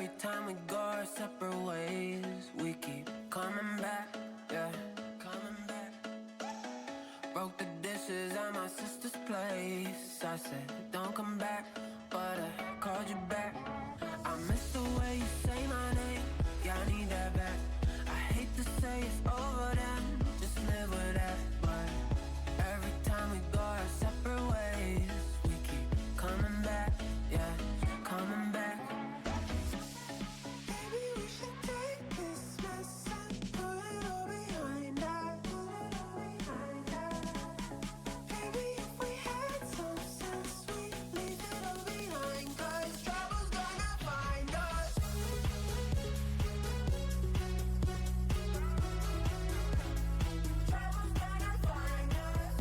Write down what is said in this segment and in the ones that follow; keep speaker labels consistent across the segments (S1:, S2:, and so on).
S1: Every time we go our separate ways, we keep coming back, yeah, coming back. Broke the dishes at my sister's place. I said, don't come back, but I called you back. I miss the way you say my name, yeah, I need that back. I hate to say it's over then, just live with that. But every time we go our separate ways, we keep coming back, yeah, coming back. Maybe we should take this mess and put it all behind us. Maybe if we had some sense, we'd leave it all behind, 'cause trouble's gonna find us. Trouble's gonna find us.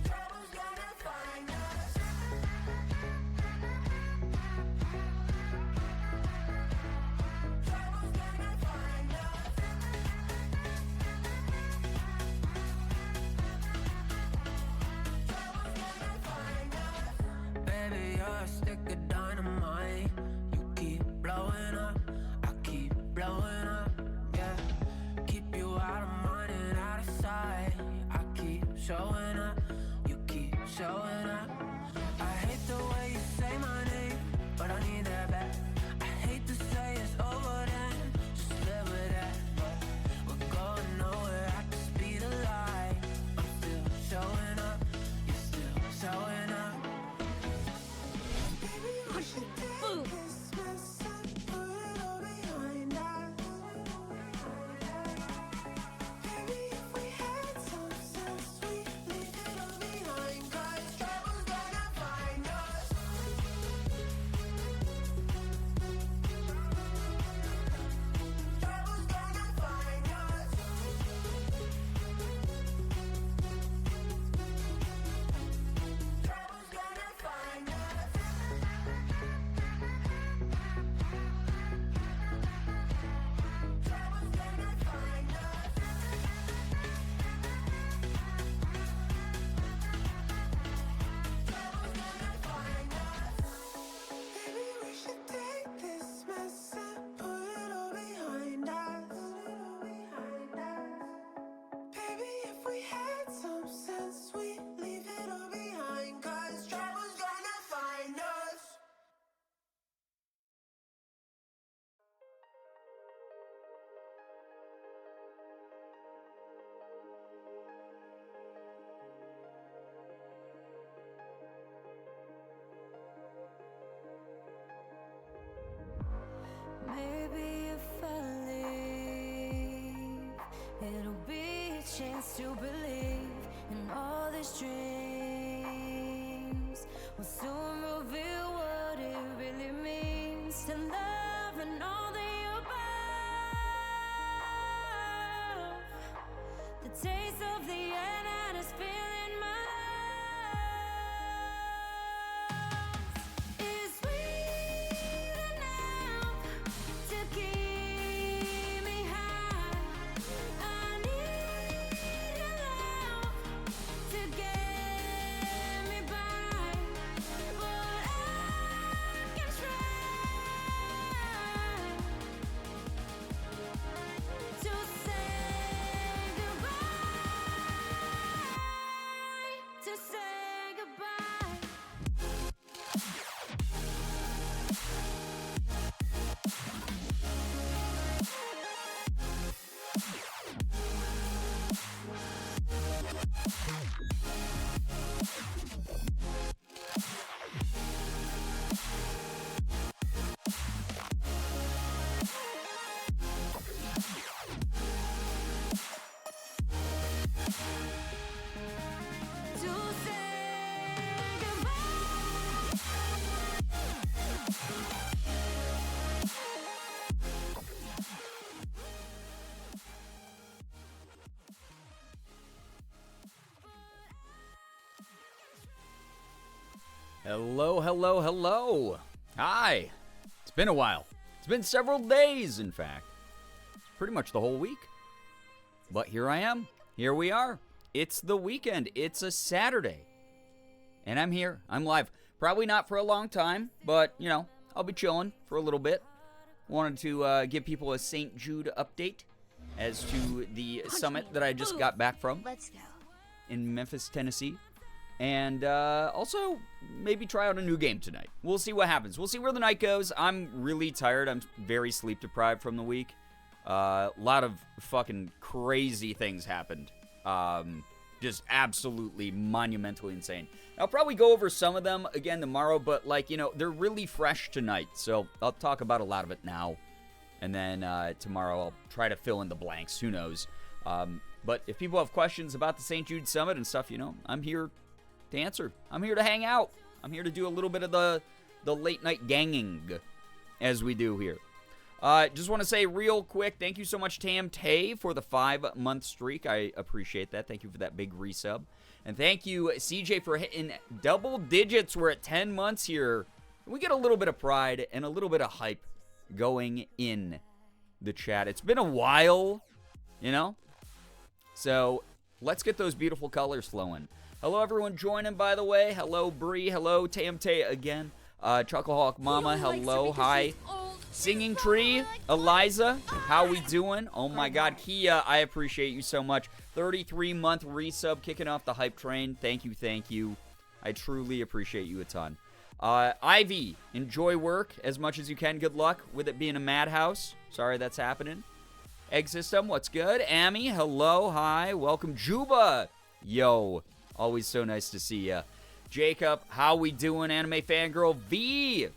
S1: Trouble's gonna find us. Trouble's gonna find us. Trouble's gonna find us. Baby, you're a stick of dynamite. You keep blowing up, I keep blowing up, yeah. Keep you out of mind and out of sight. I keep showing up, you keep showing up. I hate the way you say my name, but I need that back. I hate to say it's over then, just live with that. But we're going nowhere at the speed of light. I'm still showing up, you're still showing up. Maybe we should take this mess and put it all behind us. Maybe if we had some sense, we'd leave it all behind, 'cause trouble's gonna find us. Trouble's gonna find us. Trouble's gonna find us. Trouble's gonna find us. Trouble's gonna find us. Maybe we should take this mess and put it all behind us. Baby, if we had some sense, we'd leave it all behind, 'cause trouble's gonna find us.
S2: Maybe if I leave, it'll be a chance to believe in all these dreams. We'll soon reveal what it really means to love and all that you're above. The taste of the end and it's filling my lungs. Is sweet enough to keep me high. I need your love to get me by, but I can try to say goodbye, to say goodbye. To say goodbye.
S3: Hello, hello, hello. Hi. It's been a while. It's been several days, in fact. Pretty much the whole week. But here I am. Here we are. It's the weekend. It's a Saturday. And I'm here. I'm live. Probably not for a long time, but, you know, I'll be chilling for a little bit. Wanted to give people a St. Jude update as to the summit that I just got back from.
S2: Let's go.
S3: In Memphis, Tennessee. And also, maybe try out a new game tonight. We'll see what happens. We'll see where the night goes. I'm really tired. I'm very sleep deprived from the week. A lot of fucking crazy things happened. Just absolutely monumentally insane. I'll probably go over some of them again tomorrow, but, like, you know, they're really fresh tonight. So I'll talk about a lot of it now. And then tomorrow I'll try to fill in the blanks. Who knows? But if people have questions about the St. Jude Summit and stuff, you know, I'm here to answer. I'm here to hang out. I'm here to do a little bit of the late night ganging as we do here. Just want to say real quick, thank you so much, Tam Tay, for the 5-month streak. I appreciate that. Thank you for that big resub. And thank you, CJ, for hitting double digits. We're at 10 months here. We get a little bit of pride and a little bit of hype going in the chat. It's been a while, you know? So let's get those beautiful colors flowing. Hello, everyone joining, by the way. Hello, Bree. Hello, Tam Tay again. Chucklehawk Mama, hello, hi. Singing Tree, Eliza, how we doing? Oh my God, Kia, I appreciate you so much. 33-month resub, kicking off the hype train. Thank you, thank you. I truly appreciate you a ton. Ivy, enjoy work as much as you can. Good luck with it being a madhouse. Sorry that's happening. Egg System, what's good? Amy, hello, hi, welcome. Juba, yo, always so nice to see ya. Jacob, how we doing? Anime Fangirl V.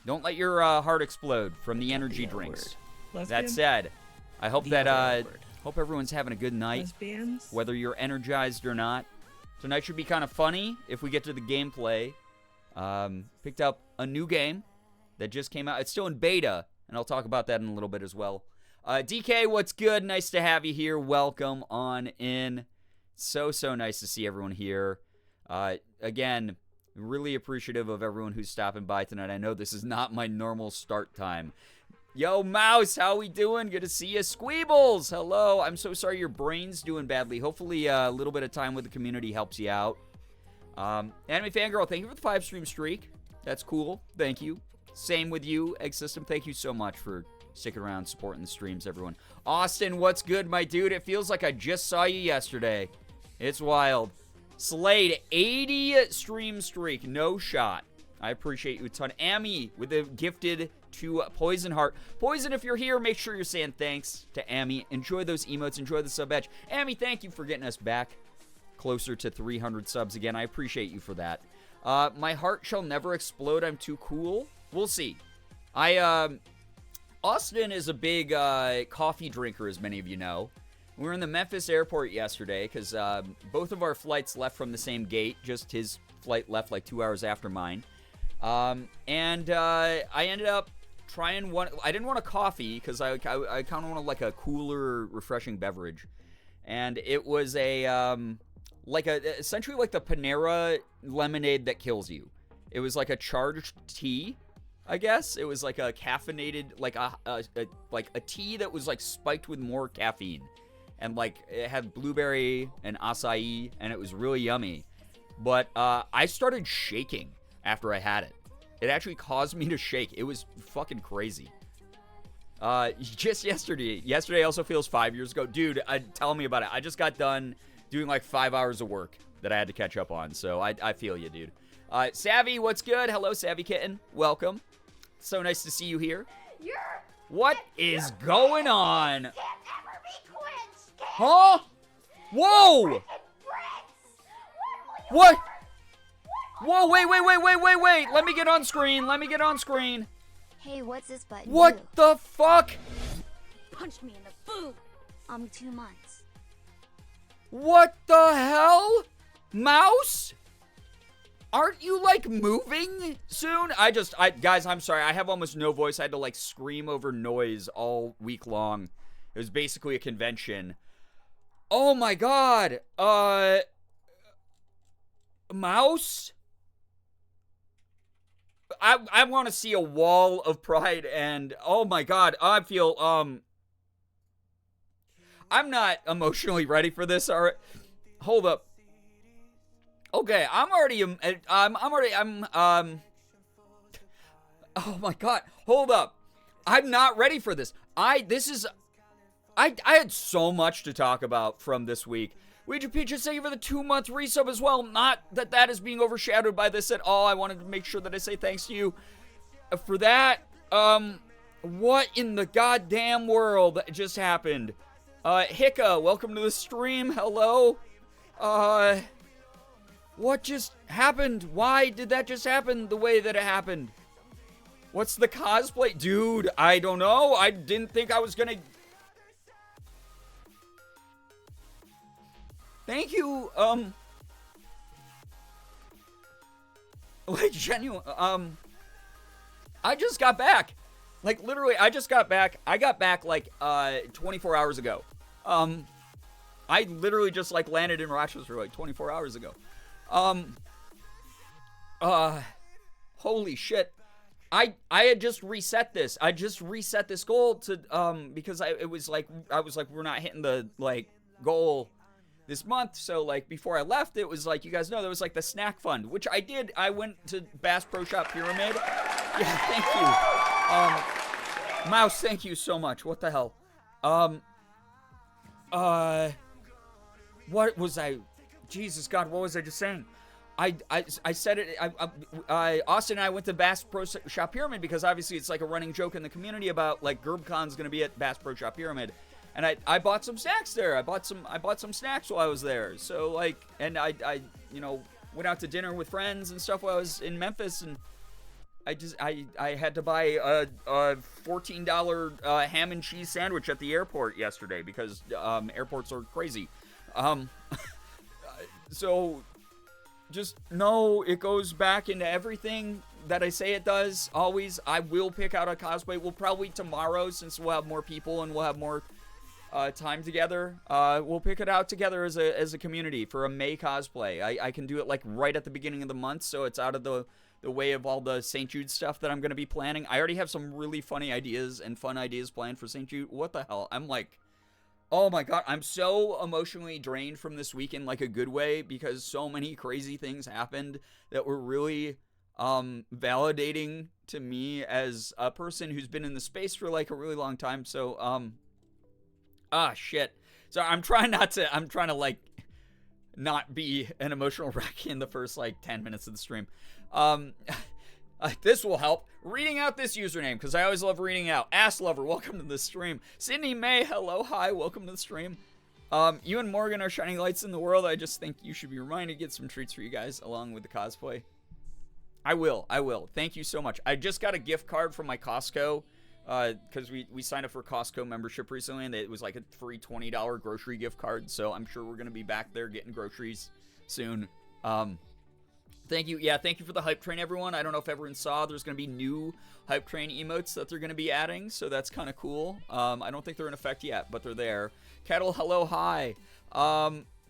S3: Don't let your heart explode from the energy drinks. That said, I hope that hope everyone's having a good night.
S4: Lesbians?
S3: Whether you're energized or not. Tonight should be kind of funny if we get to the gameplay. Picked up a new game that just came out. It's still in beta, and I'll talk about that in a little bit as well. DK, what's good? Nice to have you here. Welcome on in. So nice to see everyone here. Again, really appreciative of everyone who's stopping by tonight. I know this is not my normal start time. Yo, Mouse, how we doing? Good to see you. Squeebles, hello. I'm so sorry your brain's doing badly. Hopefully a little bit of time with the community helps you out. Anime Fangirl, thank you for the 5-stream streak. That's cool. Thank you. Same with you, Egg System. Thank you so much for sticking around, supporting the streams, everyone. Austin, what's good, my dude? It feels like I just saw you yesterday. It's wild. Slade, 80 stream streak. No shot. I appreciate you a ton. Amy with a gifted to Poison Heart. Poison, if you're here, make sure you're saying thanks to Amy. Enjoy those emotes. Enjoy the sub badge. Amy, thank you for getting us back closer to 300 subs again. I appreciate you for that. My heart shall never explode. I'm too cool. We'll see. Austin is a big coffee drinker, as many of you know. We were in the Memphis airport yesterday because both of our flights left from the same gate. Just his flight left like 2 hours after mine. I ended up trying one. I didn't want a coffee because I kind of wanted like a cooler, refreshing beverage. And it was essentially like the Panera lemonade that kills you. It was like a charged tea, I guess. It was like a caffeinated, like a tea that was like spiked with more caffeine. And, like, it had blueberry and acai, and it was really yummy. But I started shaking after I had it. It actually caused me to shake. It was fucking crazy. Just yesterday. Yesterday also feels 5 years ago. Dude, tell me about it. I just got done doing, like, 5 hours of work that I had to catch up on. So I feel you, dude. Savvy, what's good? Hello, Savvy Kitten. Welcome. So nice to see you here. What is going on? Huh? Whoa! What? Whoa, wait. Let me get on screen.
S2: Hey, what's this button?
S3: What the fuck?
S2: Punched me in the boob. 2 months.
S3: What the hell? Mouse? Aren't you, like, moving soon? Guys, I'm sorry. I have almost no voice. I had to, like, scream over noise all week long. It was basically a convention. Oh my God. Mouse? I want to see a wall of pride and oh my God, I feel I'm not emotionally ready for this. All right. Hold up. Okay, oh my god, hold up. I'm not ready for this. I had so much to talk about from this week. Ouija Peaches, thank you for the 2-month resub as well. Not that is being overshadowed by this at all. I wanted to make sure that I say thanks to you for that. What in the goddamn world just happened? Hicka, welcome to the stream. Hello. What just happened? Why did that just happen the way that it happened? What's the cosplay? Dude, I don't know. I didn't think I was gonna... Thank you, like, genuine, I just got back. Like, literally, I just got back. I got back, like, 24 hours ago. I literally just, like, landed in Rochester, like, 24 hours ago. Holy shit. I had just reset this. I just reset this goal to, because I was like, we're not hitting the, like, goal this month. So, like, before I left, it was like, you guys know, there was, like, the snack fund, which I did. I went to Bass Pro Shop Pyramid. Yeah, thank you. Mouse, thank you so much. What the hell? What was I? Jesus God, what was I just saying? I said it. Austin and I went to Bass Pro Shop Pyramid because obviously it's like a running joke in the community about like GerbCon's gonna be at Bass Pro Shop Pyramid, and I bought some snacks there. I bought some snacks while I was there. So like, and I you know went out to dinner with friends and stuff while I was in Memphis, and I had to buy a $14 ham and cheese sandwich at the airport yesterday because airports are crazy. So just know it goes back into everything that I say it does. Always, I will pick out a cosplay. We'll probably tomorrow, since we'll have more people and we'll have more time together. We'll pick it out together as a community for a May cosplay. I can do it like right at the beginning of the month, so it's out of the way of all the St. Jude stuff that I'm going to be planning. I already have some really funny ideas and fun ideas planned for St. Jude. What the hell? I'm like, oh my god, I'm so emotionally drained from this week in like a good way because so many crazy things happened that were really validating to me as a person who's been in the space for like a really long time. So shit. So I'm trying to like not be an emotional wreck in the first like 10 minutes of the stream. This will help. Reading out this username, because I always love reading out. Ass Lover, welcome to the stream. Sydney May, hello, hi, welcome to the stream. You and Morgan are shining lights in the world. I just think you should be reminded to get some treats for you guys, along with the cosplay. I will. Thank you so much. I just got a gift card from my Costco, because we signed up for Costco membership recently, and it was like a free $20 grocery gift card, so I'm sure we're going to be back there getting groceries soon. Thank you. Yeah, thank you for the hype train, everyone. I don't know if everyone saw, there's going to be new hype train emotes that they're going to be adding, so that's kind of cool. I don't think they're in effect yet, but they're there. Kettle, hello, hi.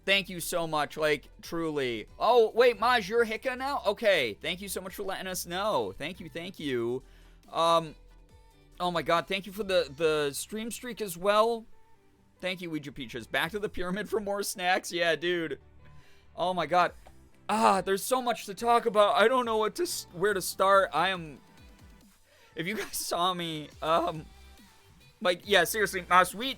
S3: Thank you so much, like, truly. Oh, wait, Maj, you're Hicka now? Okay, thank you so much for letting us know. Thank you. Oh my god, thank you for the stream streak as well. Thank you, Ouija Peaches. Back to the pyramid for more snacks? Yeah, dude. Oh my god. There's so much to talk about. I don't know where to start. If you guys saw me, like, yeah, seriously,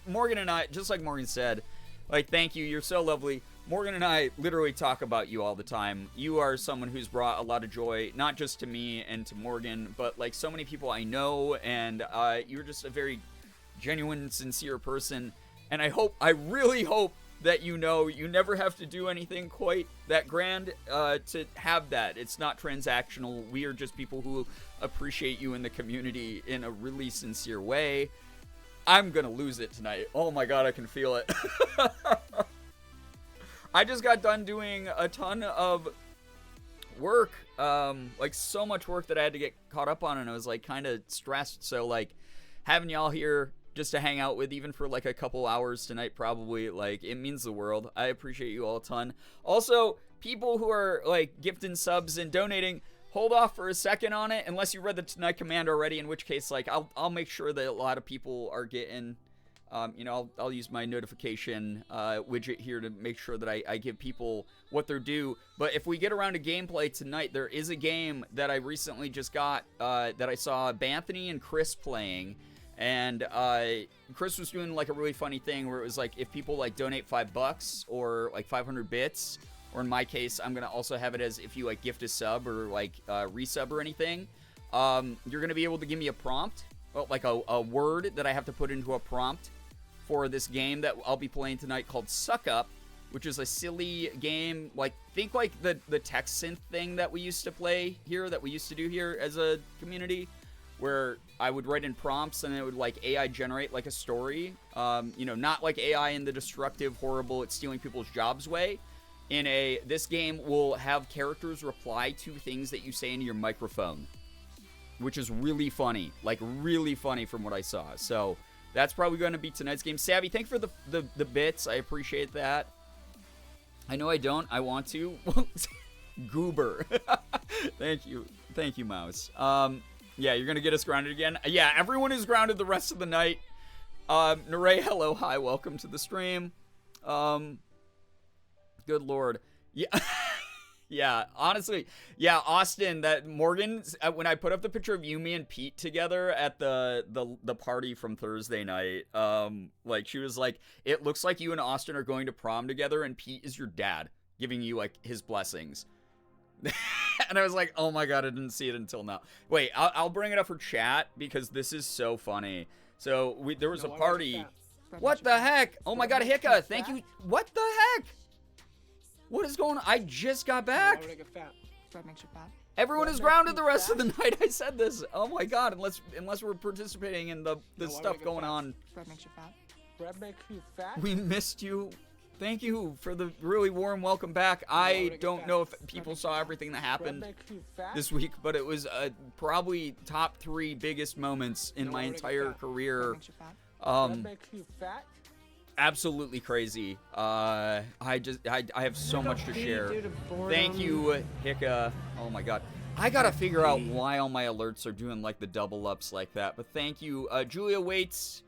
S3: Morgan and I, just like Morgan said, like, thank you, you're so lovely. Morgan and I literally talk about you all the time. You are someone who's brought a lot of joy, not just to me and to Morgan, but, like, so many people I know, and, you're just a very genuine, sincere person, and I really hope that you know you never have to do anything quite that grand to have that. It's not transactional. We are just people who appreciate you in the community in a really sincere way. I'm gonna lose it tonight. Oh my god, I can feel it. I just got done doing a ton of work, like so much work that I had to get caught up on, and I was like kind of stressed. So like having y'all here just to hang out with, even for like a couple hours tonight, probably, like, it means the world. I appreciate you all a ton. Also, people who are like gifting subs and donating, hold off for a second on it unless you read the Tonight Command already, in which case, like, I'll make sure that a lot of people are getting I'll use my notification widget here to make sure that I give people what they're due. But if we get around to gameplay tonight, there is a game that I recently just got that I saw Banthony and Chris playing. And Chris was doing like a really funny thing where it was like if people like donate $5 or like 500 bits, or in my case, I'm gonna also have it as if you like gift a sub or like resub or anything. You're gonna be able to give me a prompt, like a word that I have to put into a prompt for this game that I'll be playing tonight called Suck Up, which is a silly game, like think like the text synth thing that we used to play here, that we used to do here as a community, where I would write in prompts and it would like AI generate like a story. Not like AI in the destructive, horrible, it's stealing people's jobs way. This game will have characters reply to things that you say into your microphone, which is really funny, like really funny from what I saw. So that's probably going to be tonight's game. Savvy, thanks for the bits. I appreciate that. I know I don't. I want to. Goober. Thank you, Mouse. Yeah, you're going to get us grounded again. Yeah, everyone is grounded the rest of the night. Naray, hello, hi, welcome to the stream. Good Lord. Yeah. Yeah, honestly, yeah, Austin, that Morgan, when I put up the picture of you, me, and Pete together at the party from Thursday night, like, she was like, it looks like you and Austin are going to prom together, and Pete is your dad, giving you, like, his blessings. And I was like, oh my god, I didn't see it until now. Wait, I'll bring it up for chat, because this is so funny. So, there was a party. What the heck? Oh my god, Hicka, thank you. What the heck? What is going on? I just got back. Everyone is grounded the rest of the night. I said this. Oh my god, unless we're participating in the stuff going on.
S4: Bread makes you fat.
S3: We missed you. Thank you for the really warm welcome back. I don't know if people saw everything that happened this week, but it was probably top 3 biggest moments in my entire career. Absolutely crazy. I have so much to share. Thank you, Hicka. Oh my god. I gotta figure out why all my alerts are doing like the double ups like that. But thank you, Julia Waits,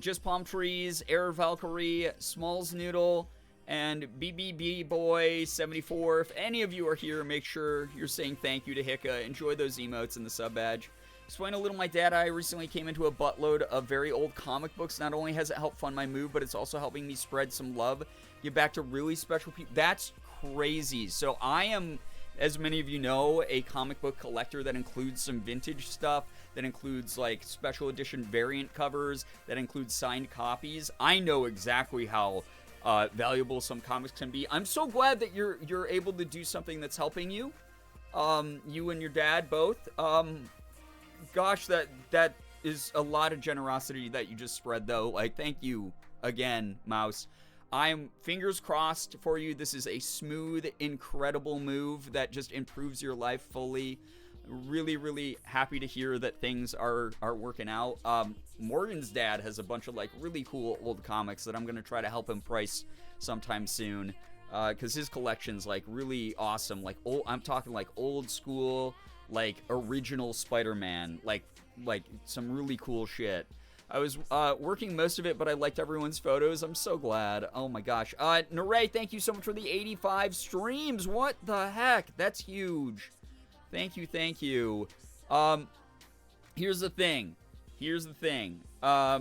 S3: Just Palm Trees, Air Valkyrie, Smalls Noodle, and BBB Boy 74. If any of you are here, make sure you're saying thank you to Hicka. Enjoy those emotes and the sub badge. Explain a little, my dad and I recently came into a buttload of very old comic books. Not only has it helped fund my move, but it's also helping me spread some love, give back to really special people. That's crazy. So I am, as many of you know, a comic book collector that includes some vintage stuff, that includes like special edition variant covers, that includes signed copies. I know exactly how valuable some comics can be. I'm so glad that you're able to do something that's helping you, you and your dad both. Gosh, that is a lot of generosity that you just spread, though. Like, thank you again, Mouse. I'm fingers crossed for you. This is a smooth, incredible move that just improves your life fully. Really, really happy to hear that things are working out. Morgan's dad has a bunch of like really cool old comics that I'm gonna try to help him price sometime soon, because his collection's like really awesome. Like I'm talking like old school, like original Spider-Man, like some really cool shit. I was working most of it, but I liked everyone's photos. I'm so glad. Oh my gosh. Naray, thank you so much for the 85 streams. What the heck? That's huge. Thank you, thank you. Here's the thing. Oh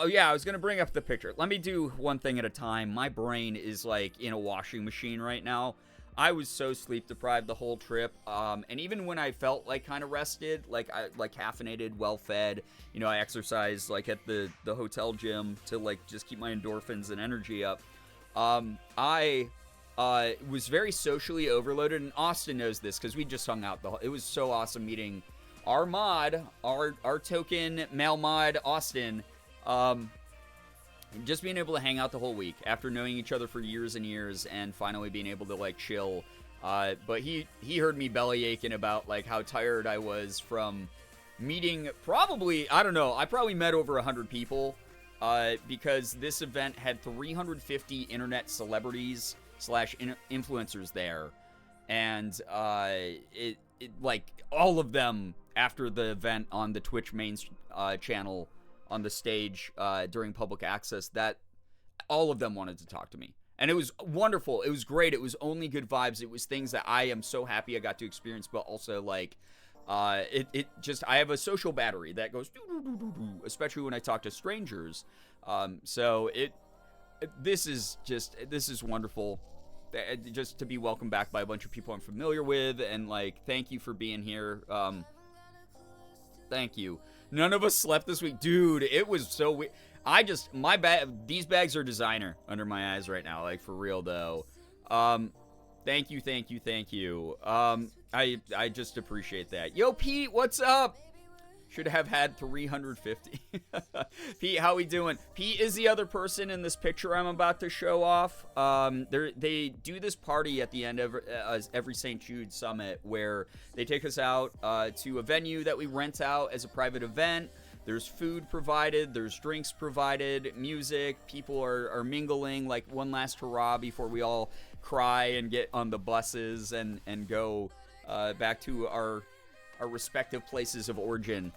S3: yeah, I was gonna bring up the picture. Let me do one thing at a time. My brain is like in a washing machine right now. I was so sleep deprived the whole trip, and even when I felt like kind of rested, like caffeinated, well fed, you know, I exercised like at the hotel gym to like just keep my endorphins and energy up. I was very socially overloaded, and Austin knows this because we just hung out it was so awesome meeting our mod, our token male mod, Austin. Just being able to hang out the whole week after knowing each other for years and years and finally being able to like chill. But he heard me belly aching about like how tired I was from meeting probably, I don't know, I probably met over 100 people because this event had 350 internet celebrities / influencers there. And it like all of them after the event on the Twitch main channel on the stage during public access, that all of them wanted to talk to me. And it was wonderful. It was great. It was only good vibes. It was things that I am so happy I got to experience, but also like it just, I have a social battery that goes doo-doo-doo-doo-doo, especially when I talk to strangers. So this is wonderful. Just to be welcomed back by a bunch of people I'm familiar with, and like, thank you for being here. Thank you. None of us slept this week, dude. It was so weird. These bags are designer under my eyes right now, like for real though. Thank you. I just appreciate that. Yo, Pete, what's up? Should have had 350. Pete, how we doing? Pete is the other person in this picture I'm about to show off. They do this party at the end of every St. Jude Summit where they take us out to a venue that we rent out as a private event. There's food provided, there's drinks provided, music, people are mingling, like one last hurrah before we all cry and get on the buses and go back to our respective places of origin.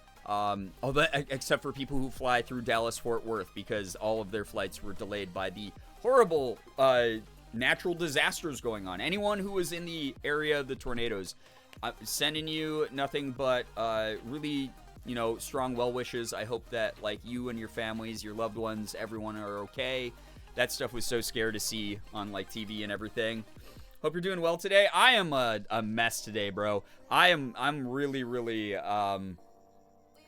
S3: Except for people who fly through Dallas-Fort Worth, because all of their flights were delayed by the horrible natural disasters going on. Anyone who was in the area of the tornadoes, sending you nothing but really, strong well wishes. I hope that like you and your families, your loved ones, everyone are okay. That stuff was so scary to see on like TV and everything. Hope you're doing well today. I am a mess today, bro. I'm really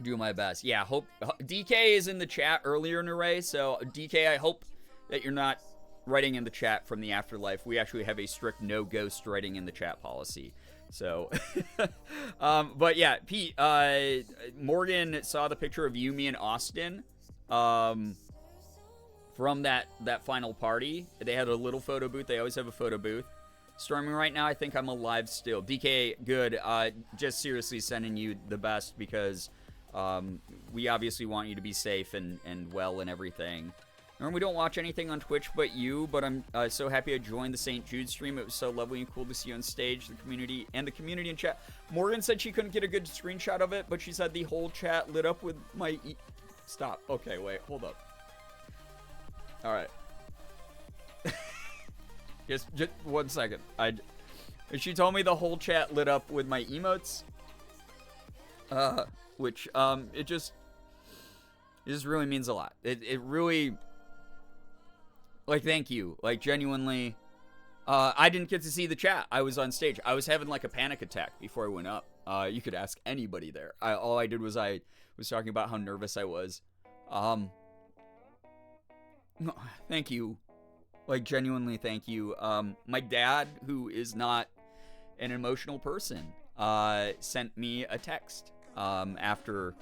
S3: doing my best. Yeah, hope DK is in the chat earlier in Array. So DK, I hope that you're not writing in the chat from the afterlife. We actually have a strict no ghost writing in the chat policy. So, but yeah, Pete, Morgan saw the picture of you, me, and Austin, from that final party. They had a little photo booth. They always have a photo booth. Storming right now, I think I'm alive still. DK, good. Just seriously sending you the best, because we obviously want you to be safe and well and everything. Remember, we don't watch anything on Twitch but you, but I'm so happy I joined the St. Jude stream. It was so lovely and cool to see you on stage, the community in chat. Morgan said she couldn't get a good screenshot of it, but she said the whole chat lit up with my... Stop. Okay, wait, hold up. All right. just 1 second. She told me the whole chat lit up with my emotes. Which, it just really means a lot. It really, like, thank you. Like, genuinely, I didn't get to see the chat. I was on stage. I was having, like, a panic attack before I went up. You could ask anybody there. All I did was I was talking about how nervous I was. Thank you. Like, genuinely, thank you. My dad, who is not an emotional person, sent me a text after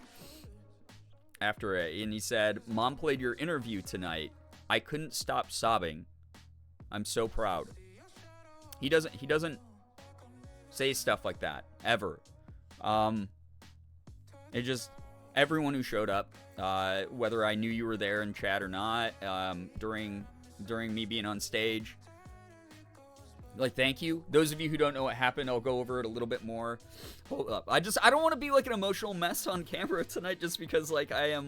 S3: it, and he said, "Mom played your interview tonight. I couldn't stop sobbing. I'm so proud." He doesn't say stuff like that ever. It just, everyone who showed up, whether I knew you were there in chat or not, during me being on stage, like, thank you. Those of you who don't know what happened, I'll go over it a little bit more. Hold up. I don't want to be like an emotional mess on camera tonight, just because like I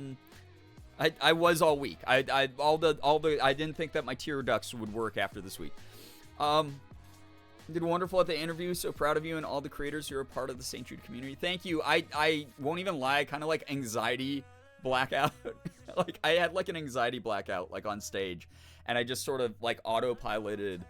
S3: was all week. I didn't think that my tear ducts would work after this week. Did wonderful at the interview. So proud of you and all the creators who are a part of the St. Jude community. Thank you. I won't even lie, kind of like anxiety blackout. Like, I had like an anxiety blackout like on stage, and I just sort of like autopiloted.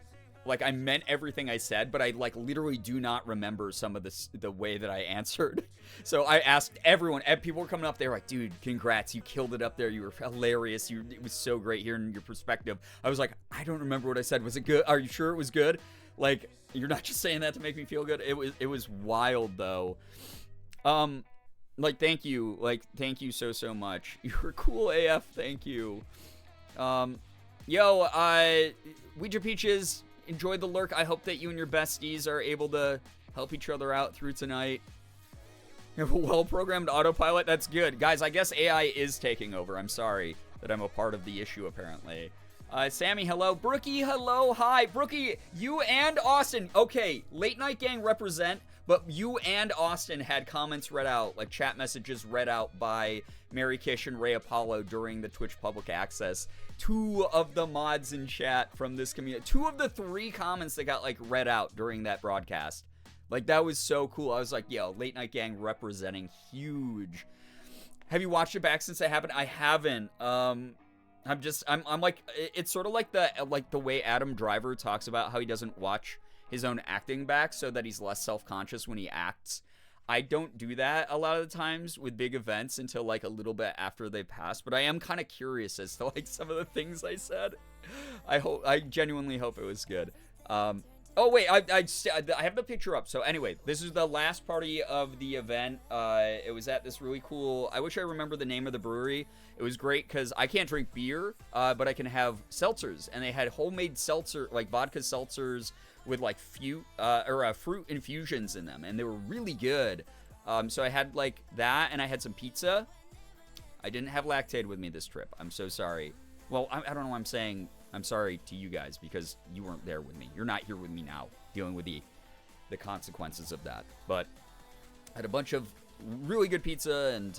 S3: Like, I meant everything I said, but I, like, literally do not remember some of the way that I answered. So I asked everyone, and people were coming up, they were like, "Dude, congrats, you killed it up there, you were hilarious, it was so great hearing your perspective." I was like, I don't remember what I said. Was it good? Are you sure it was good? Like, you're not just saying that to make me feel good. It was wild, though. Like, thank you. Like, thank you so much. You were cool AF, thank you. Ouija Peaches, enjoy the lurk. I hope that you and your besties are able to help each other out through tonight. You have a well-programmed autopilot. That's good. Guys, I guess AI is taking over. I'm sorry that I'm a part of the issue, apparently. Sammy, hello. Brookie, hello. Hi. Brookie, you and Austin. Okay, Late Night Gang represent, but you and Austin had comments read out, like chat messages read out by Mary Kish and Ray Apollo during the Twitch public access. 2 of the mods in chat from this community. 2 of the 3 comments that got, like, read out during that broadcast. Like, that was so cool. I was like, yo, Late Night Gang representing huge. Have you watched it back since it happened? I haven't. I'm like, it's sort of like the way Adam Driver talks about how he doesn't watch his own acting back so that he's less self-conscious when he acts. I don't do that a lot of the times with big events until like a little bit after they pass, but I am kind of curious as to like some of the things I said. I genuinely hope it was good. Oh wait, I have the picture up. So anyway, this is the last party of the event. It was at this really cool, I wish I remember the name of the brewery. It was great because I can't drink beer, but I can have seltzers. And they had homemade seltzer, like vodka seltzers with like fruit infusions in them. And they were really good. So I had like that and I had some pizza. I didn't have Lactaid with me this trip. I'm so sorry. Well, I don't know why I'm saying I'm sorry to you guys because you weren't there with me. You're not here with me now dealing with the consequences of that. But I had a bunch of really good pizza and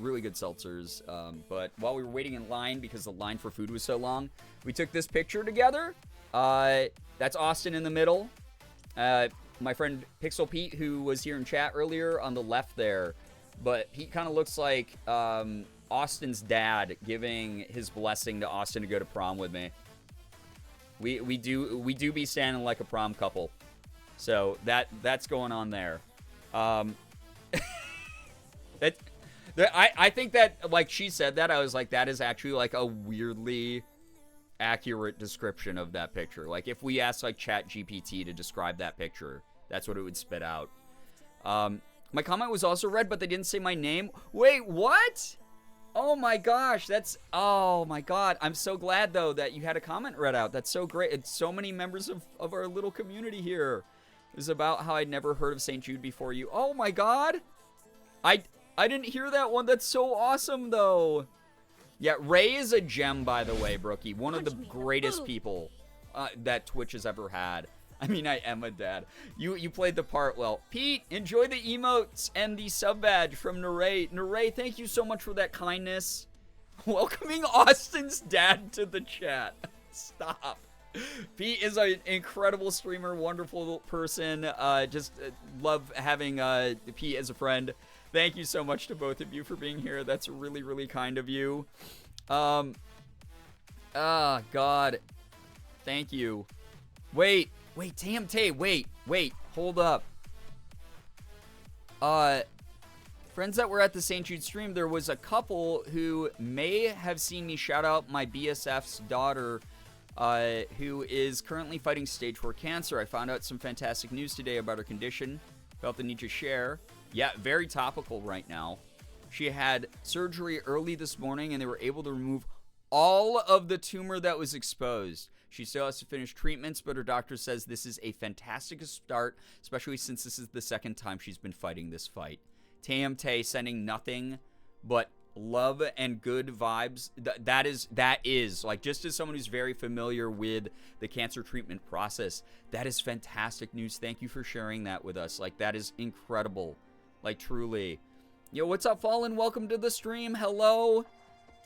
S3: really good seltzers. But while we were waiting in line because the line for food was so long, we took this picture together. That's Austin in the middle. My friend Pixel Pete, who was here in chat earlier, on the left there. But he kind of looks like Austin's dad giving his blessing to Austin to go to prom with me. We do be standing like a prom couple. So that's going on there. I think that, like, she said that, I was like, that is actually like a weirdly accurate description of that picture. Like, if we asked like ChatGPT to describe that picture, that's what it would spit out. My comment was also read, but they didn't say my name. Wait, what? Oh my gosh, oh my god. I'm so glad though that you had a comment read out. That's so great. It's so many members of our little community here. It was about how I'd never heard of St. Jude before you. Oh my god. I didn't hear that one. That's so awesome though. Yeah, Ray is a gem, by the way, Brookie. One of the greatest people that Twitch has ever had. I mean, I am a dad. You played the part well. Pete, enjoy the emotes and the sub badge from Naray. Naray, thank you so much for that kindness. Welcoming Austin's dad to the chat. Stop. Pete is an incredible streamer, wonderful person. Just love having Pete as a friend. Thank you so much to both of you for being here. That's really, really kind of you. God. Thank you. Wait, TMT, wait, hold up. Friends that were at the St. Jude stream, there was a couple who may have seen me shout out my BSF's daughter, who is currently fighting stage 4 cancer. I found out some fantastic news today about her condition. Felt the need to share. Yeah, very topical right now. She had surgery early this morning, and they were able to remove all of the tumor that was exposed. She still has to finish treatments, but her doctor says this is a fantastic start, especially since this is the second time she's been fighting this fight. TMT sending nothing but love and good vibes. That is like, just as someone who's very familiar with the cancer treatment process, that is fantastic news. Thank you for sharing that with us. Like, that is incredible. Like, truly. Yo, what's up, Fallen? Welcome to the stream. Hello.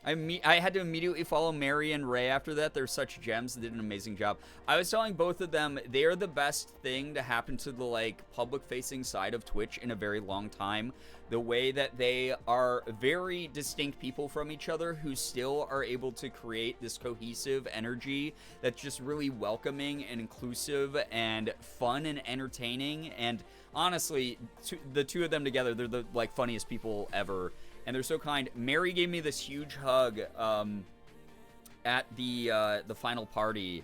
S3: I had to immediately follow Mary and Ray after that. They're such gems. They did an amazing job. I was telling both of them, they're the best thing to happen to the, like, public-facing side of Twitch in a very long time. The way that they are very distinct people from each other who still are able to create this cohesive energy that's just really welcoming and inclusive and fun and entertaining. And honestly, the two of them together, they're the, like, funniest people ever. And they're so kind. Mary gave me this huge hug at the final party,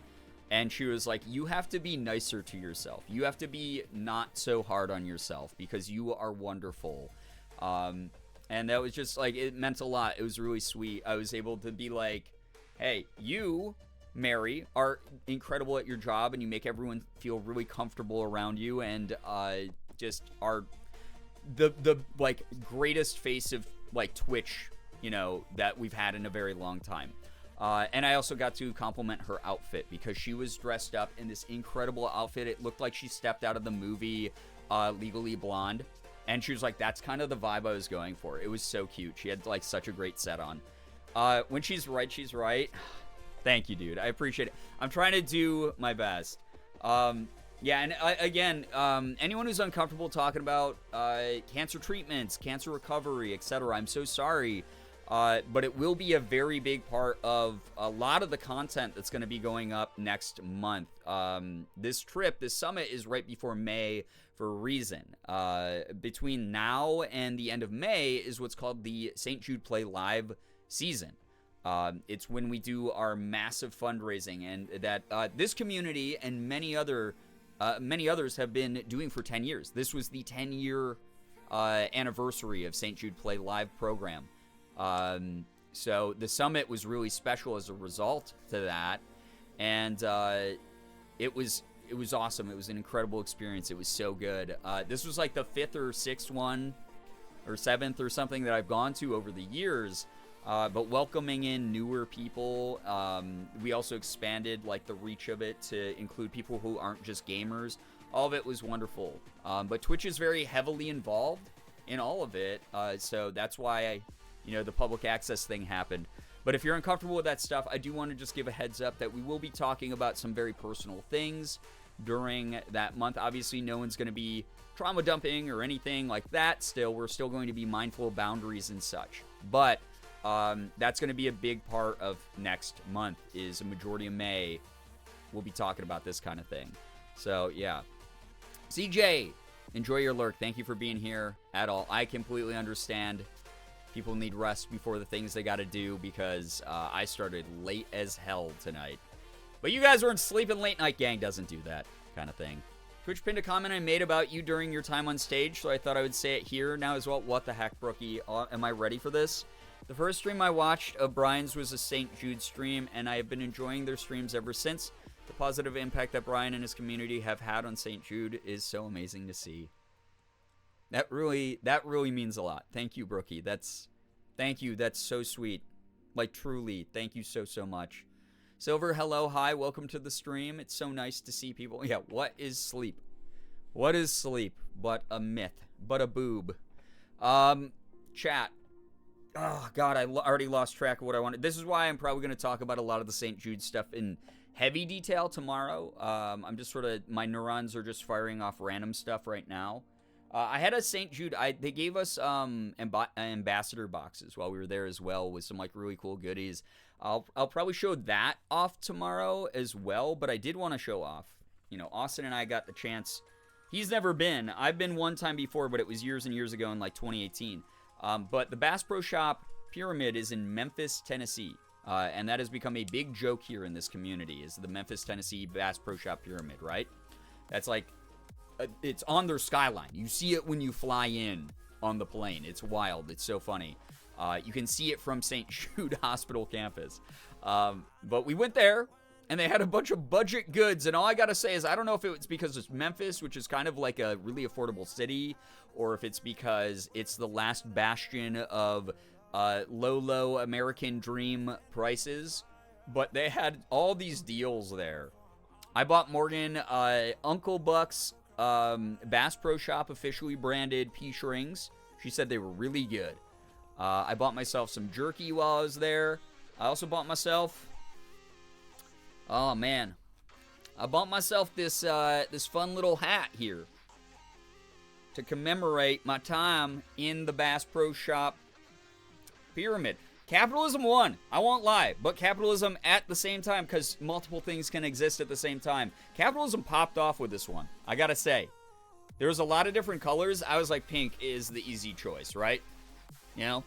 S3: and she was like, you have to be nicer to yourself. You have to be not so hard on yourself because you are wonderful. And that was just, like, it meant a lot. It was really sweet. I was able to be like, hey, you, Mary, are incredible at your job, and you make everyone feel really comfortable around you, and just are the like, greatest face of, like, Twitch, you know, that we've had in a very long time. And I also got to compliment her outfit because she was dressed up in this incredible outfit. It looked like she stepped out of the movie Legally Blonde. And she was like, that's kind of the vibe I was going for. It was so cute. She had like such a great set on. When she's right, she's right. Thank you, dude. I appreciate it. I'm trying to do my best. Yeah, and again, anyone who's uncomfortable talking about cancer treatments, cancer recovery, etc., I'm so sorry. But it will be a very big part of a lot of the content that's going to be going up next month. This summit is right before May for a reason. Between now and the end of May is what's called the St. Jude Play Live season. It's when we do our massive fundraising, and that this community and many others have been doing for 10 years. This was the 10-year anniversary of St. Jude Play Live program. So the summit was really special as a result to that, and it was awesome. It was an incredible experience. It was so good. This was like the 5th or 6th one or 7th or something that I've gone to over the years. But welcoming in newer people, we also expanded like the reach of it to include people who aren't just gamers. All of it was wonderful. But Twitch is very heavily involved in all of it, so that's why the public access thing happened. But if you're uncomfortable with that stuff, I do want to just give a heads up that we will be talking about some very personal things during that month. Obviously, no one's going to be trauma dumping or anything like that. We're still going to be mindful of boundaries and such. But that's going to be a big part of next month. Is a majority of May we'll be talking about this kind of thing. So yeah, CJ, enjoy your lurk. Thank you for being here at all. I completely understand. People need rest before the things they got to do because I started late as hell tonight. But you guys weren't sleeping late night, gang doesn't do that kind of thing. Twitch pinned a comment I made about you during your time on stage, so I thought I would say it here now as well. What the heck, Brookie? Am I ready for this? The first stream I watched of Brian's was a St. Jude stream, and I have been enjoying their streams ever since. The positive impact that Brian and his community have had on St. Jude is so amazing to see. That really means a lot. Thank you, Brookie. Thank you. That's so sweet. Like, truly, thank you so much. Silver, hello, hi, welcome to the stream. It's so nice to see people. Yeah, what is sleep? What is sleep but a myth, but a boob? Chat. Oh, God, I already lost track of what I wanted. This is why I'm probably going to talk about a lot of the St. Jude stuff in heavy detail tomorrow. I'm just my neurons are just firing off random stuff right now. I had a St. Jude, they gave us ambassador boxes while we were there as well with some like really cool goodies. I'll probably show that off tomorrow as well, but I did want to show off. Austin and I got the chance. He's never been. I've been one time before, but it was years and years ago in like 2018. But the Bass Pro Shop Pyramid is in Memphis, Tennessee. And that has become a big joke here in this community, is the Memphis, Tennessee Bass Pro Shop Pyramid, right? That's like, it's on their skyline. You see it when you fly in on the plane. It's wild. It's so funny. You can see it from St. Jude Hospital campus. But we went there, and they had a bunch of budget goods. And all I got to say is I don't know if it's because it's Memphis, which is kind of like a really affordable city, or if it's because it's the last bastion of low American dream prices. But they had all these deals there. I bought Morgan Uncle Buck's Bass Pro Shop officially branded peach rings. She said they were really good. I bought myself some jerky while I was there. I also bought myself, oh man, I bought myself this fun little hat here to commemorate my time in the Bass Pro Shop Pyramid. Capitalism won, I won't lie, but capitalism at the same time, because multiple things can exist at the same time. Capitalism popped off with this one, I gotta say. There was a lot of different colors. I was like, pink is the easy choice, right? Yeah,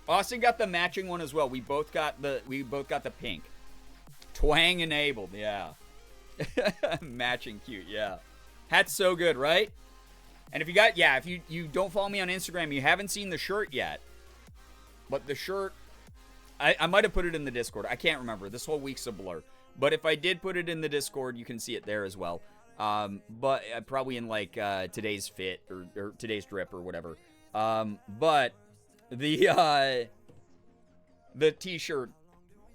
S3: Austin got the matching one as well. We both got the pink. Twang enabled, yeah. Matching cute, yeah. Hat's so good, right? And if you don't follow me on Instagram, you haven't seen the shirt yet. But the shirt, I might have put it in the Discord. I can't remember. This whole week's a blur. But if I did put it in the Discord, you can see it there as well. But probably in like today's fit or today's drip or whatever. But the the t-shirt,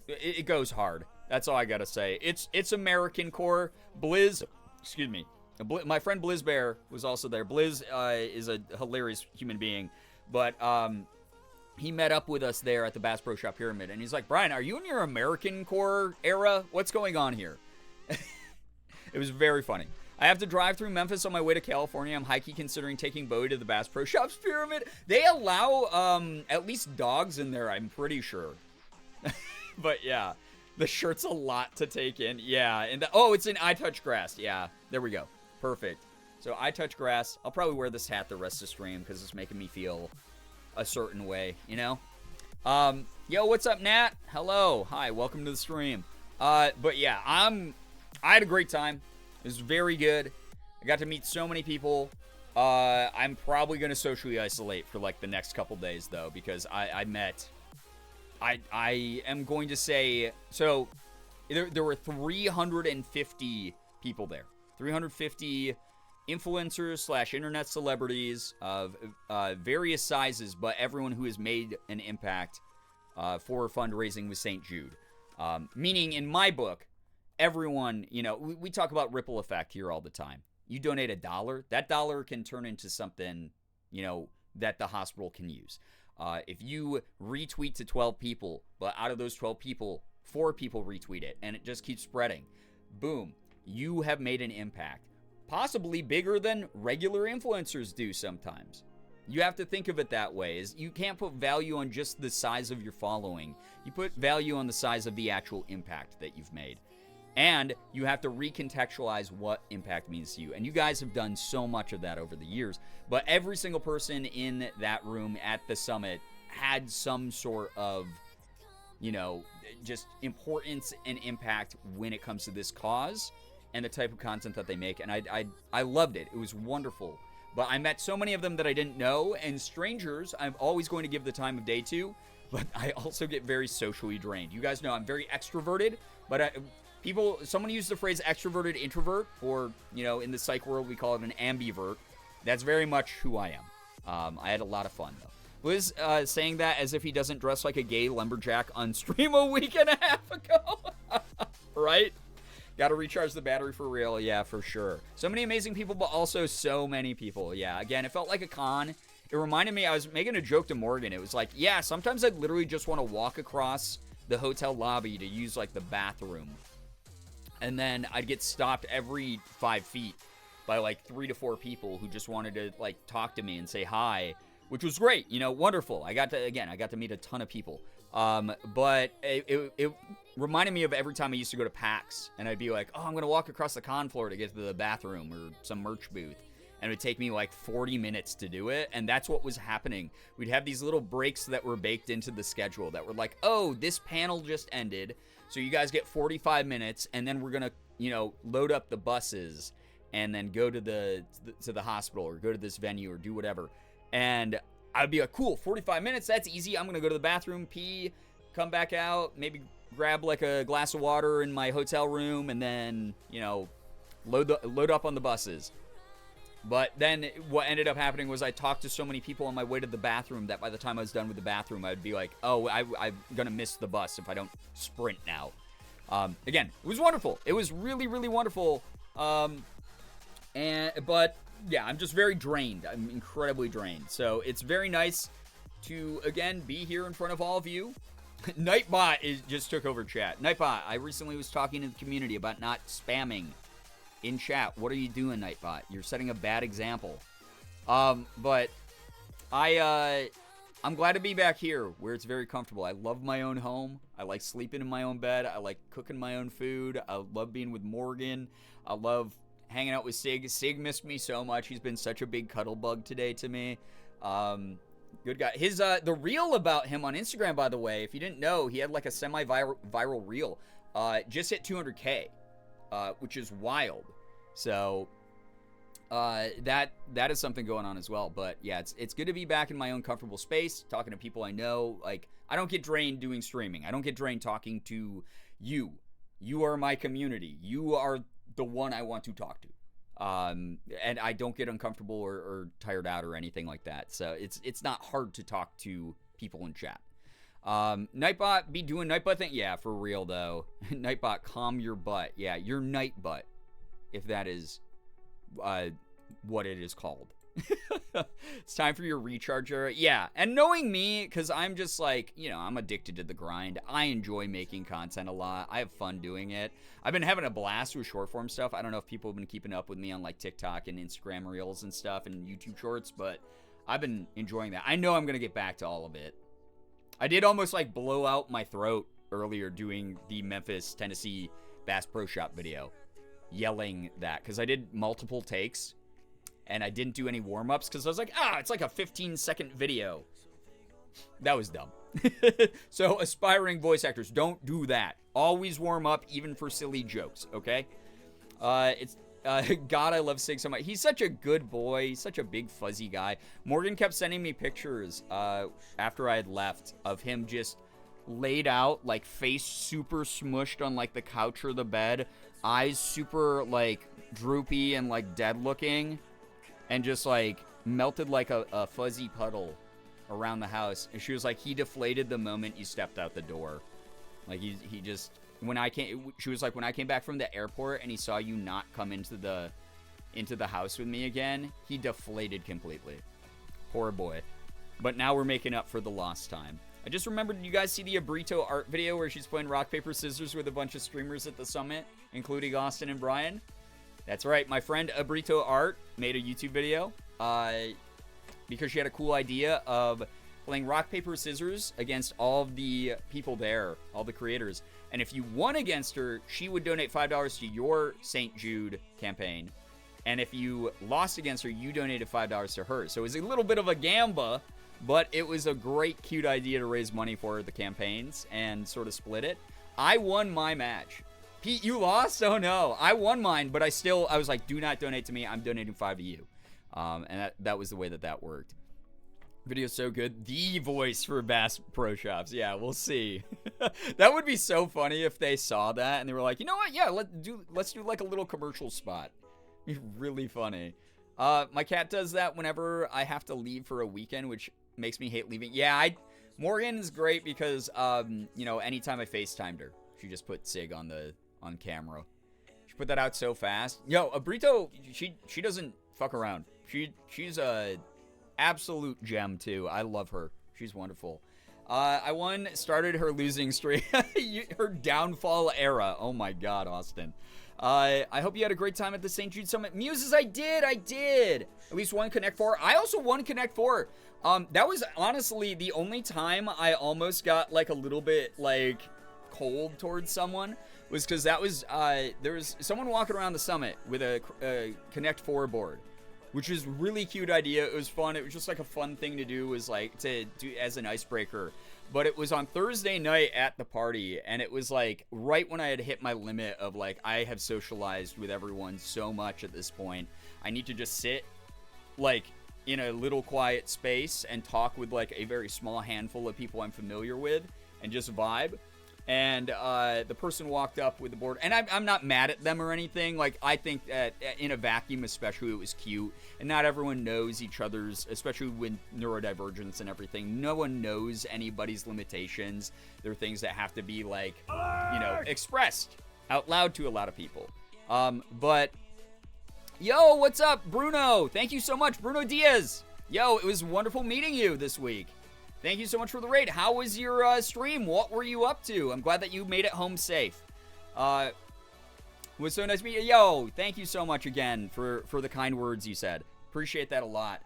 S3: it goes hard. That's all I gotta say. It's American core. Blizz, excuse me. My friend Blizz Bear was also there. Blizz is a hilarious human being, but he met up with us there at the Bass Pro Shop Pyramid, and he's like, Brian, are you in your American core era? What's going on here? It was very funny. I have to drive through Memphis on my way to California. I'm high-key considering taking Bowie to the Bass Pro Shops Pyramid. They allow at least dogs in there, I'm pretty sure. But yeah, the shirt's a lot to take in. Yeah, and it's in I Touch Grass. Yeah, there we go. Perfect. So I Touch Grass. I'll probably wear this hat the rest of the stream because it's making me feel a certain way, you know? Yo, what's up, Nat? Hello. Hi, welcome to the stream. But yeah, I had a great time. It was very good. I got to meet so many people. I'm probably going to socially isolate for like the next couple days though, because I am going to say, so there were 350 people there. 350 influencers / internet celebrities of various sizes, but everyone who has made an impact for fundraising with St. Jude. Meaning in my book, everyone, you know, we talk about ripple effect here all the time. You donate $1, that dollar can turn into something, you know, that the hospital can use. If you retweet to 12 people, but out of those 12 people, 4 people retweet it, and it just keeps spreading, boom, you have made an impact. Possibly bigger than regular influencers do sometimes. You have to think of it that way. You can't put value on just the size of your following. You put value on the size of the actual impact that you've made. And you have to recontextualize what impact means to you. And you guys have done so much of that over the years. But every single person in that room at the summit had some sort of, you know, just importance and impact when it comes to this cause and the type of content that they make. And I loved it. It was wonderful. But I met so many of them that I didn't know. And strangers, I'm always going to give the time of day to. But I also get very socially drained. You guys know I'm very extroverted. But someone used the phrase extroverted introvert, or, you know, in the psych world, we call it an ambivert. That's very much who I am. I had a lot of fun, though. Liz saying that as if he doesn't dress like a gay lumberjack on stream a week and a half ago. Right? Gotta recharge the battery for real. Yeah, for sure. So many amazing people, but also so many people. Yeah, again, it felt like a con. It reminded me, I was making a joke to Morgan. It was like, yeah, sometimes I'd literally just want to walk across the hotel lobby to use, like, the bathroom. And then I'd get stopped every 5 feet by like 3 to 4 people who just wanted to like talk to me and say hi, which was great, you know, wonderful. I got to meet a ton of people. But it reminded me of every time I used to go to PAX and I'd be like, oh, I'm going to walk across the con floor to get to the bathroom or some merch booth. And it would take me like 40 minutes to do it. And that's what was happening. We'd have these little breaks that were baked into the schedule that were like, oh, this panel just ended. So you guys get 45 minutes, and then we're going to, you know, load up the buses and then go to the hospital or go to this venue or do whatever. And I'd be like, cool, 45 minutes, that's easy. I'm going to go to the bathroom, pee, come back out, maybe grab like a glass of water in my hotel room, and then, you know, load up on the buses. But then what ended up happening was I talked to so many people on my way to the bathroom that by the time I was done with the bathroom, I'd be like, oh, I'm going to miss the bus if I don't sprint now. Again, it was wonderful. It was really, really wonderful. But yeah, I'm just very drained. I'm incredibly drained. So it's very nice to, again, be here in front of all of you. Nightbot just took over chat. Nightbot, I recently was talking to the community about not spamming in chat. What are you doing, Nightbot? You're setting a bad example. But I'm glad to be back here where it's very comfortable. I love my own home. I like sleeping in my own bed. I like cooking my own food. I love being with Morgan. I love hanging out with Sig. Sig missed me so much. He's been such a big cuddle bug today to me. Good guy. His the reel about him on Instagram, by the way, if you didn't know, he had like a semi-viral reel. Just hit 200K. Which is wild. So that is something going on as well. But yeah, it's good to be back in my own comfortable space, talking to people I know. Like, I don't get drained doing streaming. I don't get drained talking to you. You are my community. You are the one I want to talk to. And I don't get uncomfortable or tired out or anything like that. So it's not hard to talk to people in chat. Nightbot be doing Nightbot thing. Yeah, for real though. Nightbot, calm your butt. Yeah, your night butt, if that is what it is called. It's time for your recharger. Yeah, and knowing me, because I'm just like, you know, I'm addicted to the grind. I enjoy making content a lot. I have fun doing it. I've been having a blast with short form stuff. I don't know if people have been keeping up with me on like TikTok and Instagram Reels and stuff and YouTube Shorts, but I've been enjoying that. I know I'm going to get back to all of it. I did almost like blow out my throat earlier doing the Memphis, Tennessee Bass Pro Shop video, yelling that, because I did multiple takes. And I didn't do any warm-ups because I was like, it's like a 15-second video. That was dumb. So aspiring voice actors, don't do that. Always warm up, even for silly jokes, okay? God, I love Sig so much. He's such a good boy. He's such a big, fuzzy guy. Morgan kept sending me pictures after I had left of him just laid out, like, face super smushed on, like, the couch or the bed. Eyes super, like, droopy and, like, dead-looking. And just, like, melted like a fuzzy puddle around the house. And she was like, he deflated the moment you stepped out the door. Like, he just... She was like, when I came back from the airport and he saw you not come into the house with me again, he deflated completely. Poor boy. But now we're making up for the lost time. I just remembered, you guys see the Abrito art video where she's playing rock, paper, scissors with a bunch of streamers at the summit, including Austin and Brian? That's right, my friend Abrito Art made a YouTube video because she had a cool idea of playing rock, paper, scissors against all of the people there, all the creators. And if you won against her, she would donate $5 to your St. Jude campaign. And if you lost against her, you donated $5 to her. So it was a little bit of a gamba, but it was a great, cute idea to raise money for the campaigns and sort of split it. I won my match. Pete, you lost? Oh no. I won mine, but I was like, do not donate to me. I'm donating $5 to you. And that was the way that worked. Video's so good. The voice for Bass Pro Shops. Yeah, we'll see. That would be so funny if they saw that and they were like, you know what? Yeah, let's do like a little commercial spot. It'd be really funny. My cat does that whenever I have to leave for a weekend, which makes me hate leaving. Yeah, Morgan's great because, you know, anytime I FaceTimed her, she just put Sig on camera. She put that out so fast. Yo, Abrito, she doesn't fuck around. She's a absolute gem too. I love her. She's wonderful. I started her losing streak. Her downfall era. Oh my God, Austin. I hope you had a great time at the St. Jude Summit. Muses, I did. At least one Connect 4. I also won Connect 4. That was honestly the only time I almost got like a little bit like cold towards someone, was because that was there was someone walking around the summit with a Connect 4 board, which is really cute idea. It was fun. It was just like a fun thing to do, was like to do as an icebreaker. But it was on Thursday night at the party, and it was like right when I had hit my limit of like, I have socialized with everyone so much at this point. I need to just sit like in a little quiet space and talk with like a very small handful of people I'm familiar with and just vibe. And the person walked up with the board, and I'm not mad at them or anything. Like, I think that in a vacuum especially, it was cute. And not everyone knows each other's, especially with neurodivergence and everything. No one knows anybody's limitations. There are things that have to be, like, you know, expressed out loud to a lot of people. But, yo, what's up, Bruno? Thank you so much, Bruno Diaz. Yo, it was wonderful meeting you this week. Thank you so much for the raid. How was your stream? What were you up to? I'm glad that you made it home safe. It was so nice to meet you. Yo, thank you so much again for the kind words you said. Appreciate that a lot.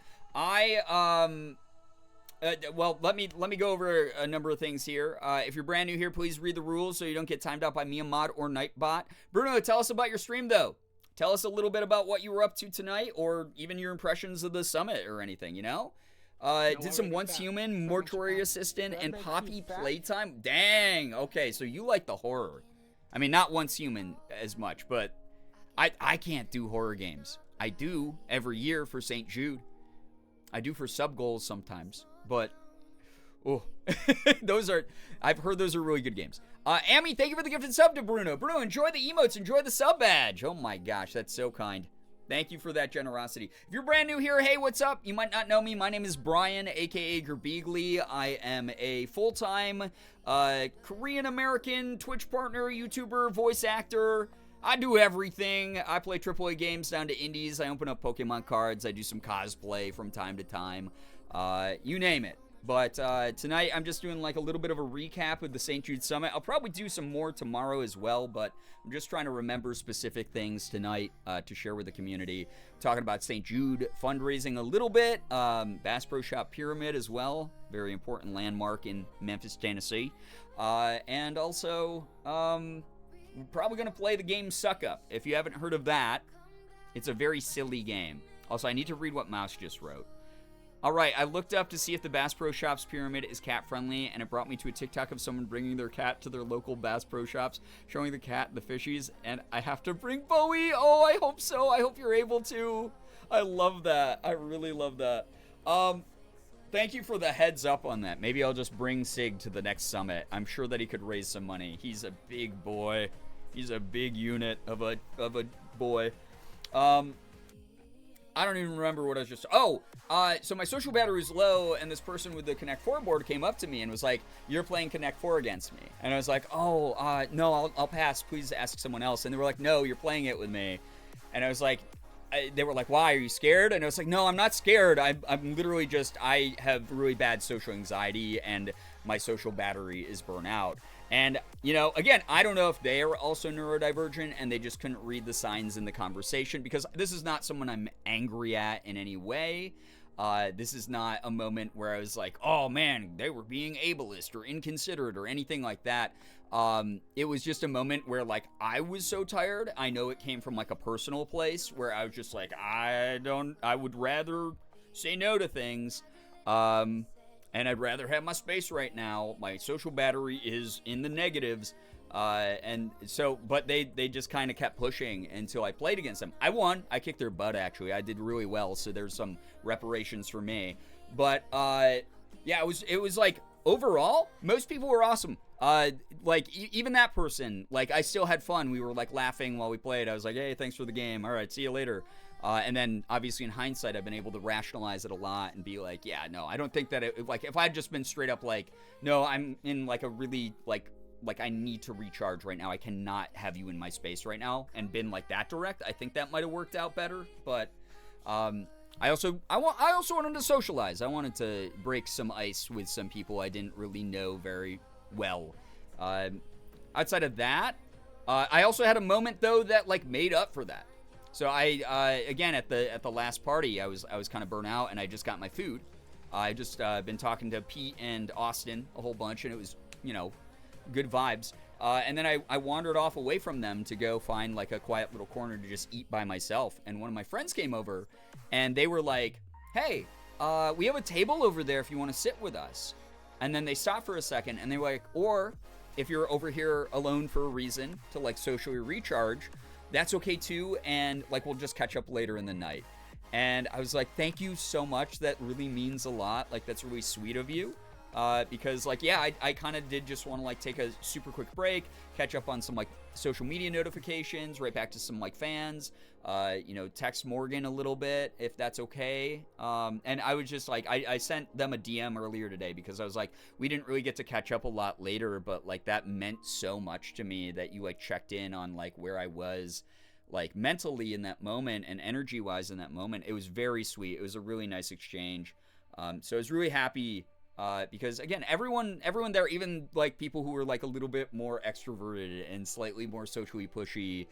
S3: Well, let me go over a number of things here. If you're brand new here, please read the rules so you don't get timed out by me, a mod, or Nightbot. Bruno, tell us about your stream, though. Tell us a little bit about what you were up to tonight, or even your impressions of the summit or anything, you know? Did some Once Human, Mortuary Assistant, and Poppy Playtime. Dang. Okay, so you like the horror. I mean, not Once Human as much, but I can't do horror games. I do every year for St. Jude. I do for sub goals sometimes, but oh, I've heard those are really good games. Amy, thank you for the gifted sub to Bruno. Bruno, enjoy the emotes, enjoy the sub badge. Oh my gosh, that's so kind. Thank you for that generosity. If you're brand new here, hey, what's up? You might not know me. My name is Brian, aka Girbeagly. I am a full-time Korean-American Twitch partner, YouTuber, voice actor. I do everything. I play AAA games down to indies. I open up Pokemon cards. I do some cosplay from time to time. You name it. But tonight, I'm just doing like a little bit of a recap of the St. Jude Summit. I'll probably do some more tomorrow as well, but I'm just trying to remember specific things tonight to share with the community. Talking about St. Jude fundraising a little bit. Bass Pro Shop Pyramid as well. Very important landmark in Memphis, Tennessee. And also, we're probably going to play the game Suck Up. If you haven't heard of that, it's a very silly game. Also, I need to read what Mouse just wrote. Alright, I looked up to see if the Bass Pro Shops Pyramid is cat-friendly, and it brought me to a TikTok of someone bringing their cat to their local Bass Pro Shops, showing the cat the fishies, and I have to bring Bowie! Oh, I hope so! I hope you're able to! I love that. I really love that. Thank you for the heads up on that. Maybe I'll just bring Sig to the next summit. I'm sure that he could raise some money. He's a big boy. He's a big unit of a boy. I don't even remember what I was just... so my social battery was low, and this person with the Connect 4 board came up to me and was like, "You're playing Connect 4 against me." And I was like, no, I'll pass. Please ask someone else. And they were like, "No, you're playing it with me." And I was like, they were like, "Why? Are you scared?" And I was like, "No, I'm not scared. I'm literally just, I have really bad social anxiety, and my social battery is burnt out." And, you know, again, I don't know if they are also neurodivergent and they just couldn't read the signs in the conversation, because this is not someone I'm angry at in any way. This is not a moment where I was like, "Oh man, they were being ableist or inconsiderate," or anything like that. It was just a moment where, like, I was so tired. I know it came from like a personal place where I was just like, I would rather say no to things. And I'd rather have my space right now. My social battery is in the negatives. And so, but they just kind of kept pushing until I played against them. I won. I kicked their butt, actually. I did really well, so there's some reparations for me. But, yeah, it was like, overall, most people were awesome. Like, even that person, like, I still had fun. We were, like, laughing while we played. I was like, "Hey, thanks for the game. All right, see you later." And then, obviously, in hindsight, I've been able to rationalize it a lot and be like, yeah, no, I don't think that it, like, if I had just been straight up like, "No, I'm in, like, a really, like, I need to recharge right now. I cannot have you in my space right now," and been, like, that direct, I think that might have worked out better. But, I also wanted to socialize. I wanted to break some ice with some people I didn't really know very well. Outside of that, I also had a moment, though, that, like, made up for that. So I, again, at the last party, I was kind of burnt out, and I just got my food. I just been talking to Pete and Austin a whole bunch, and it was, you know, good vibes. And then I wandered off away from them to go find, like, a quiet little corner to just eat by myself. And one of my friends came over, and they were like, "Hey, we have a table over there if you want to sit with us." And then they stopped for a second, and they were like, "Or if you're over here alone for a reason to, like, socially recharge, that's okay too, and, like, we'll just catch up later in the night." And I was like, "Thank you so much. That really means a lot. Like, that's really sweet of you." Because, like, yeah, I kind of did just want to, like, take a super quick break, catch up on some, like, social media notifications, right back to some, like, fans, you know, text Morgan a little bit, if that's okay. And I was just, like, I sent them a DM earlier today because I was like, we didn't really get to catch up a lot later, but, like, that meant so much to me that you, like, checked in on, like, where I was, like, mentally in that moment and energy-wise in that moment. It was very sweet. It was a really nice exchange. So I was really happy. Because, again, everyone there, even, like, people who were, like, a little bit more extroverted and slightly more socially pushy,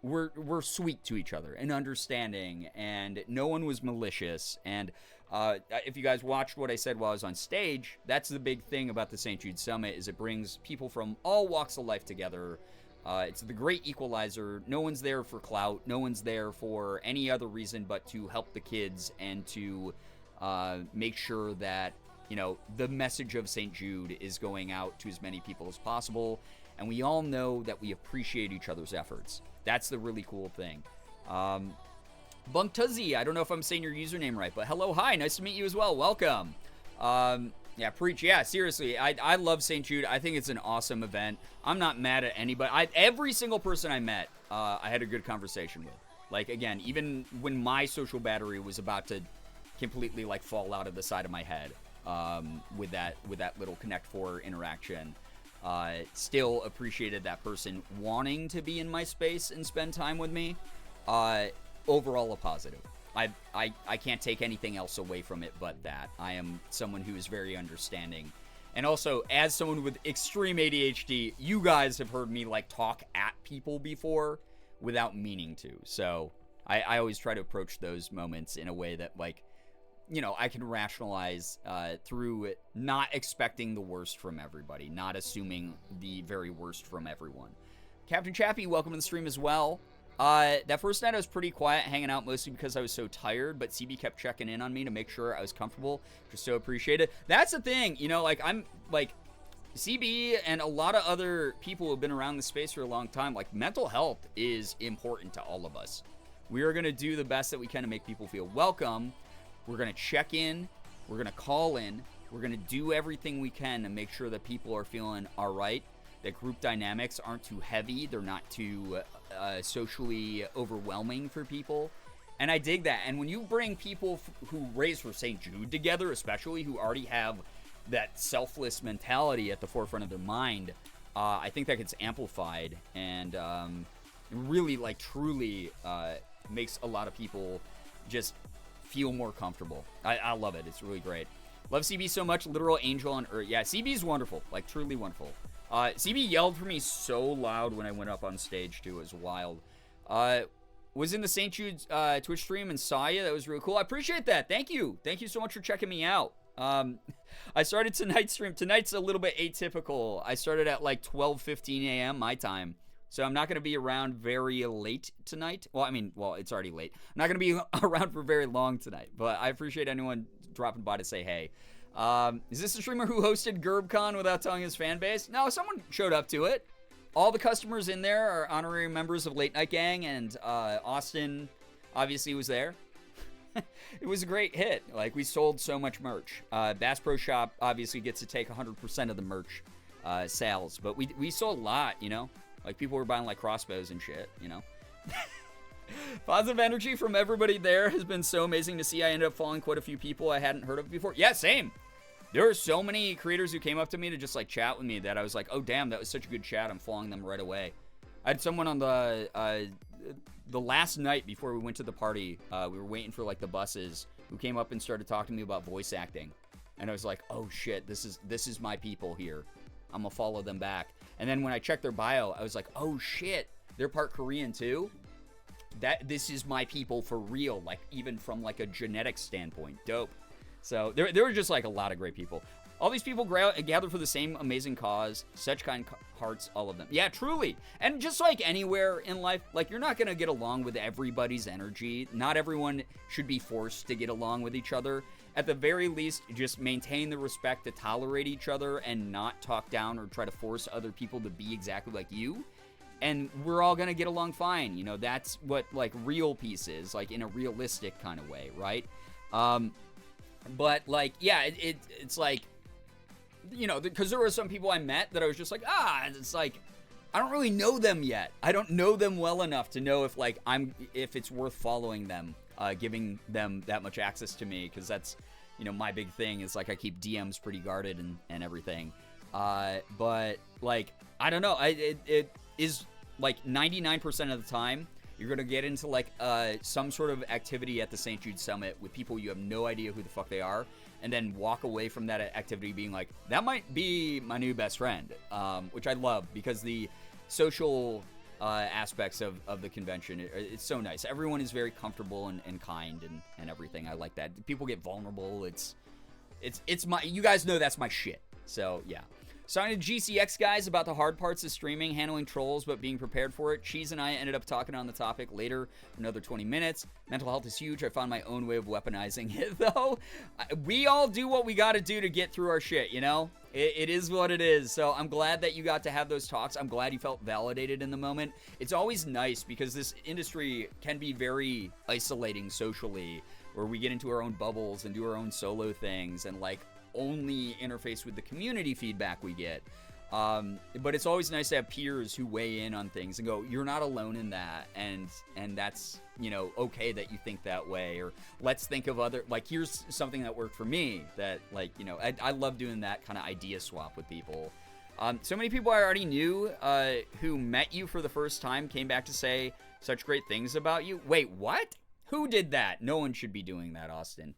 S3: were sweet to each other and understanding, and no one was malicious. And if you guys watched what I said while I was on stage, that's the big thing about the St. Jude Summit, is it brings people from all walks of life together. It's the great equalizer. No one's there for clout. No one's there for any other reason but to help the kids and to make sure that, you know, the message of St. Jude is going out to as many people as possible. And we all know that we appreciate each other's efforts. That's the really cool thing. Bunktuzzy, I don't know if I'm saying your username right, but hello, hi, nice to meet you as well. Welcome. Yeah, preach. Yeah, seriously, I love St. Jude. I think it's an awesome event. I'm not mad at anybody. Every single person I met, I had a good conversation with. Like, again, even when my social battery was about to completely, like, fall out of the side of my head with that little Connect 4 interaction, still appreciated that person wanting to be in my space and spend time with me. Overall, a positive. I can't take anything else away from it but that. I am someone who is very understanding. And also, as someone with extreme ADHD, you guys have heard me, like, talk at people before without meaning to. So I always try to approach those moments in a way that, like, you know, I can rationalize through not expecting the worst from everybody, not assuming the very worst from everyone. Captain Chappie, welcome to the stream as well. That first night I was pretty quiet, hanging out mostly because I was so tired, but CB kept checking in on me to make sure I was comfortable, which is so appreciated. That's the thing, you know, like, I'm, like, CB and a lot of other people who have been around the space for a long time, like, mental health is important to all of us. We are going to do the best that we can to make people feel welcome. We're going to check in. We're going to call in. We're going to do everything we can to make sure that people are feeling all right, that group dynamics aren't too heavy. They're not too socially overwhelming for people. And I dig that. And when you bring people who raise for St. Jude together, especially, who already have that selfless mentality at the forefront of their mind, I think that gets amplified and really, like, truly makes a lot of people just feel more comfortable. I love it. It's really great. Love CB so much. Literal angel on earth. Yeah, CB's wonderful. Like, truly wonderful. CB yelled for me so loud when I went up on stage, too. It was wild. Was in the St. Jude's Twitch stream and saw you. That was really cool. I appreciate that. Thank you. Thank you so much for checking me out. I started tonight's stream. Tonight's a little bit atypical. I started at, like, 12:15 a.m. my time. So I'm not going to be around very late tonight. Well, I mean, it's already late. I'm not going to be around for very long tonight. But I appreciate anyone dropping by to say hey. Is this a streamer who hosted GerbCon without telling his fan base? No, someone showed up to it. All the customers in there are honorary members of Late Night Gang, and Austin obviously was there. It was a great hit. Like, we sold so much merch. Bass Pro Shop obviously gets to take 100% of the merch sales, but we sold a lot, you know? Like, people were buying, like, crossbows and shit, you know? Positive energy from everybody there has been so amazing to see. I ended up following quite a few people I hadn't heard of before. Yeah, same. There were so many creators who came up to me to just, like, chat with me that I was like, oh, damn, that was such a good chat. I'm following them right away. I had someone on the last night before we went to the party. We were waiting for, like, the buses, who came up and started talking to me about voice acting. And I was like, oh, shit, this is my people here. I'm gonna follow them back. And then when I checked their bio, I was like, oh, shit, they're part Korean, too? This is my people for real, like, even from, like, a genetic standpoint. Dope. So there were just, like, a lot of great people. All these people gather for the same amazing cause. Such kind hearts, all of them. Yeah, truly. And just like anywhere in life, like, you're not going to get along with everybody's energy. Not everyone should be forced to get along with each other. At the very least, just maintain the respect to tolerate each other and not talk down or try to force other people to be exactly like you. And we're all going to get along fine. You know, that's what, like, real peace is, like, in a realistic kind of way, right? But, like, yeah, it's like, you know, because there were some people I met that I was just like, it's like, I don't really know them yet. I don't know them well enough to know if, like, if it's worth following them, giving them that much access to me, because that's, you know, my big thing is, like, I keep DMs pretty guarded and everything. But, like, I don't know. It is, like, 99% of the time, you're going to get into, like, some sort of activity at the St. Jude Summit with people you have no idea who the fuck they are, and then walk away from that activity being like, that might be my new best friend, which I love, because the social aspects of the convention, it's so nice. Everyone is very comfortable and kind and everything. I like that. People get vulnerable. It's my, you guys know that's my shit. So, yeah. Signing to GCX, guys, about the hard parts of streaming, handling trolls, but being prepared for it. Cheese and I ended up talking on the topic later for another 20 minutes. Mental health is huge. I found my own way of weaponizing it, though. We all do what we got to do to get through our shit, you know? It is what it is. So I'm glad that you got to have those talks. I'm glad you felt validated in the moment. It's always nice because this industry can be very isolating socially, where we get into our own bubbles and do our own solo things and, like, only interface with the community feedback we get. But it's always nice to have peers who weigh in on things and go, you're not alone in that. And that's, okay that you think that way, or let's think of other, like, here's something that worked for me that, like, I love doing that kind of idea swap with people. So many people I already knew who met you for the first time came back to say such great things about you. Wait, what? Who did that? No one should be doing that, Austin.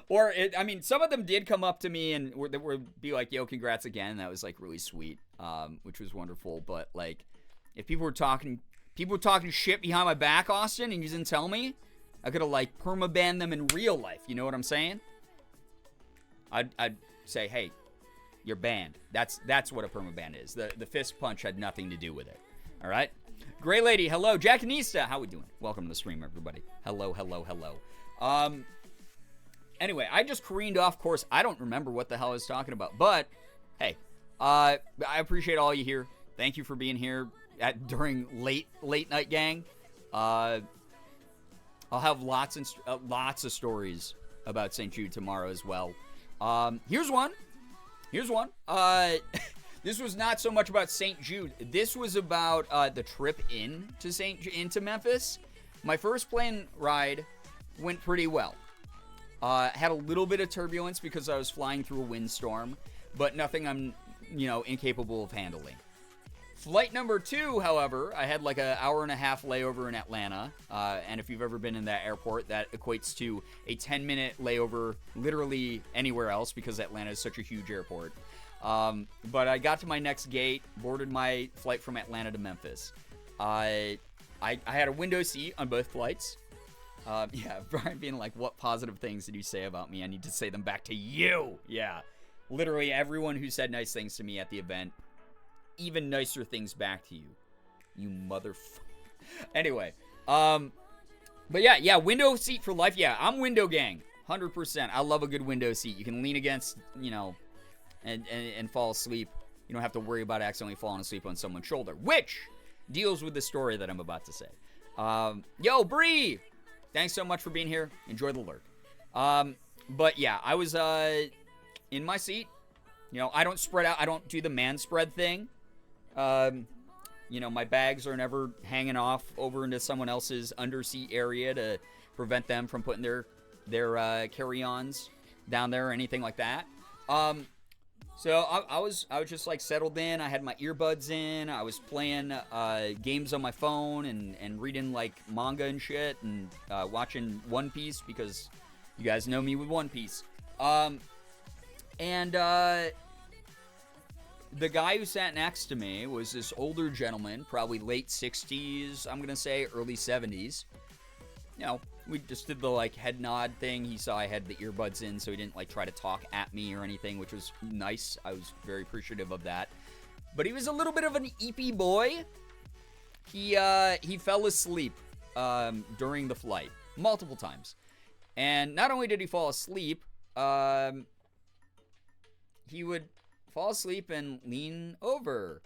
S3: Or, some of them did come up to me and would be like, yo, congrats again. That was, like, really sweet, which was wonderful. But, like, if people were talking shit behind my back, Austin, and you didn't tell me, I could have, like, permabanned them in real life. You know what I'm saying? I'd say, hey, you're banned. That's what a permaban is. The fist punch had nothing to do with it. All right? Gray Lady, hello. Jackanista, how we doing? Welcome to the stream, everybody. Hello, hello, hello. Anyway, I just careened off course. I don't remember what the hell I was talking about. But, hey, I appreciate all you here. Thank you for being here during late night gang. I'll have lots of stories about St. Jude tomorrow as well. Here's one. This was not so much about St. Jude. This was about the trip into Memphis. My first plane ride went pretty well. Had a little bit of turbulence because I was flying through a windstorm, but nothing I'm, incapable of handling. Flight number 2, however, I had like an hour and a half layover in Atlanta, and if you've ever been in that airport, that equates to a 10-minute layover literally anywhere else because Atlanta is such a huge airport. But I got to my next gate, boarded my flight from Atlanta to Memphis. I had a window seat on both flights. Yeah, Brian being like, what positive things did you say about me? I need to say them back to you. Yeah, literally everyone who said nice things to me at the event, even nicer things back to you, you motherfucker. Anyway, but yeah, window seat for life. Yeah, I'm window gang, 100%. I love a good window seat. You can lean against, and fall asleep. You don't have to worry about accidentally falling asleep on someone's shoulder, which deals with the story that I'm about to say. Yo, Bree! Thanks so much for being here. Enjoy the lurk. But yeah, I was in my seat. I don't spread out. I don't do the man spread thing. My bags are never hanging off over into someone else's underseat area to prevent them from putting their carry-ons down there or anything like that. So I was just like settled in. I had my earbuds in. I was playing games on my phone and reading like manga and shit and watching One Piece because you guys know me with One Piece. And the guy who sat next to me was this older gentleman, probably late 60s, I'm gonna say early 70s. We just did the like head nod thing. He saw I had the earbuds in, so he didn't like try to talk at me or anything, which was nice. I was very appreciative of that. But he was a little bit of an eepy boy. He fell asleep during the flight multiple times, and not only did he fall asleep, he would fall asleep and lean over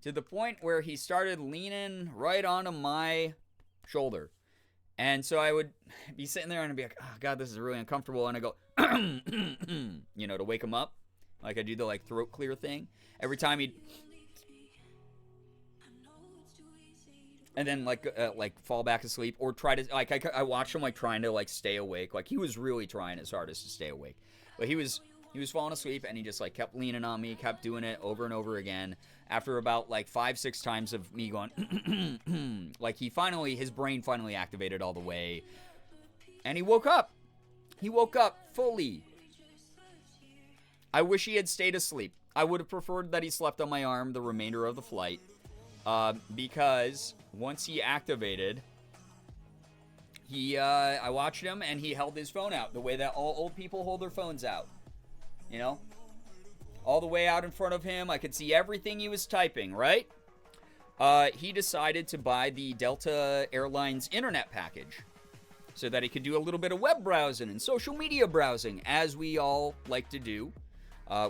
S3: to the point where he started leaning right onto my shoulder. And so I would be sitting there and I'd be like, oh, God, this is really uncomfortable. And I go, to wake him up. Like I do the like throat clear thing. Every time he'd... And then like fall back asleep or try to... Like I watched him like trying to like stay awake. Like he was really trying his hardest to stay awake. But he was falling asleep and he just like kept leaning on me, kept doing it over and over again. After about like 5-6 times of me going, like his brain finally activated all the way. And he woke up. He woke up fully. I wish he had stayed asleep. I would have preferred that he slept on my arm the remainder of the flight. Because once he activated, I watched him and he held his phone out the way that all old people hold their phones out. All the way out in front of him. I could see everything he was typing, right? He decided to buy the Delta Airlines internet package so that he could do a little bit of web browsing and social media browsing, as we all like to do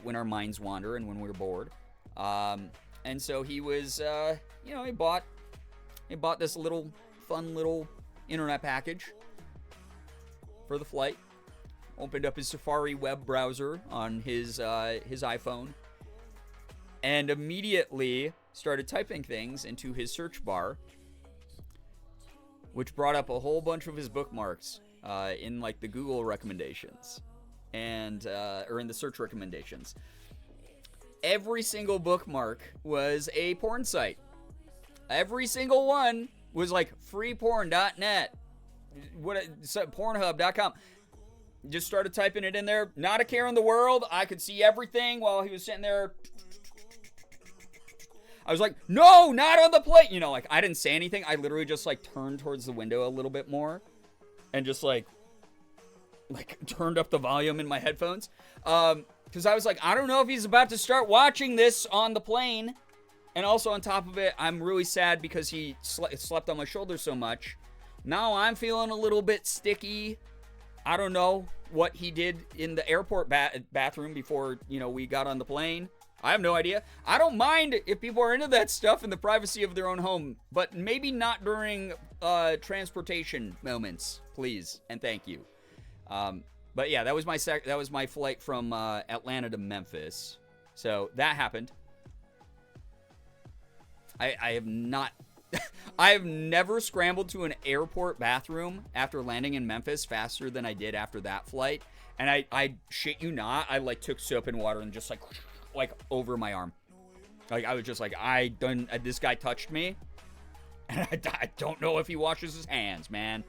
S3: when our minds wander and when we're bored. And so he was, he bought this fun little internet package for the flight. Opened up his Safari web browser on his iPhone and immediately started typing things into his search bar. which brought up a whole bunch of his bookmarks in like the Google recommendations and or in the search recommendations. Every single bookmark was a porn site. Every single one was like freeporn.net, Pornhub.com. Just started typing it in there. Not a care in the world. I could see everything while he was sitting there. I was like, no, not on the plate. You know, like, I didn't say anything. I literally just, like, turned towards the window a little bit more. And just, like turned up the volume in my headphones. Because I was like, I don't know if he's about to start watching this on the plane. And also, on top of it, I'm really sad because he slept on my shoulder so much. Now I'm feeling a little bit sticky. I don't know what he did in the airport bathroom before, you know, we got on the plane. I have no idea. I don't mind if people are into that stuff in the privacy of their own home, but maybe not during transportation moments, please, and thank you. But yeah, that was my flight from Atlanta to Memphis. So that happened. I have not. I have never scrambled to an airport bathroom after landing in Memphis faster than I did after that flight. And I shit you not, I like took soap and water and just like over my arm. Like I was just like, this guy touched me. And I don't know if he washes his hands, man.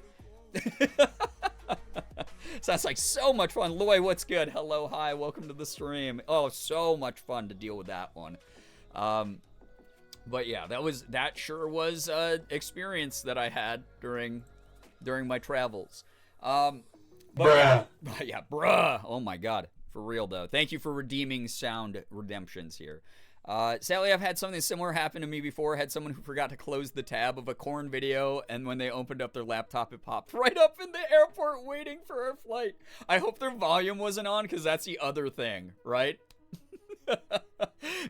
S3: Sounds like so much fun. Loy, what's good? Hello, hi, welcome to the stream. Oh, so much fun to deal with that one. But yeah, that sure was an experience that I had during my travels. Bruh. Yeah, bruh. Oh my god. For real though. Thank you for redeeming sound redemptions here. Sadly, I've had something similar happen to me before. I had someone who forgot to close the tab of a corn video, and when they opened up their laptop, it popped right up in the airport waiting for our flight. I hope their volume wasn't on, because that's the other thing, right?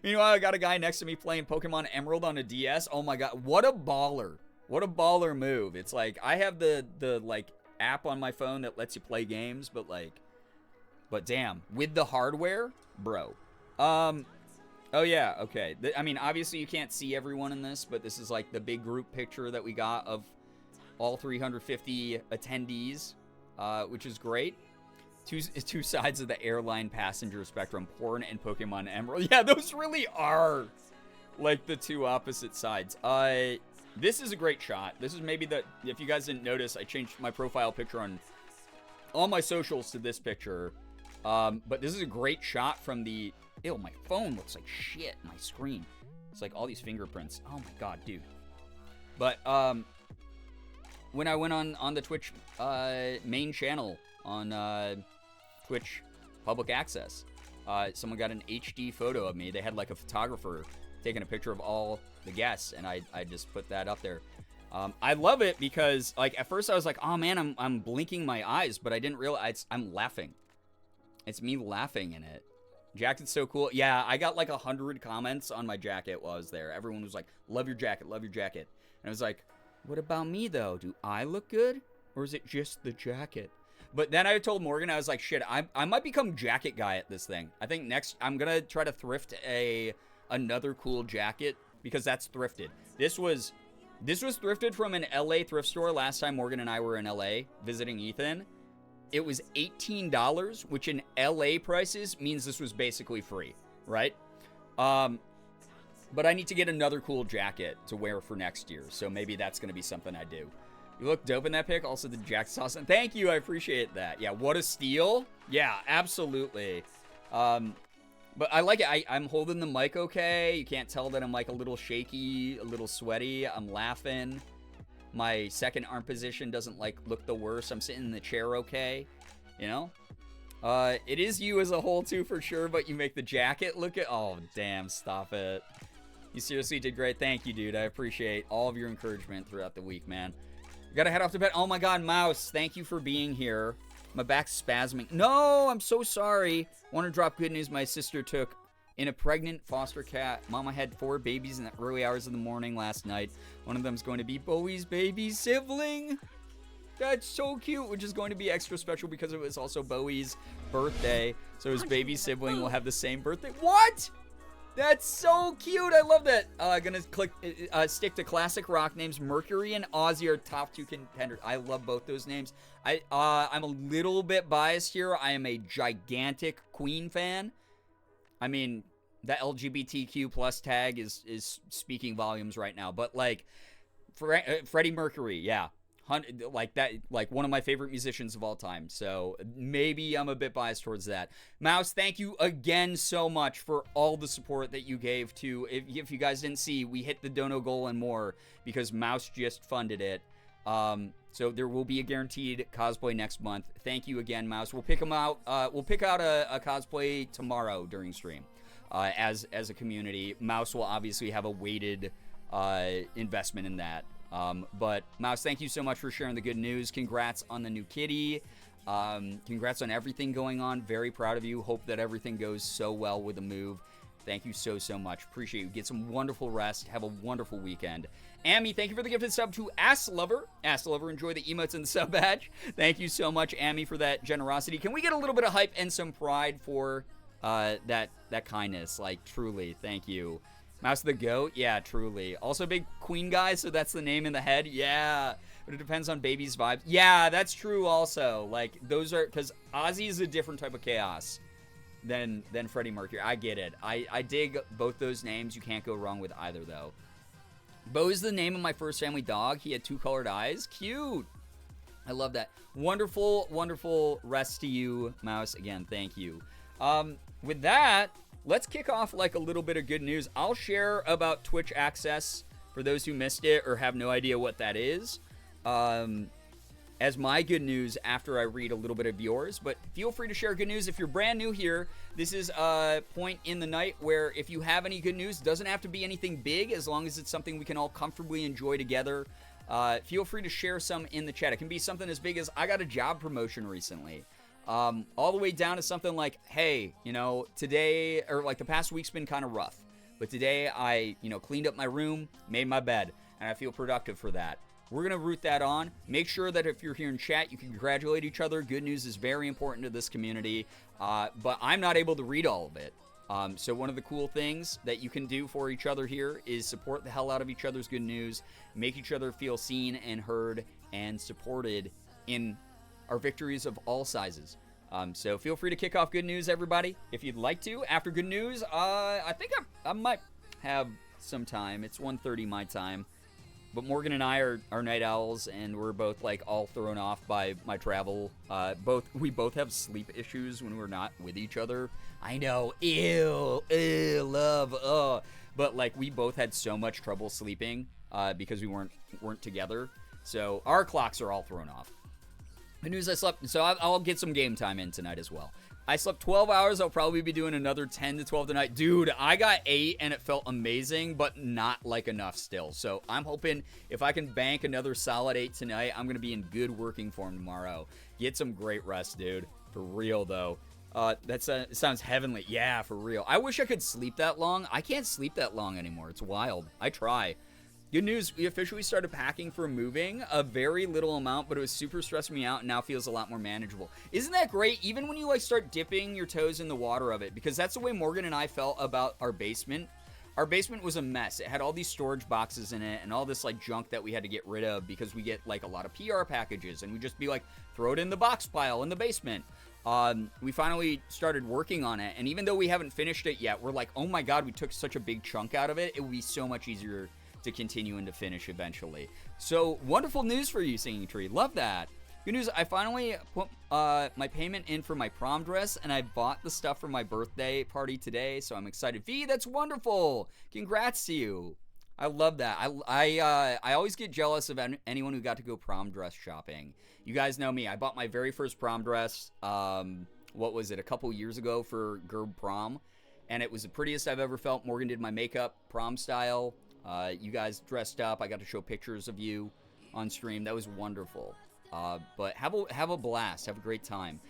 S3: Meanwhile, I got a guy next to me playing Pokemon Emerald on a DS. Oh my god, what a baller. What a baller move. It's like, I have the like, app on my phone that lets you play games, but damn, with the hardware, bro. Oh yeah, okay. I mean, obviously you can't see everyone in this, but this is like the big group picture that we got of all 350 attendees, which is great. Two sides of the airline passenger spectrum, porn and Pokemon Emerald. Yeah, those really are like the two opposite sides. This is a great shot. This is maybe if you guys didn't notice, I changed my profile picture on all my socials to this picture. But this is a great shot from the... Ew, my phone looks like shit, my screen. It's like all these fingerprints. Oh my god, dude. But, when I went on the Twitch, main channel on, Twitch Public Access, someone got an HD photo of me. They had, like, a photographer taking a picture of all the guests, and I just put that up there. I love it because, like, at first I was like, oh man, I'm blinking my eyes, but I didn't realize I'm laughing. It's me laughing in it. Jacket's so cool. Yeah, I got like 100 comments on my jacket while I was there. Everyone was like, love your jacket, love your jacket. And I was like, what about me though? Do I look good? Or is it just the jacket? But then I told Morgan, I was like, shit, I might become jacket guy at this thing. I think next, I'm gonna try to thrift another cool jacket because that's thrifted. This was thrifted from an LA thrift store last time Morgan and I were in LA visiting Ethan. It was $18, which in LA prices means this was basically free, right? But I need to get another cool jacket to wear for next year, so maybe that's going to be something I do. You look dope in that pic. Also, the jacket's awesome. Thank you, I appreciate that. Yeah, what a steal. Yeah, absolutely. But I like it. I'm holding the mic okay. You can't tell that I'm like a little shaky, a little sweaty. I'm laughing. My second arm position doesn't like look the worst. I'm sitting in the chair okay, you know? It is you as a whole too for sure, but you make the jacket look at... Oh, damn, stop it. You seriously did great. Thank you, dude. I appreciate all of your encouragement throughout the week, man. You gotta head off to bed. Oh my god, Mouse, thank you for being here. My back's spasming. No, I'm so sorry. Want to drop good news. My sister took in a pregnant foster cat. Mama had 4 babies in the early hours of the morning last night. One of them's going to be Bowie's baby sibling. That's so cute, which is going to be extra special because it was also Bowie's birthday. So his baby sibling will have the same birthday. What? That's so cute. I love that. Gonna stick to classic rock names. Mercury and Ozzy are top 2 contenders. I love both those names. I'm a little bit biased here. I am a gigantic Queen fan. I mean, that LGBTQ plus tag is speaking volumes right now. But like, Freddie Mercury, yeah. Like that, like one of my favorite musicians of all time. So maybe I'm a bit biased towards that. Mouse, thank you again so much for all the support that you gave to. If you guys didn't see, we hit the dono goal and more because Mouse just funded it. So there will be a guaranteed cosplay next month. Thank you again, Mouse. We'll pick them out. We'll pick out a cosplay tomorrow during stream. As a community, Mouse will obviously have a weighted investment in that. But Mouse, thank you so much for sharing the good news. Congrats on the new kitty. Congrats on everything going on. Very proud of you. Hope that everything goes so well with the move. Thank you so much. Appreciate you. Get some wonderful rest. Have a wonderful weekend. Amy, thank you for the gifted sub to Ass Lover. Ass Lover, enjoy the emotes and the sub badge. Thank you so much, Amy, for that generosity. Can we get a little bit of hype and some pride for that kindness? Like, truly, thank you. Mouse the Goat? Yeah, truly. Also big Queen guy, so that's the name in the head? Yeah. But it depends on baby's vibes. Yeah, that's true also. Like, those are... Because Ozzy is a different type of chaos than Freddie Mercury. I get it. I dig both those names. You can't go wrong with either, though. Bo is the name of my first family dog. He had 2 colored eyes. Cute. I love that. Wonderful, wonderful rest to you, Mouse. Again, thank you. With that... Let's kick off like a little bit of good news. I'll share about Twitch access for those who missed it or have no idea what that is as my good news after I read a little bit of yours. But feel free to share good news. If you're brand new here, this is a point in the night where if you have any good news, doesn't have to be anything big as long as it's something we can all comfortably enjoy together. Feel free to share some in the chat. It can be something as big as I got a job promotion recently. All the way down to something like, hey, you know, today, or like the past week's been kind of rough, but today I, you know, cleaned up my room, made my bed, and I feel productive for that. We're going to root that on. Make sure that if you're here in chat, you can congratulate each other. Good news is very important to this community, but I'm not able to read all of it. So one of the cool things that you can do for each other here is support the hell out of each other's good news, make each other feel seen and heard and supported in our victories of all sizes. So feel free to kick off good news, everybody, if you'd like to. After good news, I think I might have some time. It's 1:30 my time. But Morgan and I are night owls, and we're both like all thrown off by my travel. We both have sleep issues when we're not with each other. I know, ew, love, but like we both had so much trouble sleeping because we weren't together. So our clocks are all thrown off. The news I slept, so I'll get some game time in tonight as well. I slept 12 hours. I'll probably be doing another 10 to 12 tonight. Dude, I got 8 and it felt amazing, but not like enough still. So I'm hoping if I can bank another solid 8 tonight, I'm going to be in good working form tomorrow. Get some great rest, dude. For real, though. That sounds heavenly. Yeah, for real. I wish I could sleep that long. I can't sleep that long anymore. It's wild. I try. Good news, we officially started packing for moving. A very little amount, but it was super stressing me out and now feels a lot more manageable. Isn't that great? Even when you like start dipping your toes in the water of it, because that's the way Morgan and I felt about our basement. Our basement was a mess. It had all these storage boxes in it and all this like junk that we had to get rid of because we get like a lot of PR packages and we just be like, throw it in the box pile in the basement. We finally started working on it, and even though we haven't finished it yet, we're like, oh my god, we took such a big chunk out of it. It would be so much easier to continue and to finish eventually. So wonderful news for you, Singing Tree. Love that. Good news, I finally put my payment in for my prom dress, and I bought the stuff for my birthday party today, so I'm excited. V, that's wonderful. Congrats to you. I love that. I always get jealous of anyone who got to go prom dress shopping. You guys know me. I bought my very first prom dress, what was it, a couple years ago for Gerb prom, and it was the prettiest I've ever felt. Morgan did my makeup, prom style. You guys dressed up. I got to show pictures of you on stream. That was wonderful. But have a blast. Have a great time.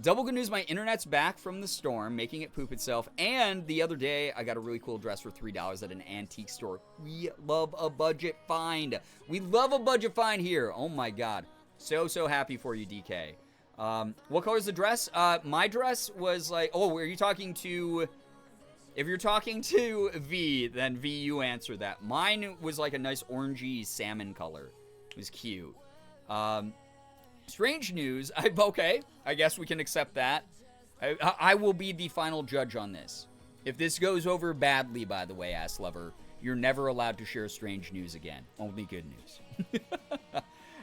S3: Double good news, my internet's back from the storm, making it poop itself. And the other day, I got a really cool dress for $3 at an antique store. We love a budget find. We love a budget find here. Oh my god. So happy for you, DK. What color is the dress? My dress was like, oh, are you talking to If you're talking to V, then V, you answer that. Mine was like a nice orangey salmon color. It was cute. Strange news. Okay, I guess we can accept that. I will be the final judge on this. If this goes over badly, by the way, ass lover, you're never allowed to share strange news again. Only good news.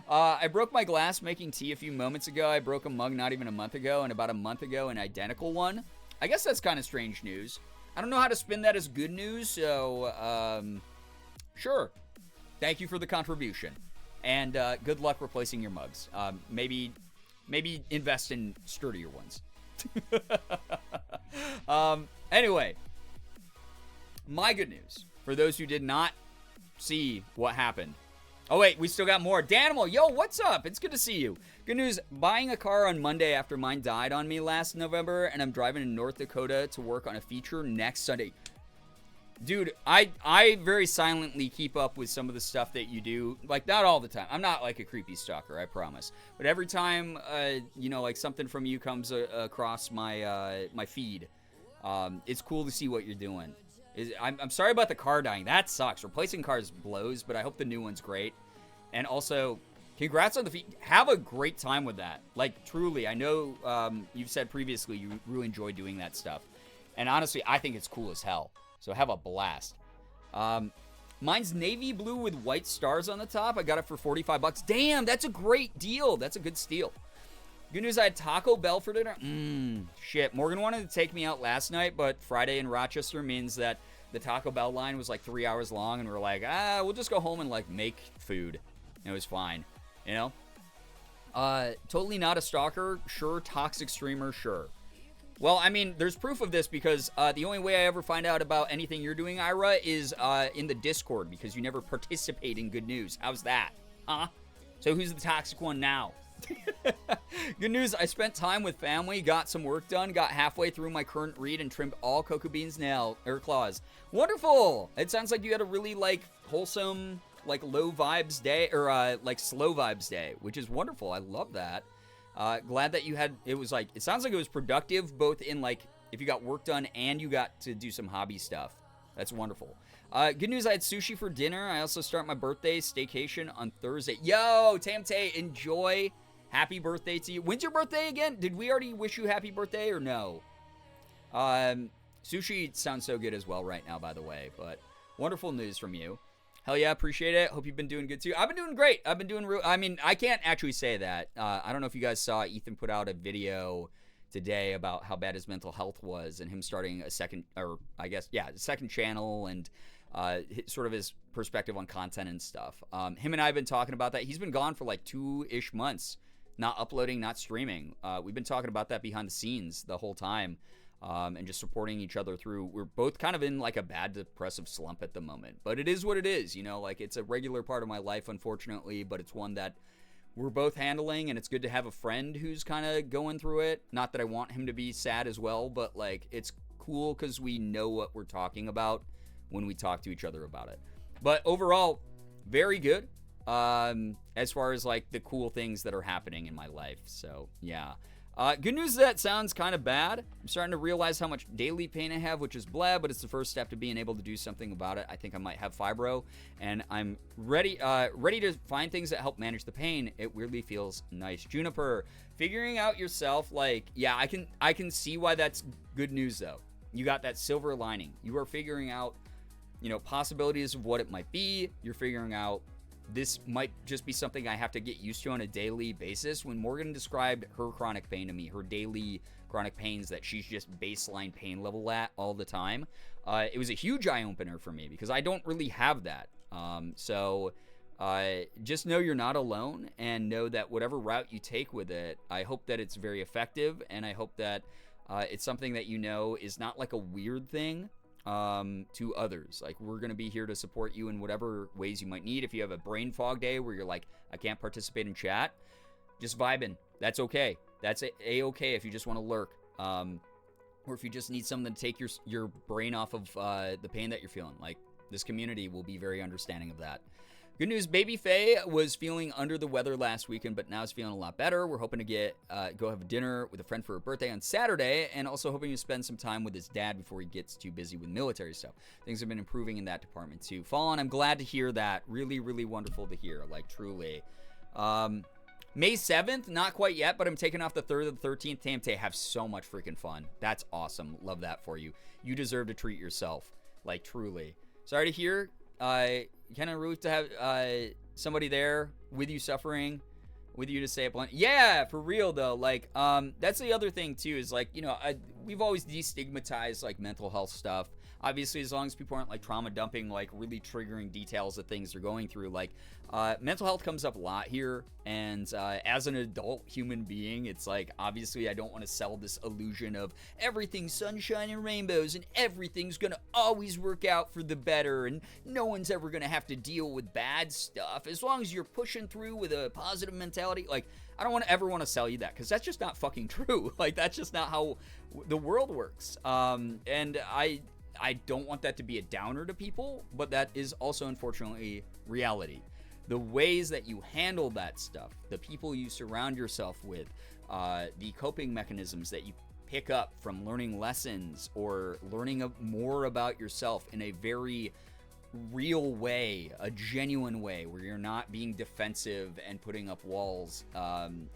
S3: I broke my glass making tea a few moments ago. I broke a mug not even a month ago, and about a month ago, an identical one. I guess that's kind of strange news. I don't know how to spin that as good news, so, sure. Thank you for the contribution. And good luck replacing your mugs. Maybe invest in sturdier ones. Anyway, my good news, for those who did not see what happened. Oh, wait, we still got more. Danimal, yo, what's up? It's good to see you. Good news, buying a car on Monday after mine died on me last November, and I'm driving to North Dakota to work on a feature next Sunday. Dude, I very silently keep up with some of the stuff that you do. Like, not all the time. I'm not like a creepy stalker, I promise. But every time, like something from you comes across my my feed, it's cool to see what you're doing. I'm sorry about the car dying. That sucks. Replacing cars blows, but I hope the new one's great. And also, congrats on the feat. Have a great time with that. Like, truly, I know you've said previously you really enjoy doing that stuff. And honestly, I think it's cool as hell. So have a blast. Mine's navy blue with white stars on the top. I got it for $45. Damn, that's a great deal. That's a good steal. Good news, I had Taco Bell for dinner. Shit. Morgan wanted to take me out last night, but Friday in Rochester means that the Taco Bell line was like 3 hours long, and we're like, we'll just go home and like make food. And it was fine, you know? Totally not a stalker. Sure. Toxic streamer. Sure. Well, I mean, there's proof of this because the only way I ever find out about anything you're doing, Ira, is in the Discord because you never participate in good news. How's that? Huh? So who's the toxic one now? Good news, I spent time with family, got some work done, got halfway through my current read, and trimmed all Cocoa Bean's claws. Wonderful! It sounds like you had a really, like, wholesome, like, low vibes day, or, like, slow vibes day, which is wonderful. I love that. Glad that you had, it sounds like it was productive, both in, like, if you got work done and you got to do some hobby stuff. That's wonderful. Good news, I had sushi for dinner. I also start my birthday staycation on Thursday. Yo, Tamte, enjoy. Happy birthday to you. When's your birthday again? Did we already wish you happy birthday or no? Sushi sounds so good as well right now, by the way, but wonderful news from you. Hell yeah, appreciate it. Hope you've been doing good too. I've been doing great. I've been doing I can't actually say that. I don't know if you guys saw Ethan put out a video today about how bad his mental health was and him starting a second channel and sort of his perspective on content and stuff. Him and I have been talking about that. He's been gone for like 2-ish months, not uploading, not streaming. We've been talking about that behind the scenes the whole time, and just supporting each other through. We're both kind of in like a bad depressive slump at the moment, but it is what it is, you know, like it's a regular part of my life, unfortunately, but it's one that we're both handling, and it's good to have a friend who's kind of going through it. Not that I want him to be sad as well, but like it's cool because we know what we're talking about when we talk to each other about it. But overall, very good as far as like the cool things that are happening in my life. So yeah. Good news, that sounds kind of bad. I'm starting to realize how much daily pain I have, which is blah, but it's the first step to being able to do something about it. I think I might have fibro, and I'm ready to find things that help manage the pain. It weirdly feels nice. Juniper, figuring out yourself, like, yeah, I can see why that's good news, though. You got that silver lining. You are figuring out, you know, possibilities of what it might be. You're figuring out this might just be something I have to get used to on a daily basis. When Morgan described her chronic pain to me, her daily chronic pains that she's just baseline pain level at all the time, it was a huge eye-opener for me because I don't really have that. So just know you're not alone, and know that whatever route you take with it, I hope that it's very effective, and I hope that it's something that you know is not like a weird thing to others. Like, we're going to be here to support you in whatever ways you might need. If you have a brain fog day where you're like, I can't participate in chat, just vibing. That's okay. That's a-okay if you just want to lurk. Or if you just need something to take your brain off of the pain that you're feeling. Like, this community will be very understanding of that. Good news, baby Faye was feeling under the weather last weekend, but now is feeling a lot better. We're hoping to go have a dinner with a friend for her birthday on Saturday, and also hoping to spend some time with his dad before he gets too busy with military stuff. Things have been improving in that department too. Fallen, I'm glad to hear that. Really, really wonderful to hear, like truly. May 7th, not quite yet, but I'm taking off the 3rd and the 13th. Tamte, have so much freaking fun. That's awesome. Love that for you. You deserve to treat yourself, like truly. Sorry to hear. Kind of relief to have somebody there with you suffering, with you to say it blunt. Yeah, for real though. Like, that's the other thing too. Is like, you know, we've always destigmatized like mental health stuff. Obviously, as long as people aren't like trauma dumping, like really triggering details of things they're going through, like mental health comes up a lot here. And as an adult human being, it's like, obviously I don't want to sell this illusion of everything's sunshine and rainbows and everything's going to always work out for the better and no one's ever going to have to deal with bad stuff. As long as you're pushing through with a positive mentality, like, I don't ever want to sell you that, because that's just not fucking true. Like, that's just not how the world works. And I don't want that to be a downer to people, but that is also, unfortunately, reality. The ways that you handle that stuff, the people you surround yourself with, the coping mechanisms that you pick up from learning lessons or learning more about yourself in a very real way, a genuine way, where you're not being defensive and putting up walls,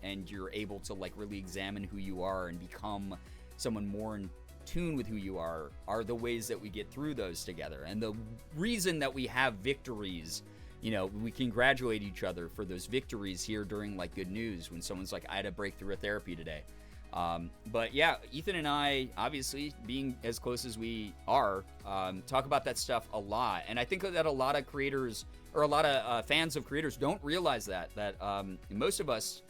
S3: and you're able to like really examine who you are and become someone more in tune with who you are the ways that we get through those together. And the reason that we have victories, you know, we congratulate each other for those victories here during like good news, when someone's like, I had a breakthrough of therapy today. But yeah, Ethan and I, obviously being as close as we are, talk about that stuff a lot. And I think that a lot of creators, or a lot of fans of creators, don't realize that most of us,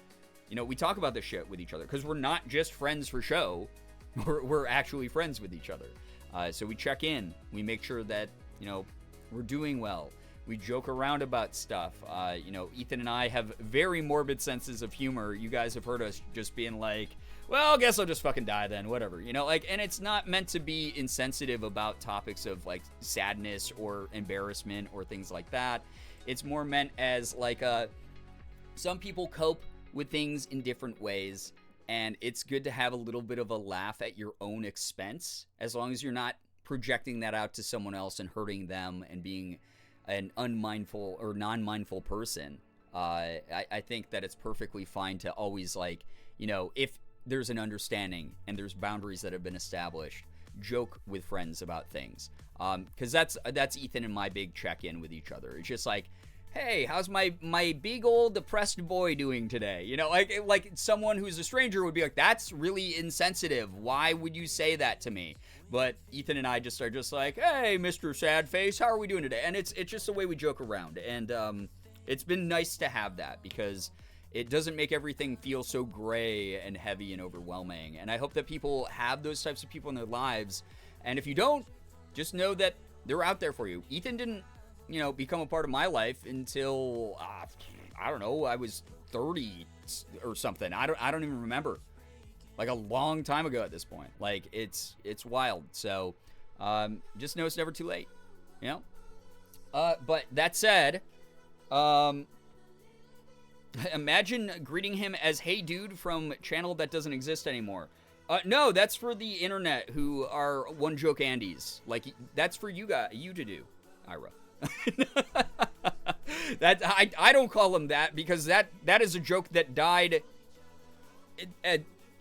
S3: you know, we talk about this shit with each other because we're not just friends for show. We're actually friends with each other. So we check in. We make sure that, you know, we're doing well. We joke around about stuff. You know, Ethan and I have very morbid senses of humor. You guys have heard us just being like, well, I guess I'll just fucking die then, whatever. You know, like, and it's not meant to be insensitive about topics of like sadness or embarrassment or things like that. It's more meant as like some people cope with things in different ways. And it's good to have a little bit of a laugh at your own expense, as long as you're not projecting that out to someone else and hurting them and being an unmindful or non-mindful person. I think that it's perfectly fine to always, like, you know, if there's an understanding and there's boundaries that have been established, joke with friends about things. Because that's Ethan and my big check-in with each other. It's just like, hey, how's my big old depressed boy doing today? You know, like someone who's a stranger would be like, that's really insensitive. Why would you say that to me? But Ethan and I just are just like, hey, Mr. Sad Face, how are we doing today? And it's just the way we joke around. And it's been nice to have that, because it doesn't make everything feel so gray and heavy and overwhelming. And I hope that people have those types of people in their lives. And if you don't, just know that they're out there for you. Ethan didn't, you know, become a part of my life until I don't know, I was 30 or something. I don't even remember. Like a long time ago at this point. Like it's wild. So just know it's never too late. You know? But that said, imagine greeting him as "Hey dude" from channel that doesn't exist anymore. No, that's for the internet who are one joke Andes. Like, that's for you to do, Ira. That I don't call him that, because that is a joke that died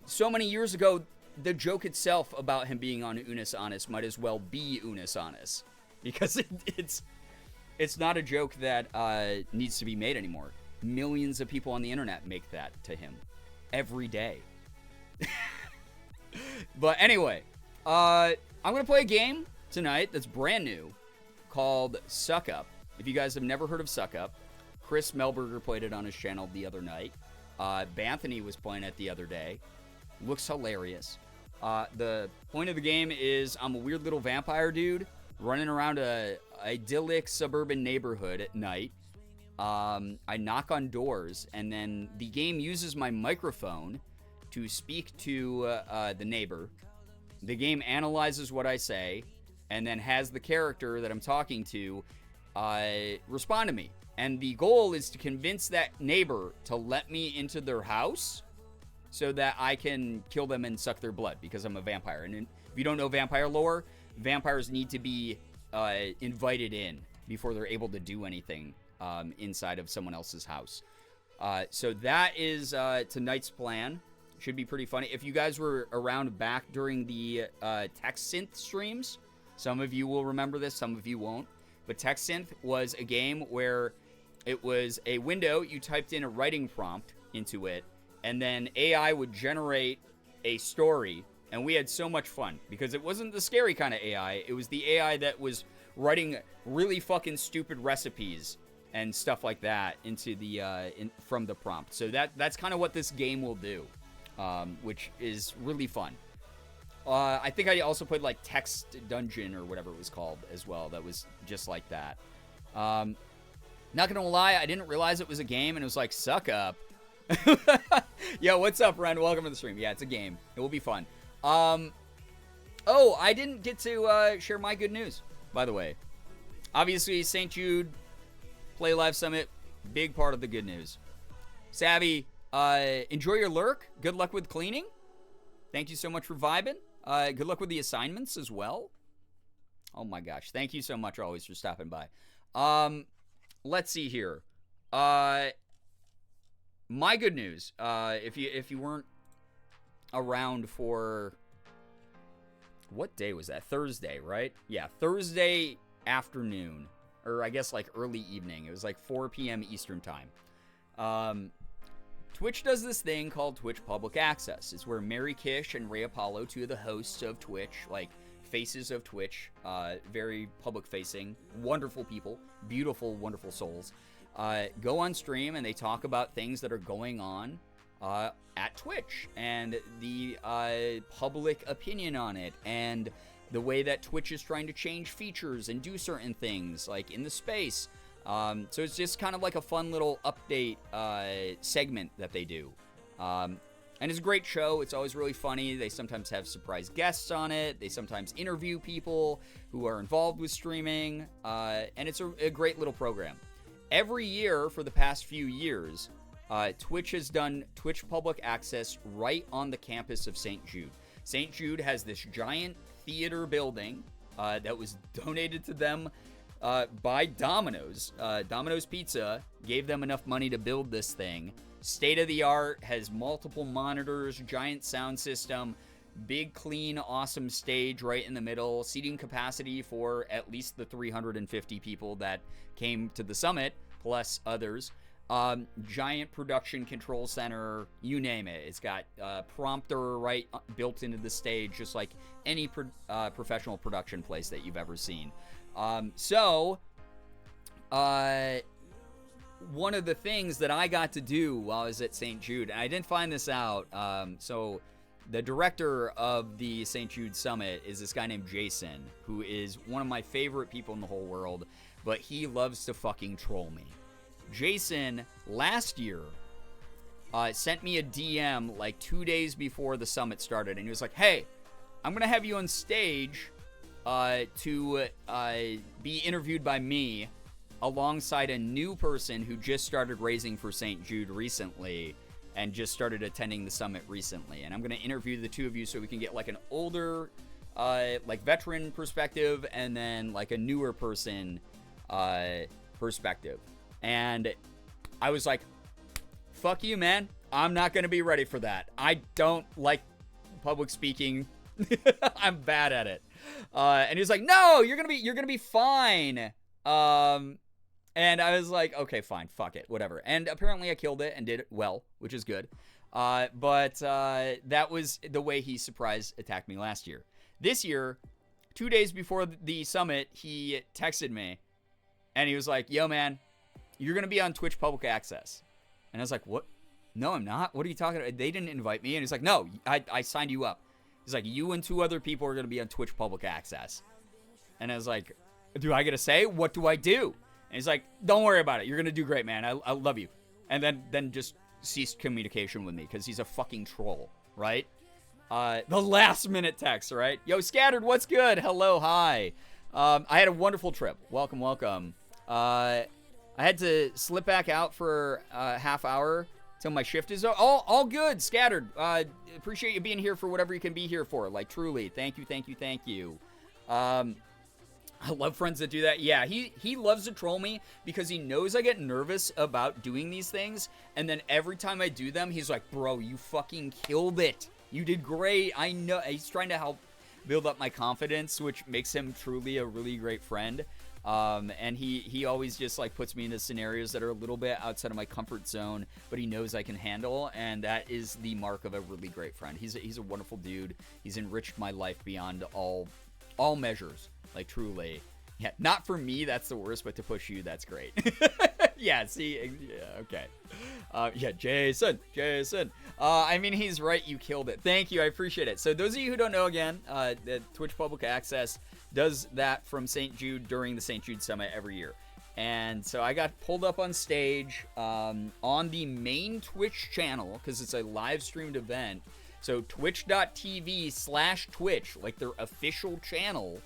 S3: so many years ago. The joke itself about him being on Unis Honest might as well be Unis Honest, because it's not a joke that needs to be made anymore. Millions of people on the internet make that to him every day. But anyway, I'm gonna play a game tonight that's brand new, called Suck Up. If you guys have never heard of Suck Up, Chris Melberger played it on his channel the other night. Banthony was playing it the other day. Looks hilarious. The point of the game is I'm a weird little vampire dude running around a idyllic suburban neighborhood at night. I knock on doors, and then the game uses my microphone to speak to the neighbor. The game analyzes what I say, and then has the character that I'm talking to respond to me And the goal is to convince that neighbor to let me into their house so that I can kill them and suck their blood because I'm a vampire. And if you don't know vampire lore, vampires need to be invited in before they're able to do anything inside of someone else's house. So that is tonight's plan. Should be pretty funny. If you guys were around back during the Text Synth streams, some of you will remember this, some of you won't. But Text Synth was a game where it was a window, you typed in a writing prompt into it, and then AI would generate a story. And we had so much fun because it wasn't the scary kind of AI. It was the AI that was writing really fucking stupid recipes and stuff like that into the from the prompt. So that's kind of what this game will do, which is really fun. I think I also played like Text Dungeon or whatever it was called as well. That was just like that. Not gonna lie, I didn't realize it was a game, and it was like, suck up. Yo, what's up, Ren? Welcome to the stream. Yeah, it's a game. It will be fun. Oh, I didn't get to share my good news, by the way. Obviously, St. Jude Play Live Summit, big part of the good news. Savvy, enjoy your lurk. Good luck with cleaning. Thank you so much for vibing. Good luck with the assignments as well. Oh my gosh, thank you so much always for stopping by. Let's see here. My good news, if you weren't around for, what day was that? Thursday, right? Yeah, Thursday afternoon, or I guess like early evening. It was like 4 p.m. Eastern time. Twitch does this thing called Twitch Public Access. It's where Mary Kish and Ray Apollo, two of the hosts of Twitch, like faces of Twitch, very public facing, wonderful people, beautiful, wonderful souls, go on stream and they talk about things that are going on at Twitch and the public opinion on it and the way that Twitch is trying to change features and do certain things like in the space. So it's just kind of like a fun little update segment that they do. And it's a great show. It's always really funny. They sometimes have surprise guests on it. They sometimes interview people who are involved with streaming. And it's a great little program. Every year for the past few years, Twitch has done Twitch Public Access right on the campus of St. Jude. St. Jude has this giant theater building that was donated to them by Domino's. Domino's Pizza gave them enough money to build this thing. State of the art, has multiple monitors, giant sound system, big, clean, awesome stage right in the middle, seating capacity for at least the 350 people that came to the summit, plus others. Giant production control center, you name it. It's got prompter right built into the stage, just like any professional production place that you've ever seen. One of the things that I got to do while I was at St. Jude, and I didn't find this out, so the director of the St. Jude Summit is this guy named Jason, who is one of my favorite people in the whole world, but he loves to fucking troll me. Jason, last year, sent me a DM like 2 days before the summit started, and he was like, hey, I'm going to have you on stage to be interviewed by me alongside a new person who just started raising for St. Jude recently and just started attending the summit recently. And I'm going to interview the two of you so we can get like an older, like veteran perspective and then like a newer person perspective. And I was like, fuck you, man. I'm not going to be ready for that. I don't like public speaking. I'm bad at it. And he was like, no, you're going to be fine. And I was like, okay, fine, fuck it, whatever. And apparently I killed it and did it well, which is good. But that was the way he surprise attacked me last year. This year, 2 days before the summit, he texted me and he was like, yo, man, you're going to be on Twitch Public Access. And I was like, what? No, I'm not. What are you talking about? They didn't invite me. And he's like, no, I signed you up. He's like, you and 2 other people are going to be on Twitch Public Access. And I was like, do I get to say? What do I do? And he's like, don't worry about it. You're going to do great, man. I love you. And then just ceased communication with me because he's a fucking troll, right? The last minute text, right? Yo, Scattered, what's good? Hello, hi. I had a wonderful trip. Welcome, welcome. I I had to slip back out for a half hour till my shift is all good. Scattered. Appreciate you being here for whatever you can be here for. Like, truly, thank you. I love friends that do that. Yeah, he loves to troll me because he knows I get nervous about doing these things, and then every time I do them, he's like, bro, you fucking killed it. You did great. I know. He's trying to help build up my confidence, which makes him truly a really great friend. And he always just like puts me into scenarios that are a little bit outside of my comfort zone, but he knows I can handle, and that is the mark of a really great friend. He's a wonderful dude. He's enriched my life beyond all measures. Like, truly. Yeah, not for me, that's the worst, but to push you, that's great. Yeah, see? Yeah, okay. Yeah, Jason. I mean, he's right. You killed it. Thank you. I appreciate it. So those of you who don't know, again, the Twitch Public Access does that from St. Jude during the St. Jude Summit every year. And so I got pulled up on stage on the main Twitch channel because it's a live streamed event. So twitch.tv/Twitch, like their official channel,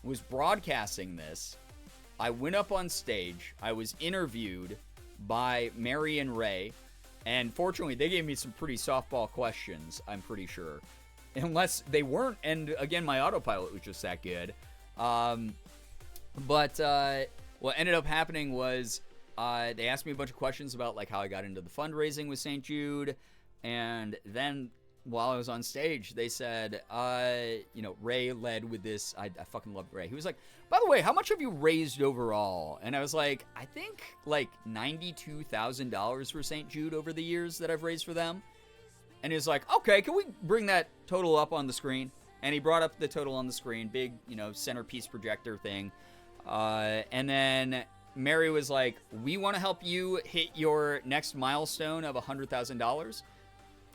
S3: was broadcasting this. I went up on stage. I was interviewed by Mary and Ray. And fortunately, they gave me some pretty softball questions, I'm pretty sure. Unless they weren't. And again, my autopilot was just that good. What ended up happening was they asked me a bunch of questions about like how I got into the fundraising with St. Jude. And then while I was on stage, they said, Ray led with this. I fucking love Ray. He was like, by the way, how much have you raised overall? And I was like, I think like $92,000 for St. Jude over the years that I've raised for them. And he was like, okay, can we bring that total up on the screen? And he brought up the total on the screen, big, centerpiece projector thing. And then Mary was like, we want to help you hit your next milestone of $100,000.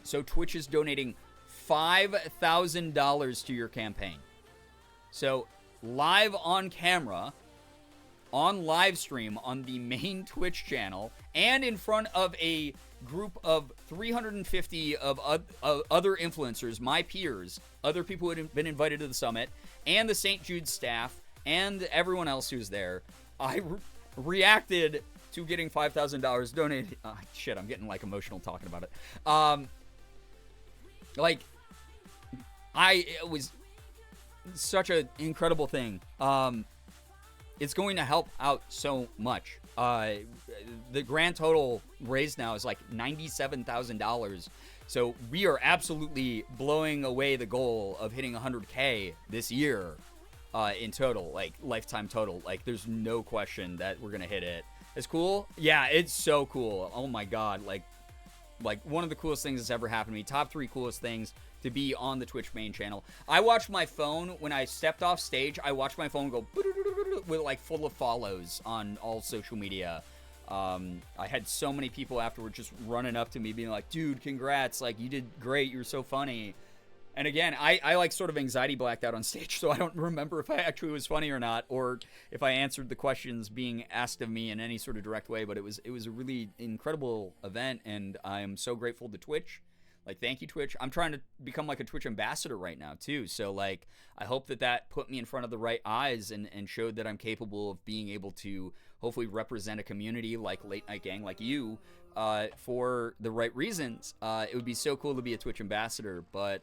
S3: So Twitch is donating $5,000 to your campaign. So live on camera, on live stream, on the main Twitch channel, and in front of a group of 350 of other influencers, my peers, other people who had been invited to the summit, and the St. Jude staff, and everyone else who's there, I reacted to getting $5,000 donated. Shit, I'm getting like emotional talking about it. It was such an incredible thing. It's going to help out so much. The grand total raised now is like $97,000. So we are absolutely blowing away the goal of hitting 100K this year in total, like lifetime total. Like there's no question that we're going to hit it. It's cool. Yeah, it's so cool. Oh my God. Like one of the coolest things that's ever happened to me. Top 3 coolest things to be on the Twitch main channel. I watched my phone when I stepped off stage. I watched my phone go with like full of follows on all social media. I had so many people afterwards just running up to me being like, dude, congrats. Like, you did great. You're so funny. And again, I like sort of anxiety blacked out on stage, so I don't remember if I actually was funny or not, or if I answered the questions being asked of me in any sort of direct way. But it was a really incredible event, and I am so grateful to Twitch. Like, thank you, Twitch. I'm trying to become like a Twitch ambassador right now too. So like, I hope that put me in front of the right eyes and showed that I'm capable of being able to hopefully represent a community like Late Night Gang, like you, for the right reasons. It would be so cool to be a Twitch ambassador, but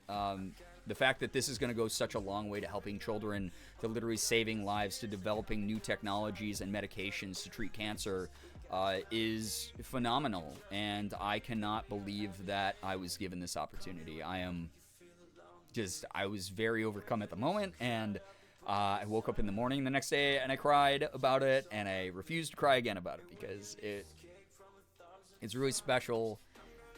S3: the fact that this is going to go such a long way to helping children, to literally saving lives, to developing new technologies and medications to treat cancer is phenomenal, and I cannot believe that I was given this opportunity. I was very overcome at the moment, and I woke up in the morning the next day and I cried about it, and I refused to cry again about it because it's really special.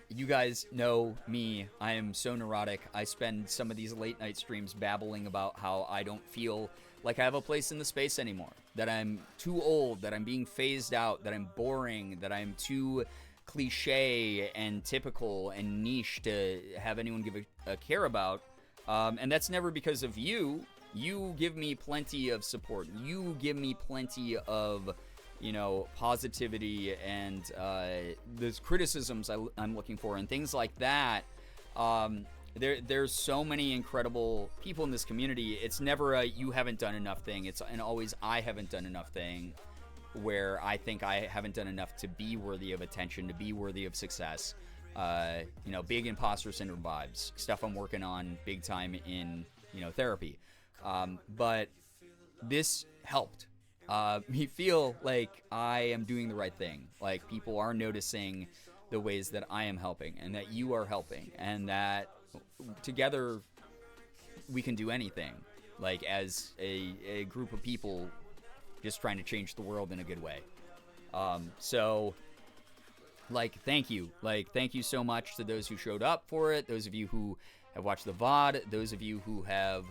S3: You guys know me. I am so neurotic. I spend some of these late night streams babbling about how I don't feel like I have a place in the space anymore, that I'm too old, that I'm being phased out, that I'm boring, that I'm too cliche and typical and niche to have anyone give a care about. And that's never because of you. You give me plenty of support. You give me plenty of, positivity and the criticisms I'm looking for and things like that. There's so many incredible people in this community. It's never a you haven't done enough thing. It's an always I haven't done enough thing. where I think I haven't done enough to be worthy of attention, to be worthy of success. Big imposter syndrome vibes, stuff I'm working on big time in, therapy. But this helped me feel like I am doing the right thing. Like, people are noticing the ways that I am helping, and that you are helping, and that together we can do anything, like, as a group of people just trying to change the world in a good way. So, thank you. Thank you so much to those who showed up for it, those of you who have watched the VOD, those of you who have,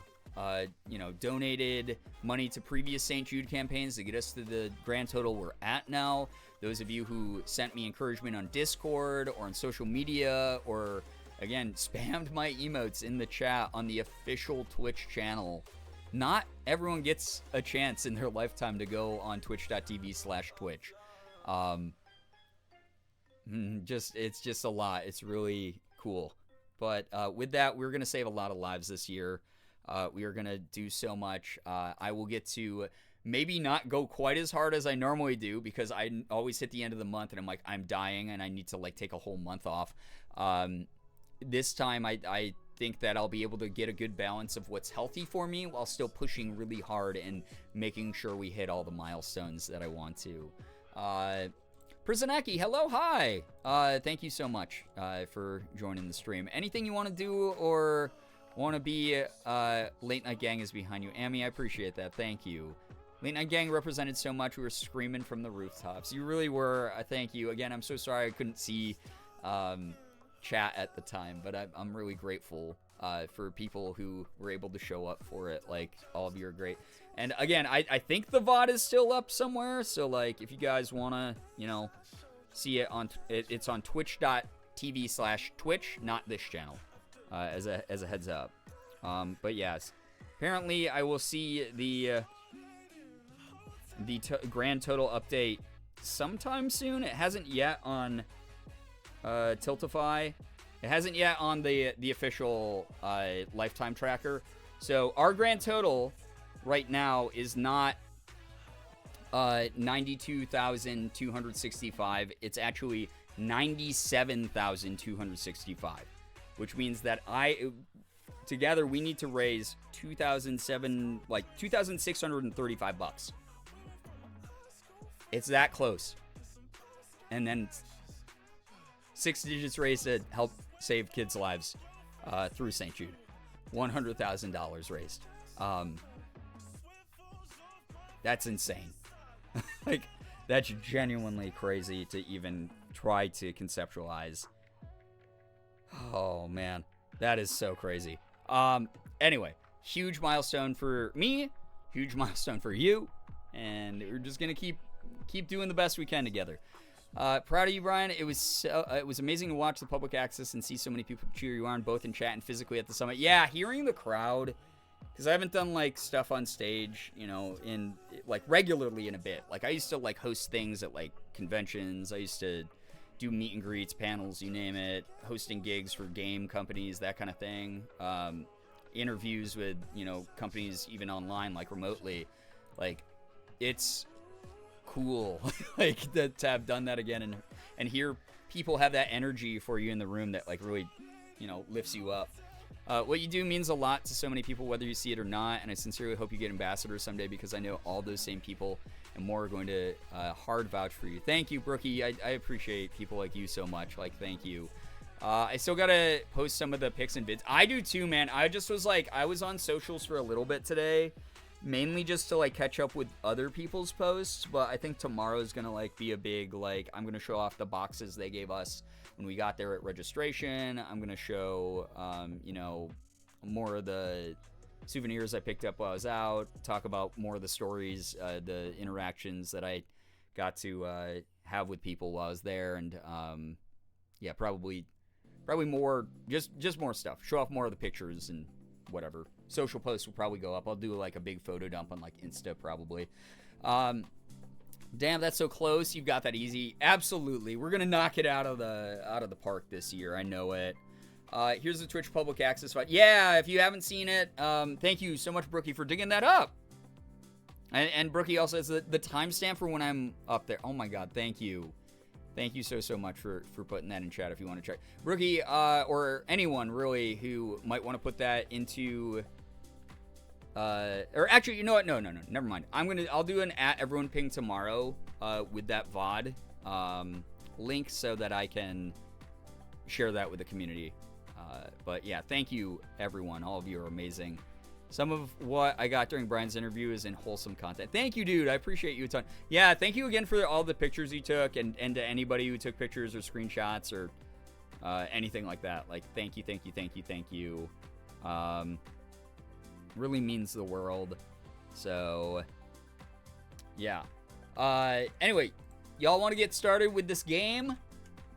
S3: donated money to previous St. Jude campaigns to get us to the grand total we're at now, those of you who sent me encouragement on Discord or on social media, or, again, spammed my emotes in the chat on the official Twitch channel. Not everyone gets a chance in their lifetime to go on twitch.tv/Twitch. It's just a lot. It's really cool. But with that, we're going to save a lot of lives this year. We are going to do so much. I will get to maybe not go quite as hard as I normally do, because I always hit the end of the month and I'm like, I'm dying and I need to take a whole month off. This time I think that I'll be able to get a good balance of what's healthy for me while still pushing really hard and making sure we hit all the milestones that I want to. Prisonaki, hello, hi. Thank you so much for joining the stream. Anything you want to do or want to be Late Night Gang is behind you. Amy, I appreciate that. Thank you. Late Night Gang represented so much. We were screaming from the rooftops. You really were. Thank you. Again, I'm so sorry I couldn't see chat at the time, but I'm really grateful for people who were able to show up for it. All of you are great. And again, I think the VOD is still up somewhere, so if you guys want to, see it it's on twitch.tv/Twitch, not this channel, as a heads up. But yes, apparently I will see the grand total update sometime soon. It hasn't yet on Tiltify. It hasn't yet on the official lifetime tracker. So our grand total right now is not 92,265. It's actually 97,265, which means that together we need to raise $2,635. It's that close. And then 6 digits raised to help save kids' lives through St. Jude. $100,000 raised. That's insane. That's genuinely crazy to even try to conceptualize. Oh, man. That is so crazy. Anyway, huge milestone for me, huge milestone for you, and we're just going to keep doing the best we can together. Proud of you, Brian. It was amazing to watch the public access and see so many people cheer you on, both in chat and physically at the summit. Yeah, hearing the crowd, because I haven't done stuff on stage, in regularly in a bit. I used to host things at conventions. I used to do meet and greets, panels, you name it, hosting gigs for game companies, that kind of thing. Interviews with companies even online, remotely. It's cool to have done that again and hear people have that energy for you in the room that really lifts you up. What you do means a lot to so many people, whether you see it or not, and I sincerely hope you get ambassadors someday, because I know all those same people and more are going to hard vouch for you. Thank you, Brookie. I appreciate people like you so much. Thank you. I still gotta post some of the pics and vids. I do too, man. I just was I was on socials for a little bit today, mainly just to catch up with other people's posts, but I think tomorrow's gonna be a big I'm gonna show off the boxes they gave us when we got there at registration. I'm gonna show more of the souvenirs I picked up while I was out, talk about more of the stories, the interactions that I got to have with people while I was there, and probably more, just more stuff, show off more of the pictures and whatever. Social posts will probably go up. I'll do a big photo dump on Insta probably. Damn, that's so close. You've got that easy. Absolutely. We're gonna knock it out of the park this year. I know it. Here's the Twitch public access file. Yeah, if you haven't seen it, thank you so much, Brookie, for digging that up. And Brookie also says the timestamp for when I'm up there. Oh my God, thank you. Thank you so much for putting that in chat if you want to check. Brookie, or anyone really who might want to put that into... or actually, you know what? No, never mind. I'll do an @everyone ping tomorrow with that VOD link so that I can share that with the community. But yeah, thank you everyone. All of you are amazing. Some of what I got during Brian's interview is in wholesome content. Thank you, dude. I appreciate you a ton. Yeah, thank you again for all the pictures you took, and to anybody who took pictures or screenshots or anything like that. Like, thank you. Really means the world. So, yeah. Anyway, y'all want to get started with this game?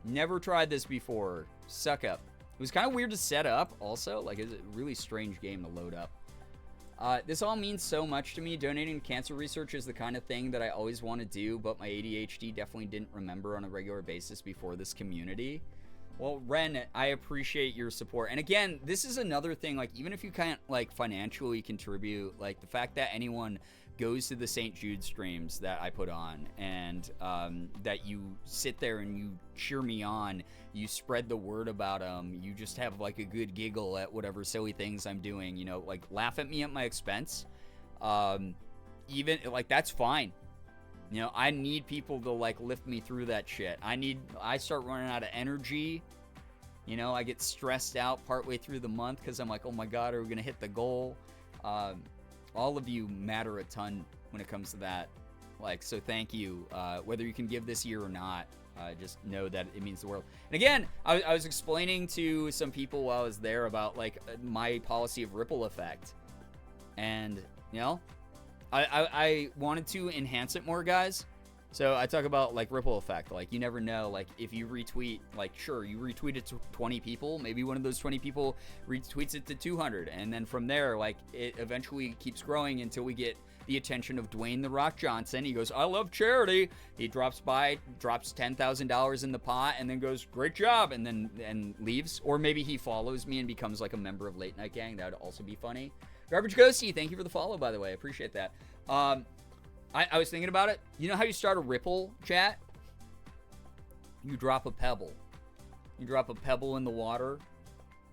S3: Never tried this before. Suck up. It was kind of weird to set up, also. Like, it's a really strange game to load up. This all means so much to me. Donating to cancer research is the kind of thing that I always want to do, but my ADHD definitely didn't remember on a regular basis before this community. Well, Ren, I appreciate your support. And again, this is another thing, like, even if you can't, like, financially contribute, like, the fact that anyone goes to the St. Jude streams that I put on and that you sit there and you cheer me on, you spread the word about them, you just have, like, a good giggle at whatever silly things I'm doing, you know, like, laugh at me at my expense. Even, like, that's fine. You know, I need people to, like, lift me through that shit. I start running out of energy. You know, I get stressed out partway through the month because I'm like, oh my God, are we going to hit the goal? All of you matter a ton when it comes to that. Like, so thank you. Whether you can give this year or not, just know that it means the world. And again, I was explaining to some people while I was there about, like, my policy of ripple effect. And, you know, I wanted to enhance it more, guys. So I talk about, like, ripple effect. Like, you never know. Like, if you retweet, like, sure, you retweet it to 20 people. Maybe one of those 20 people retweets it to 200. And then from there, like, it eventually keeps growing until we get the attention of Dwayne "The Rock" Johnson. He goes, I love charity. He drops by, drops $10,000 in the pot, and then goes, great job, and leaves. Or maybe he follows me and becomes, like, a member of Late Night Gang. That would also be funny. Garbage Ghosty, thank you for the follow, by the way. I appreciate that. I was thinking about it. You know how you start a ripple, chat? You drop a pebble. You drop a pebble in the water,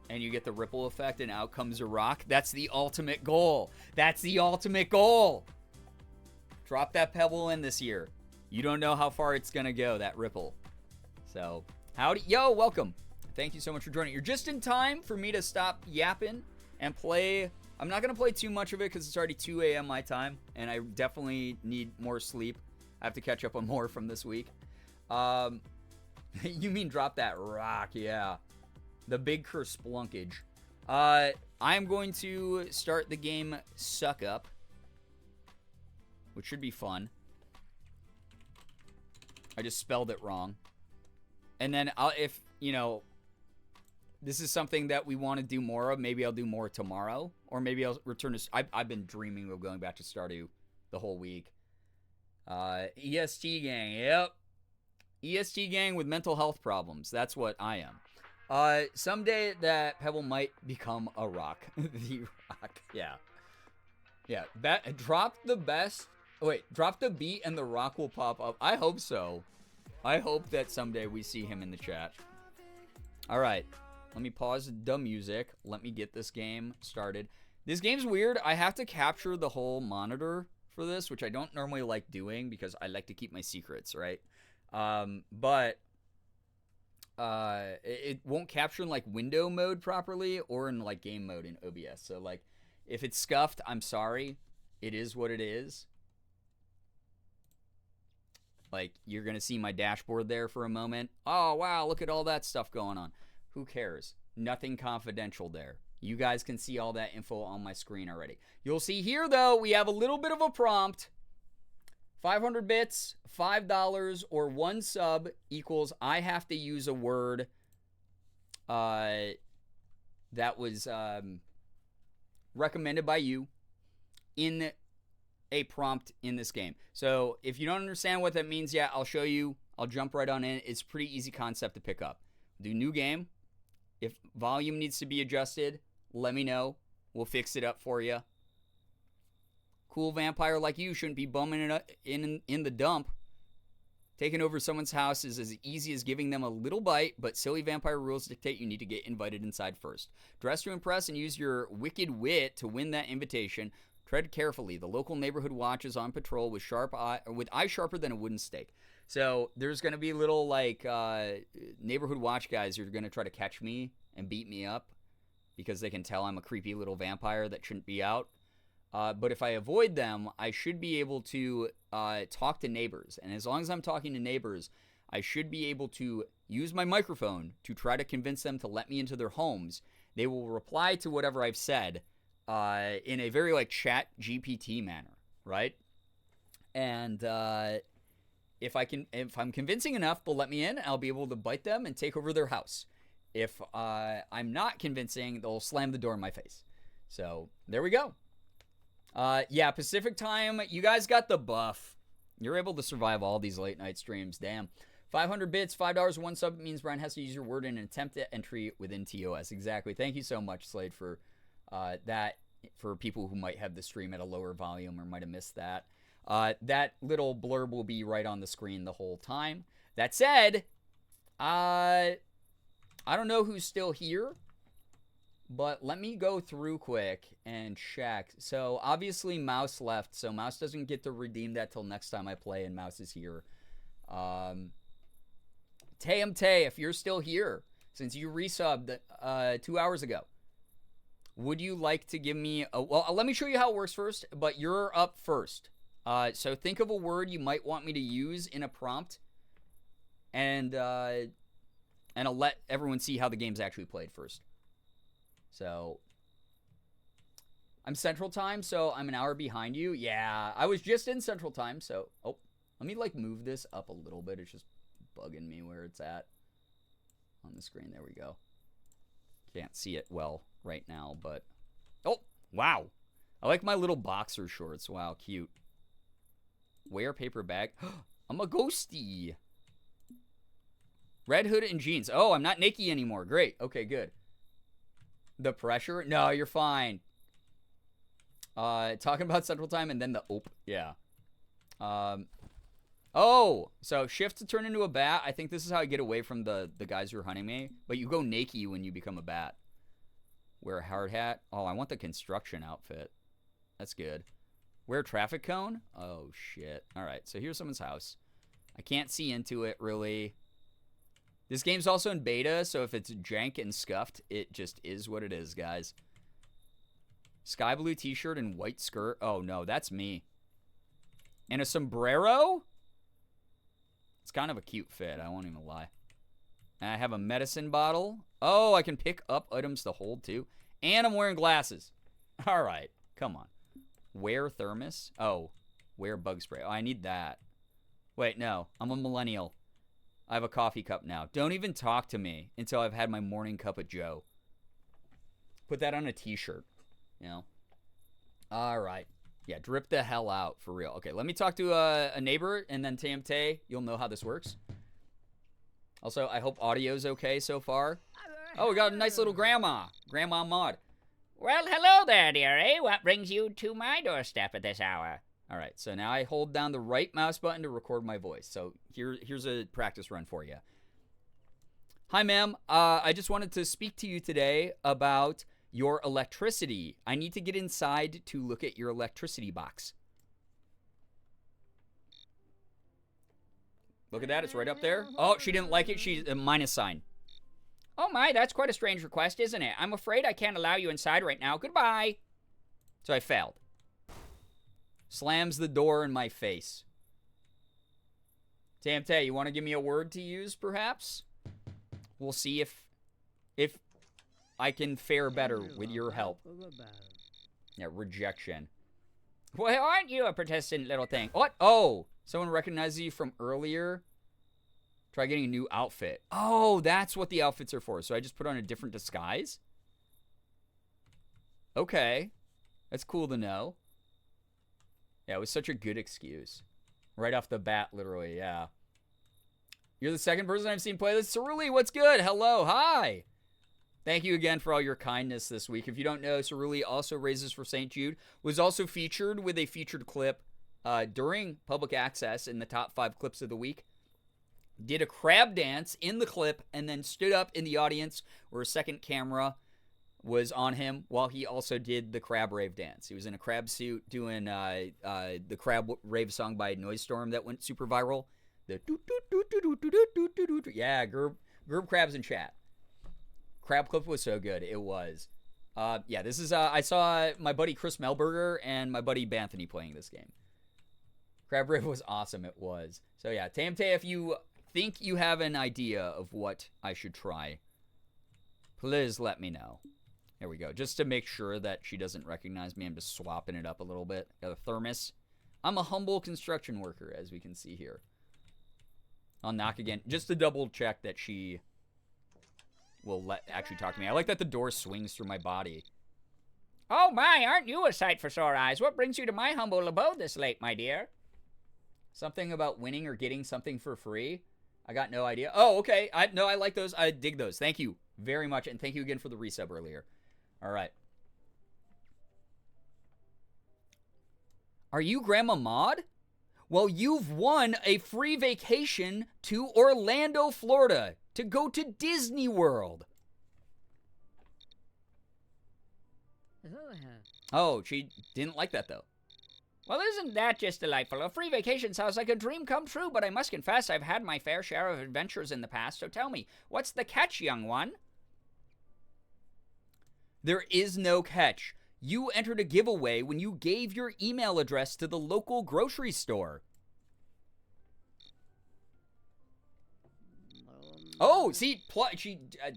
S3: and you get the ripple effect, and out comes a rock. That's the ultimate goal. That's the ultimate goal. Drop that pebble in this year. You don't know how far it's going to go, that ripple. So, howdy. Yo, welcome. Thank you so much for joining. You're just in time for me to stop yapping and play. I'm not going to play too much of it because it's already 2 a.m. my time, and I definitely need more sleep. I have to catch up on more from this week. You mean drop that rock, yeah. The big kersplunkage. I'm going to start the game Suck Up, which should be fun. I just spelled it wrong. And then if, you know, this is something that we want to do more of, maybe I'll do more tomorrow. Or maybe I'll return to... I've been dreaming of going back to Stardew the whole week. EST gang, yep. EST gang with mental health problems. That's what I am. Someday that pebble might become a rock. The rock, yeah. Yeah, drop the best... Oh, wait, drop the beat and the rock will pop up. I hope so. I hope that someday we see him in the chat. All right. Let me pause the music. Let me get this game started. This game's weird. I have to capture the whole monitor for this, which I don't normally like doing because I like to keep my secrets, right? But it won't capture in, like, window mode properly or in, like, game mode in OBS. So, like, if it's scuffed, I'm sorry. It is what it is. Like, you're going to see my dashboard there for a moment. Oh, wow, look at all that stuff going on. Who cares? Nothing confidential there. You guys can see all that info on my screen already. You'll see here, though, we have a little bit of a prompt. 500 bits, $5, or 1 sub equals I have to use a word that was recommended by you in a prompt in this game. So if you don't understand what that means yet, I'll show you. I'll jump right on in. It's a pretty easy concept to pick up. Do new game. If volume needs to be adjusted, let me know. We'll fix it up for you. Cool vampire like you shouldn't be bumming it up in the dump. Taking over someone's house is as easy as giving them a little bite, but silly vampire rules dictate you need to get invited inside first. Dress to impress and use your wicked wit to win that invitation. Tread carefully. The local neighborhood watch is on patrol with eyes sharper than a wooden stake. So there's going to be little like neighborhood watch guys who are going to try to catch me and beat me up because they can tell I'm a creepy little vampire that shouldn't be out. But if I avoid them, I should be able to talk to neighbors. And as long as I'm talking to neighbors, I should be able to use my microphone to try to convince them to let me into their homes. They will reply to whatever I've said in a very like chat GPT manner, right? And if I'm convincing enough, they'll let me in. I'll be able to bite them and take over their house. If I'm not convincing, they'll slam the door in my face. So there we go. Yeah, Pacific time, you guys got the buff. You're able to survive all these late night streams. Damn. 500 bits, $5 one sub means Brian has to use your word in an attempt at entry within TOS. Exactly. Thank you so much, Slade, for that. For people who might have the stream at a lower volume or might have missed that. That little blurb will be right on the screen the whole time. That said, I don't know who's still here. But let me go through quick and check. So, obviously, Mouse left. So, Mouse doesn't get to redeem that till next time I play, and Mouse is here. Tay, if you're still here, since you resubbed 2 hours ago, would you like to give me a... Well, let me show you how it works first, but you're up first. So, think of a word you might want me to use in a prompt, and I'll let everyone see how the game's actually played first. So, I'm Central Time, so I'm an hour behind you. Yeah, I was just in Central Time, so... Oh, let me, like, move this up a little bit. It's just bugging me where it's at on the screen. There we go. Can't see it well right now, but... Oh, wow. I like my little boxer shorts. Wow, cute. Wear paper bag. I'm a ghosty. Red hood and jeans. Oh, I'm not naked anymore. Great. Okay, good. The pressure? No, you're fine. Talking about Central Time and then the oop. Yeah. Oh, so shift to turn into a bat. I think this is how I get away from the guys who are hunting me. But you go naked when you become a bat. Wear a hard hat. Oh, I want the construction outfit. That's good. Wear a traffic cone? Oh, shit. All right, so here's someone's house. I can't see into it, really. This game's also in beta, so if it's jank and scuffed, it just is what it is, guys. Sky blue t-shirt and white skirt. Oh, no, that's me. And a sombrero? It's kind of a cute fit, I won't even lie. And I have a medicine bottle. Oh, I can pick up items to hold, too. And I'm wearing glasses. All right, come on. Wear thermos? Oh, wear bug spray. Oh, I need that. Wait, no, I'm a millennial. I have a coffee cup now. Don't even talk to me until I've had my morning cup of joe. Put that on a t-shirt, you know. All right. Yeah, drip the hell out, for real. Okay, let me talk to a neighbor, and then TMT, you'll know how this works. Also, I hope audio's okay so far. Oh, we got a nice little grandma. Grandma Maud.
S5: Well, hello there, dearie. What brings you to my doorstep at this hour?
S3: All right, so now I hold down the right mouse button to record my voice. So here's a practice run for you. Hi, ma'am. I just wanted to speak to you today about your electricity. I need to get inside to look at your electricity box. Look at that. It's right up there. Oh, she didn't like it. She's a minus sign.
S5: Oh my, that's quite a strange request, isn't it? I'm afraid I can't allow you inside right now. Goodbye.
S3: So I failed. Slams the door in my face. Tamte, you want to give me a word to use, perhaps? We'll see if I can fare better with your help. Yeah, rejection.
S5: Well, aren't you a persistent little thing?
S3: What? Oh, someone recognizes you from earlier. Try getting a new outfit. Oh, that's what the outfits are for. So I just put on a different disguise? Okay. That's cool to know. Yeah, it was such a good excuse. Right off the bat, literally, yeah. You're the second person I've seen play this. Cerulli, what's good? Hello, hi. Thank you again for all your kindness this week. If you don't know, Cerulli also raises for St. Jude, was also featured with a featured clip during public access in the top 5 clips of the week. Did a crab dance in the clip and then stood up in the audience where a second camera was on him while he also did the crab rave dance. He was in a crab suit doing the crab rave song by Noise Storm that went super viral. The yeah, Gerb Crabs in chat. Crab clip was so good. It was. Yeah, this is, I saw my buddy Chris Melberger and my buddy Banthony playing this game. Crab Rave was awesome. It was. So yeah, Tamte, if you think you have an idea of what I should try, please let me know. There we go. Just to make sure that she doesn't recognize me, I'm just swapping it up a little bit. Got a thermos. I'm a humble construction worker, as we can see here. I'll knock again, just to double check that she will actually talk to me. I like that the door swings through my body.
S5: Oh my, aren't you a sight for sore eyes? What brings you to my humble abode this late, my dear?
S3: Something about winning or getting something for free? I got no idea. Oh, okay. I like those. I dig those. Thank you very much, and thank you again for the resub earlier. All right. Are you Grandma Maud? Well, you've won a free vacation to Orlando, Florida, to go to Disney World. Oh, she didn't like that, though.
S5: Well, isn't that just delightful? A free vacation sounds like a dream come true, but I must confess I've had my fair share of adventures in the past, so tell me, what's the catch, young one?
S3: There is no catch. You entered a giveaway when you gave your email address to the local grocery store. Oh, see,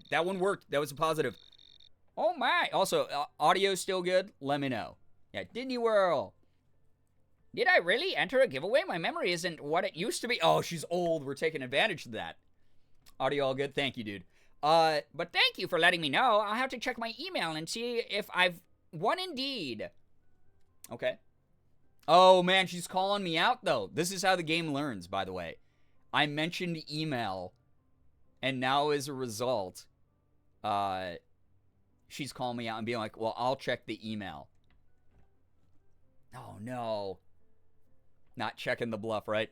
S3: that one worked. That was a positive.
S5: Oh my.
S3: Also, audio still good? Let me know. Yeah, Disney World.
S5: Did I really enter a giveaway? My memory isn't what it used to be.
S3: Oh, she's old. We're taking advantage of that. Audio all good? Thank you, dude.
S5: But thank you for letting me know. I'll have to check my email and see if I've won indeed.
S3: Okay. Oh, man, she's calling me out, though. This is how the game learns, by the way. I mentioned email, and now as a result, she's calling me out and being like, well, I'll check the email. Oh, no. Not checking the bluff, right?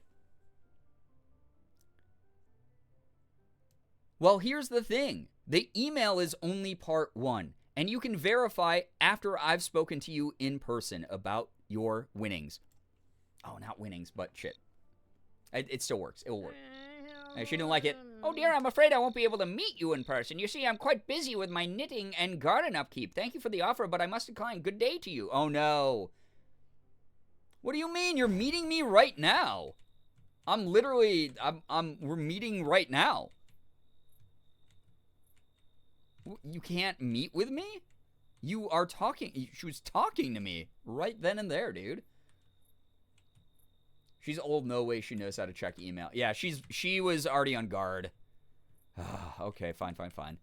S3: Well, here's the thing. The email is only part 1, and you can verify after I've spoken to you in person about your winnings. Oh, not winnings, but shit. It still works. It will work. She didn't like it.
S5: Oh dear, I'm afraid I won't be able to meet you in person. You see, I'm quite busy with my knitting and garden upkeep. Thank you for the offer, but I must decline. Good day to you.
S3: Oh, no. What do you mean? You're meeting me right now. We're meeting right now. You can't meet with me? You are talking. She was talking to me right then and there, dude. She's old. No way she knows how to check email. Yeah, she was already on guard. Okay, fine. All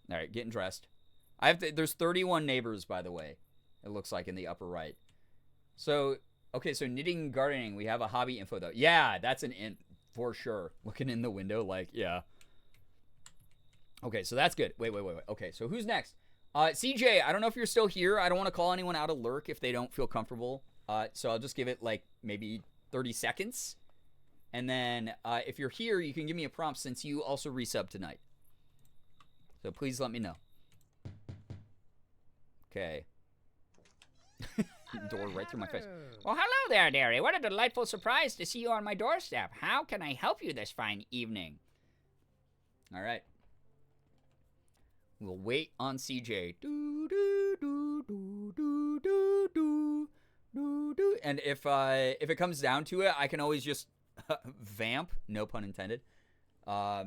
S3: right, getting dressed. There's 31 neighbors, by the way. It looks like in the upper right. So, okay, so knitting and gardening. We have a hobby info, though. Yeah, that's an in for sure. Looking in the window, like, yeah. Okay, so that's good. Wait. Okay, so who's next? CJ, I don't know if you're still here. I don't want to call anyone out of lurk if they don't feel comfortable. So I'll just give it, like, maybe 30 seconds. And then if you're here, you can give me a prompt since you also resub tonight. So please let me know. Okay. Door right through my face.
S5: Well, hello there, dearie. What a delightful surprise to see you on my doorstep. How can I help you this fine evening?
S3: All right. We'll wait on CJ. And if it comes down to it, I can always just vamp. No pun intended. I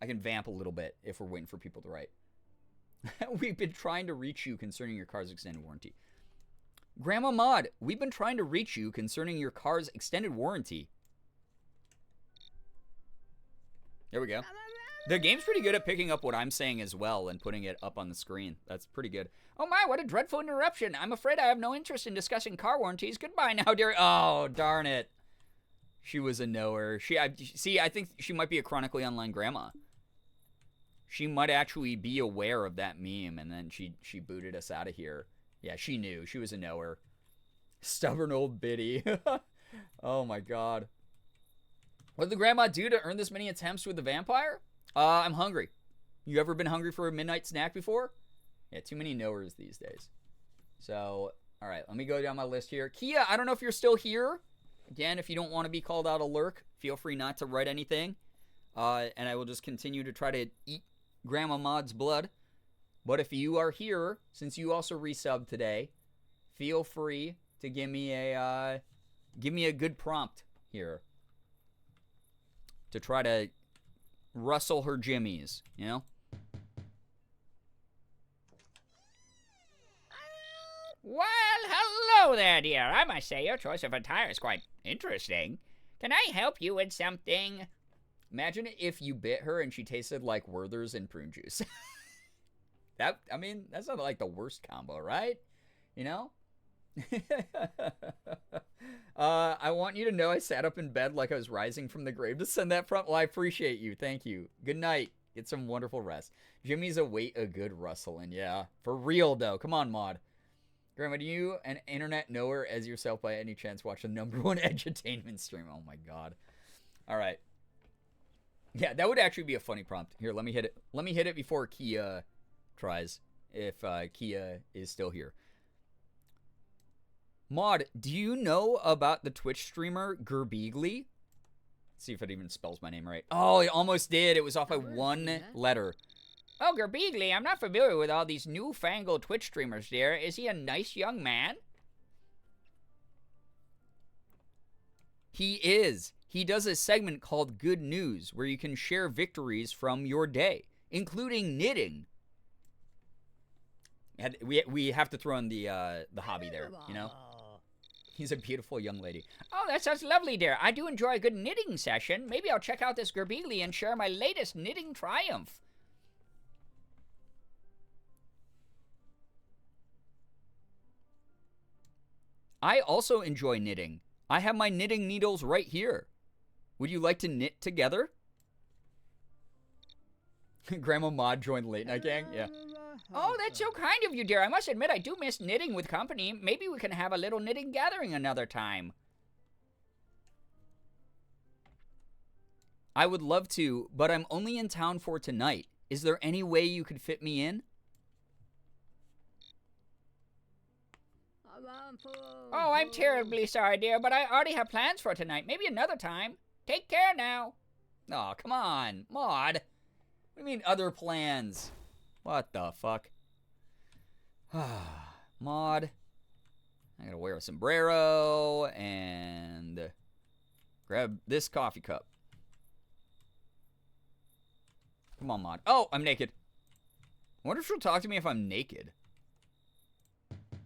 S3: can vamp a little bit if we're waiting for people to write. We've been trying to reach you concerning your car's extended warranty. Grandma Maud, we've been trying to reach you concerning your car's extended warranty. There we go. The game's pretty good at picking up what I'm saying as well and putting it up on the screen. That's pretty good.
S5: Oh my, what a dreadful interruption. I'm afraid I have no interest in discussing car warranties. Goodbye now, dear.
S3: Oh, darn it. She was a knower. I think she might be a chronically online grandma. She might actually be aware of that meme, and then she booted us out of here. Yeah, she knew. She was a knower. Stubborn old biddy. Oh my god. What did the grandma do to earn this many attempts with the vampire? I'm hungry. You ever been hungry for a midnight snack before? Yeah, too many knowers these days. So, all right, let me go down my list here. Kia, I don't know if you're still here. Again, if you don't want to be called out a lurk, feel free not to write anything. And I will just continue to try to eat Grandma Maud's blood. But if you are here, since you also resubbed today, feel free to give me a good prompt here to try to rustle her jimmies, you know?
S5: Well, hello there, dear. I must say your choice of attire is quite interesting. Can I help you with something?
S3: Imagine if you bit her and she tasted like Werther's and prune juice. That's not like the worst combo, right? You know? I want you to know I sat up in bed like I was rising from the grave to send that prompt. Well, I appreciate you. Thank you. Good night. Get some wonderful rest. Jimmy's await a good rustling. Yeah. For real, though. Come on, Maud. Grandma, do you, an internet knower as yourself by any chance, watch the #1 edutainment stream? Oh, my God. All right. Yeah, that would actually be a funny prompt. Here, let me hit it. Let me hit it before Kia tries, if Kia is still here. Maud, do you know about the Twitch streamer Girbeagly? Let's see if it even spells my name right. Oh, it almost did. It was off by one letter.
S5: Oh, Girbeagly, I'm not familiar with all these newfangled Twitch streamers, dear. Is he a nice young man?
S3: He is. He does a segment called Good News, where you can share victories from your day, including knitting. We have to throw in the hobby there, you know? He's a beautiful young lady.
S5: Oh, that sounds lovely, dear. I do enjoy a good knitting session. Maybe I'll check out this Girbeagly and share my latest knitting triumph.
S3: I also enjoy knitting. I have my knitting needles right here. Would you like to knit together? Grandma Maud joined Late Night Gang? Yeah.
S5: Oh, that's so kind of you, dear. I must admit, I do miss knitting with company. Maybe we can have a little knitting gathering another time.
S3: I would love to, but I'm only in town for tonight. Is there any way you could fit me in?
S5: Oh, I'm terribly sorry, dear, but I already have plans for tonight. Maybe another time. Take care now.
S3: Oh, come on, Maud. What do you mean other plans? What the fuck? Maud. I gotta wear a sombrero and grab this coffee cup. Come on, Maud. Oh, I'm naked. I wonder if she'll talk to me if I'm naked.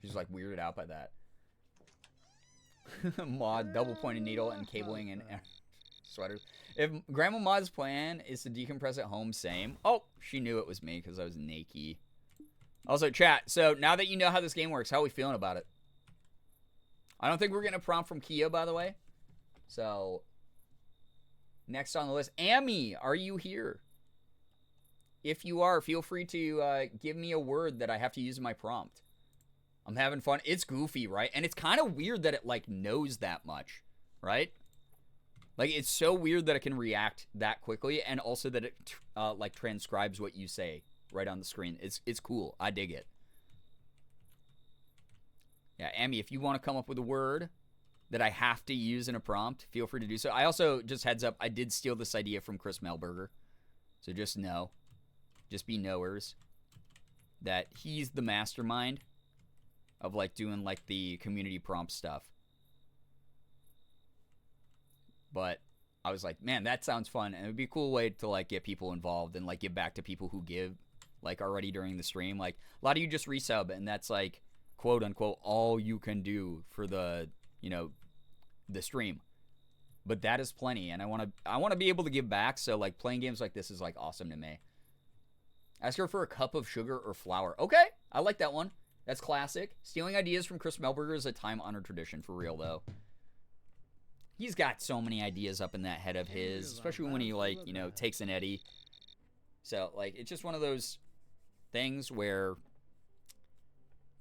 S3: She's like weirded out by that. Maud, double-pointed needle and cabling and sweaters. If Grandma Maud's plan is to decompress at home, same. Oh, she knew it was me because I was naked. Also, chat, so now that you know how this game works, how are we feeling about it? I don't think we're getting a prompt from Kia, by the way. So, next on the list, Amy, are you here? If you are, feel free to give me a word that I have to use in my prompt. I'm having fun. It's goofy, right? And it's kind of weird that it, like, knows that much, right? Like, it's so weird that it can react that quickly, and also that it, like, transcribes what you say right on the screen. It's cool. I dig it. Yeah, Amy, if you want to come up with a word that I have to use in a prompt, feel free to do so. I also, just heads up, I did steal this idea from Chris Melberger. So just know, just be knowers, that he's the mastermind of, like, doing, like, the community prompt stuff. But I was like, man, that sounds fun. And it would be a cool way to, like, get people involved and, like, give back to people who give, like, already during the stream. Like, a lot of you just resub, and that's, like, quote unquote, all you can do for the, you know, the stream. But that is plenty, and I want to be able to give back, so, like, playing games like this is, like, awesome to me. Ask her for a cup of sugar or flour. Okay, I like that one. That's classic. Stealing ideas from Chris Melberger is a time-honored tradition, for real, though. He's got so many ideas up in that head of his, especially when he, like, you know, takes an Eddie So, like, it's just one of those things where,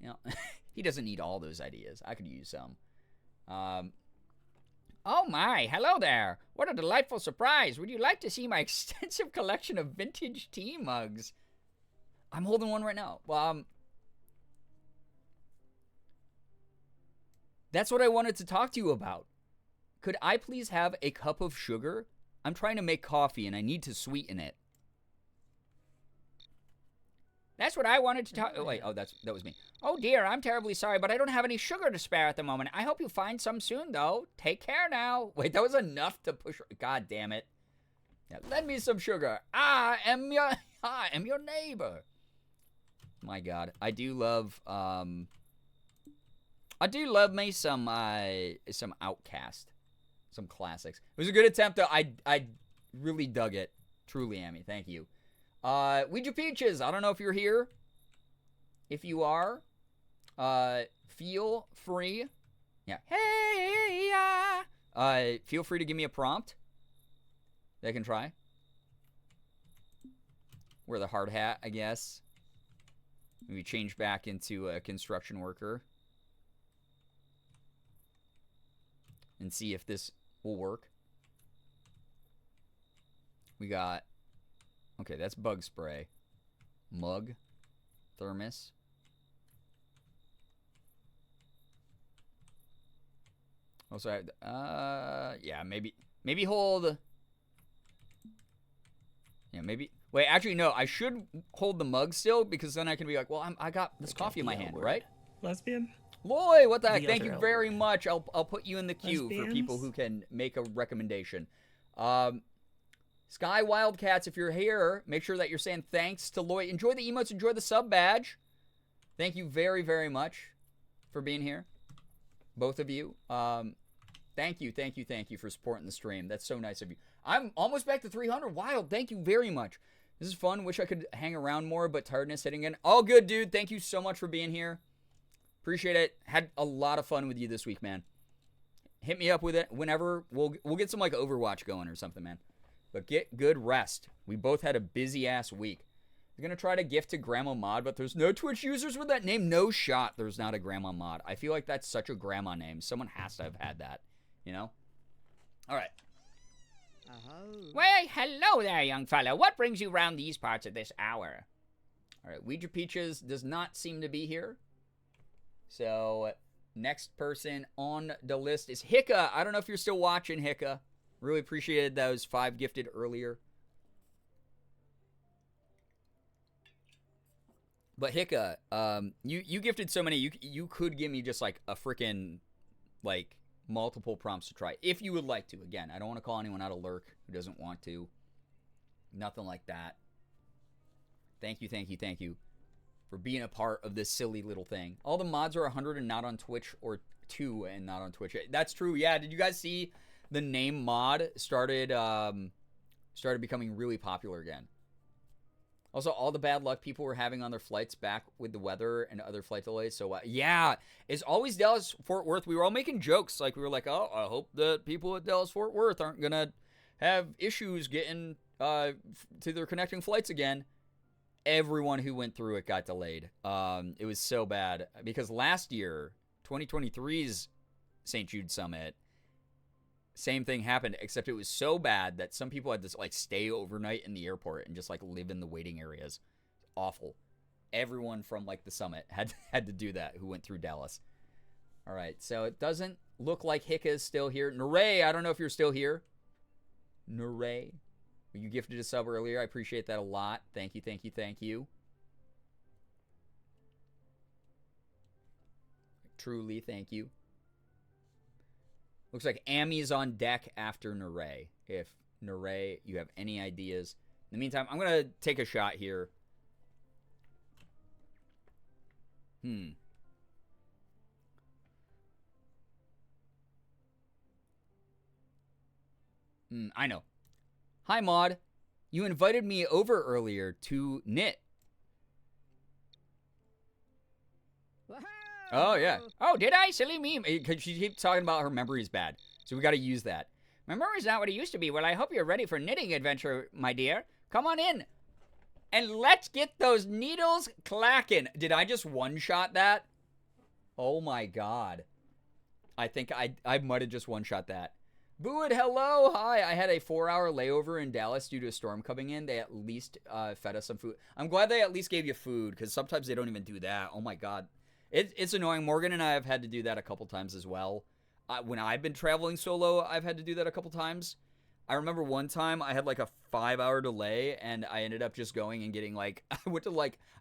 S3: you know, he doesn't need all those ideas. I could use some.
S5: Oh my, hello there. What a delightful surprise. Would you like to see my extensive collection of vintage tea mugs?
S3: I'm holding one right now. That's what I wanted to talk to you about. Could I please have a cup of sugar? I'm trying to make coffee and I need to sweeten it.
S5: That's what I wanted to talk. Oh, wait. Oh, that was me. Oh dear, I'm terribly sorry, but I don't have any sugar to spare at the moment. I hope you find some soon, though. Take care now.
S3: Wait, that was enough to push. God damn it. Yeah, lend me some sugar. I am your neighbor. My God, I do love me some Outcast, some classics. It was a good attempt, though. I really dug it. Truly, Amy. Thank you. Ouija Peaches, I don't know if you're here. If you are, feel free. Yeah. Hey, feel free to give me a prompt. They can try. Wear the hard hat, I guess. Maybe change back into a construction worker. And see if this will work. We got... Okay, that's bug spray. Mug. Thermos. Also, yeah, maybe hold... Yeah, maybe... Wait, actually, no, I should hold the mug still, because then I can be like, well, I got this coffee in my hand, right?
S6: Lesbian?
S3: Lloyd, what the heck?
S6: The
S3: Thank
S6: other
S3: you
S6: L
S3: very
S6: word.
S3: much. I'll put you in the queue for people
S6: Lesbians?
S3: who can make a recommendation. Sky Wildcats, if you're here, make sure that you're saying thanks to Lloyd. Enjoy the emotes, enjoy the sub badge. Thank you very, very much for being here. Both of you. Thank you for supporting the stream. That's so nice of you. I'm almost back to 300. Wild, thank you very much. This is fun. Wish I could hang around more, but tiredness hitting in. All good, dude. Thank you so much for being here. Appreciate it. Had a lot of fun with you this week, man. Hit me up with it whenever. We'll get some like Overwatch going or something, man. But get good rest. We both had a busy ass week. I'm gonna try to gift to Grandma Mod, but there's no Twitch users with that name. No shot. There's not a Grandma Mod. I feel like that's such a grandma name. Someone has to have had that. You know. All right.
S5: Why, hello there, young fellow. What brings you round these parts at this hour?
S3: All right. Ouija Peaches does not seem to be here. So, next person on the list is Hicka. I don't know if you're still watching, Hicka. Really appreciated those 5 gifted earlier. But Hicka, you gifted so many. You could give me just like a freaking like multiple prompts to try if you would like to. Again, I don't want to call anyone out of lurk who doesn't want to. Nothing like that. Thank you for being a part of this silly little thing. All the mods are 100 and not on Twitch, or 2 and not on Twitch. That's true. Yeah, did you guys see the name mod started becoming really popular again? Also, all the bad luck people were having on their flights back with the weather and other flight delays. So, yeah, it's always Dallas-Fort Worth. We were all making jokes. Like, we were like, oh, I hope the people at Dallas-Fort Worth aren't going to have issues getting to their connecting flights again. Everyone who went through it got delayed. It was so bad. Because last year, 2023's St. Jude Summit, same thing happened, except it was so bad that some people had to like stay overnight in the airport and just like live in the waiting areas. Awful. Everyone from like the summit had to do that who went through Dallas. All right, so it doesn't look like Hicka is still here. Naray, I don't know if you're still here. Naray, you gifted a sub earlier. I appreciate that a lot. Thank you. Truly, thank you. Looks like Ami's on deck after Naray. If Naray, you have any ideas. In the meantime, I'm going to take a shot here. I know. Hi, Maud. You invited me over earlier to knit. Oh, yeah.
S5: Oh, did I? Silly me.
S3: Because she keeps talking about her memory is bad. So we got to use that.
S5: My memory's not what it used to be. Well, I hope you're ready for knitting adventure, my dear. Come on in. and let's get those needles clacking. Did I just one-shot that? Oh my god. I think I might have just one-shot that. Booid, hello, hi. I had a 4-hour layover in Dallas due to a storm coming in. They at least fed us some food. I'm glad they at least gave you food, because sometimes they don't even do that. Oh my god. It's annoying. Morgan and I have had to do that a couple times as well. When I've been traveling solo, I've had to do that a couple times. I remember one time I had like a 5-hour delay, and I ended up just going and getting like,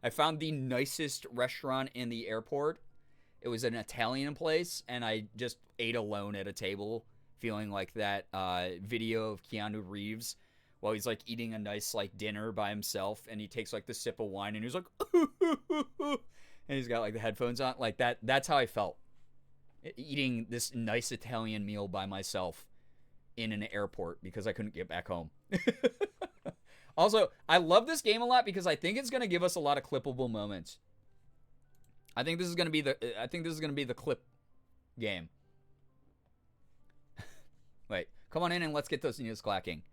S5: I found the nicest restaurant in the airport. It was an Italian place, and I just ate alone at a table, feeling like that video of Keanu Reeves while he's like eating a nice like dinner by himself, and he takes like the sip of wine, and he's like, and he's got like the headphones on, like that. That's how I felt eating this nice Italian meal by myself in an airport because I couldn't get back home. Also, I love this game a lot because I think it's going to give us a lot of clippable moments. I think this is going to be the clip game. Wait, come on in and let's get those news clacking.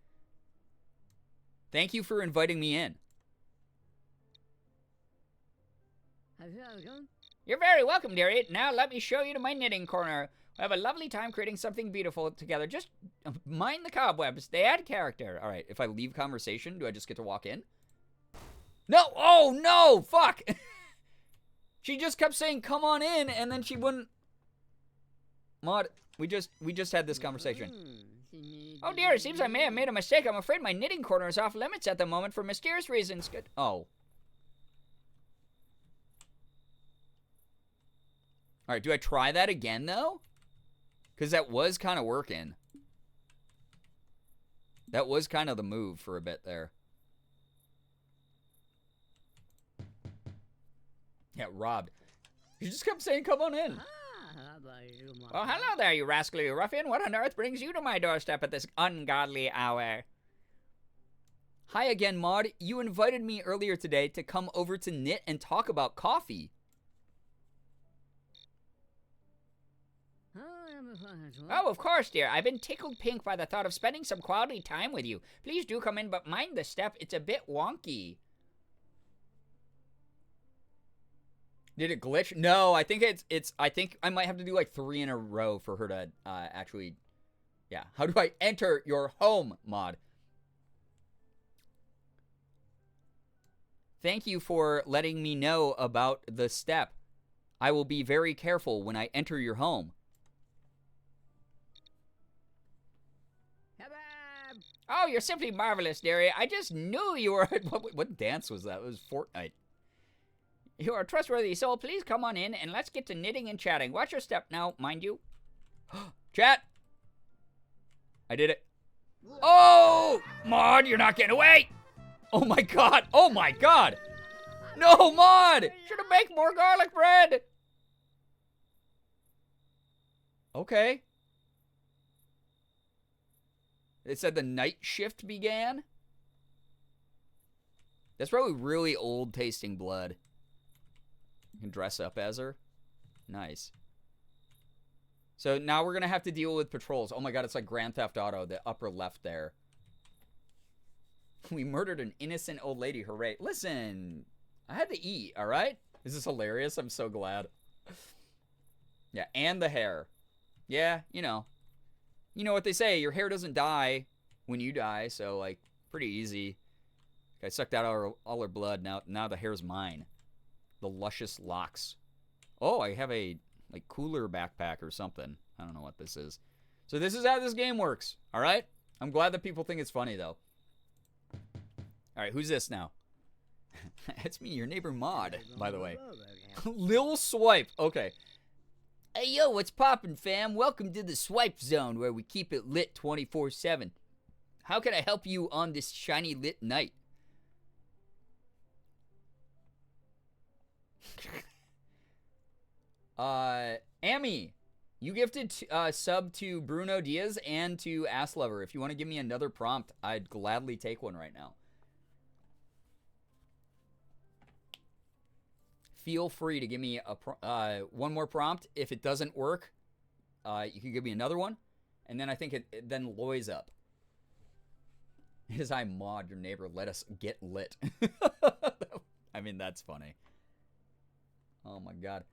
S5: Thank you for inviting me in. You're very welcome, dearie. Now let me show you to my knitting corner. We have a lovely time creating something beautiful together. Just mind the cobwebs. They add character. All right, if I leave conversation, do I just get to walk in? No! Oh, no! Fuck! She just kept saying, come on in, and then she wouldn't... Maud, we just had this conversation. Oh dear, it seems I may have made a mistake. I'm afraid my knitting corner is off limits at the moment for mysterious reasons. Good. Oh. Alright, do I try that again, though? Because that was kind of working. That was kind of the move for a bit there. Yeah, robbed. You just kept saying, come on in. Well, hello there, you rascally ruffian. What on earth brings you to my doorstep at this ungodly hour? Hi again, Maud. You invited me earlier today to come over to knit and talk about coffee. Oh, of course, dear. I've been tickled pink by the thought of spending some quality time with you. Please do come in, but mind the step. It's a bit wonky. Did it glitch? No, I think I think I might have to do like 3 in a row for her to actually... Yeah. How do I enter your home, Mod? Thank you for letting me know about the step. I will be very careful when I enter your home. Oh, you're simply marvelous, dearie. I just knew you were... What dance was that? It was Fortnite. You are a trustworthy soul. Please come on in and let's get to knitting and chatting. Watch your step now, mind you. Chat! I did it. Oh! Maud, you're not getting away! Oh my god! Oh my god! No, Maud! Should have baked more garlic bread! Okay. It said the night shift began? That's probably really old tasting blood. You can dress up as her. Nice. So now we're going to have to deal with patrols. Oh my god, it's like Grand Theft Auto, the upper left there. We murdered an innocent old lady, hooray. Listen, I had to eat, alright? This is hilarious, I'm so glad. Yeah, and the hair. Yeah, you know. You know what they say, your hair doesn't die when you die, so like, pretty easy. I sucked out all her blood, now the hair's mine. The luscious locks. Oh, I have a like cooler backpack or something. I don't know what this is. So this is how this game works. All right? I'm glad that people think it's funny though. All right, who's this now? It's me, your neighbor Maud, by the way. Lil Swipe. Okay. Hey yo, what's poppin', fam? Welcome to the Swipe Zone where we keep it lit 24/7. How can I help you on this shiny lit night? Amy, you gifted sub to Bruno Diaz and to Ass Lover. If you want to give me another prompt, I'd gladly take one right now. Feel free to give me one more prompt. If it doesn't work, you can give me another one, and then I think then Loy's up. As I mod your neighbor, let us get lit. I mean, that's funny. Oh my god.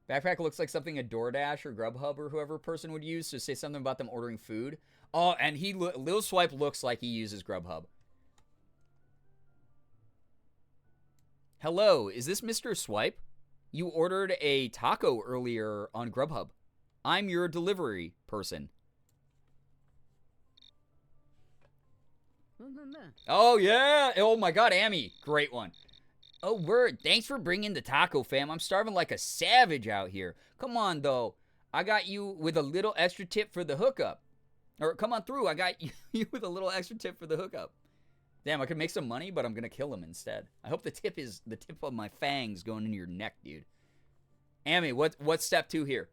S5: Backpack looks like something a DoorDash or Grubhub or whoever person would use. So say something about them ordering food. Oh, and Lil Swipe looks like he uses Grubhub. Hello, is this Mr. Swipe? You ordered a taco earlier on Grubhub. I'm your delivery person. Oh, yeah. Oh, my God, Amy. Great one. Oh, word. Thanks for bringing the taco, fam. I'm starving like a savage out here. Come on, though. I got you with a little extra tip for the hookup. Or come on through. I got you with a little extra tip for the hookup. Damn, I could make some money, but I'm going to kill him instead. I hope the tip is the tip of my fangs going into your neck, dude. Amy, what's step 2 here?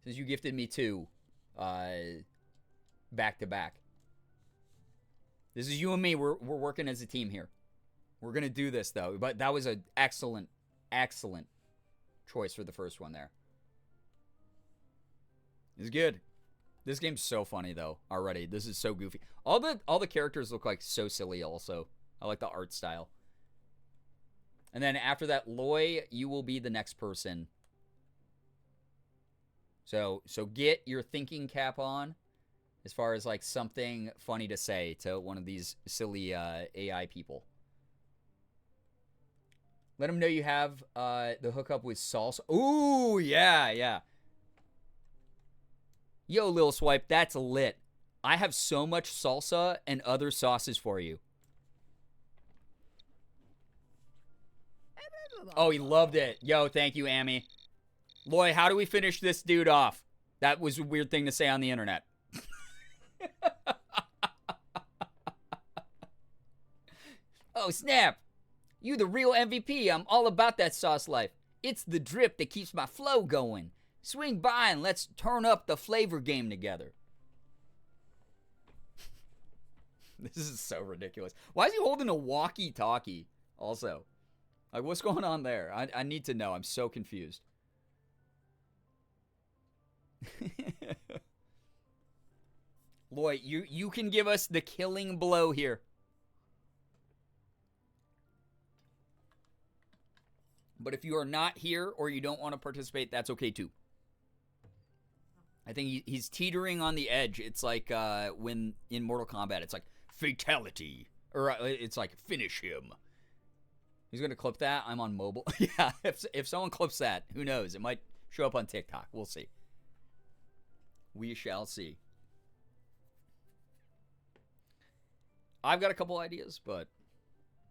S5: Since you gifted me 2 back to back. This is you and me. We're working as a team here. We're going to do this, though. But that was an excellent, excellent choice for the first one there. It's good. This game's so funny, though, already. This is so goofy. All the characters look like so silly, also. I like the art style. And then after that, Loy, you will be the next person. So get your thinking cap on as far as, like, something funny to say to one of these silly AI people. Let them know you have the hookup with salsa. Ooh, yeah, yeah. Yo, Lil Swipe, that's lit. I have so much salsa and other sauces for you. Oh, he loved it. Yo, thank you, Amy. Loy, how do we finish this dude off? That was a weird thing to say on the internet. Oh, snap. You the real MVP. I'm all about that sauce life. It's the drip that keeps my flow going. Swing by and let's turn up the flavor game together. This is so ridiculous. Why is he holding a walkie-talkie also? Like, what's going on there? I need to know. I'm so confused. Loy, you can give us the killing blow here. But if you are not here or you don't want to participate, that's okay too. I think he's teetering on the edge. It's like when in Mortal Kombat, it's like fatality. Or it's like finish him. He's going to clip that. I'm on mobile. Yeah, if someone clips that, who knows? It might show up on TikTok. We'll see. We shall see. I've got a couple ideas, but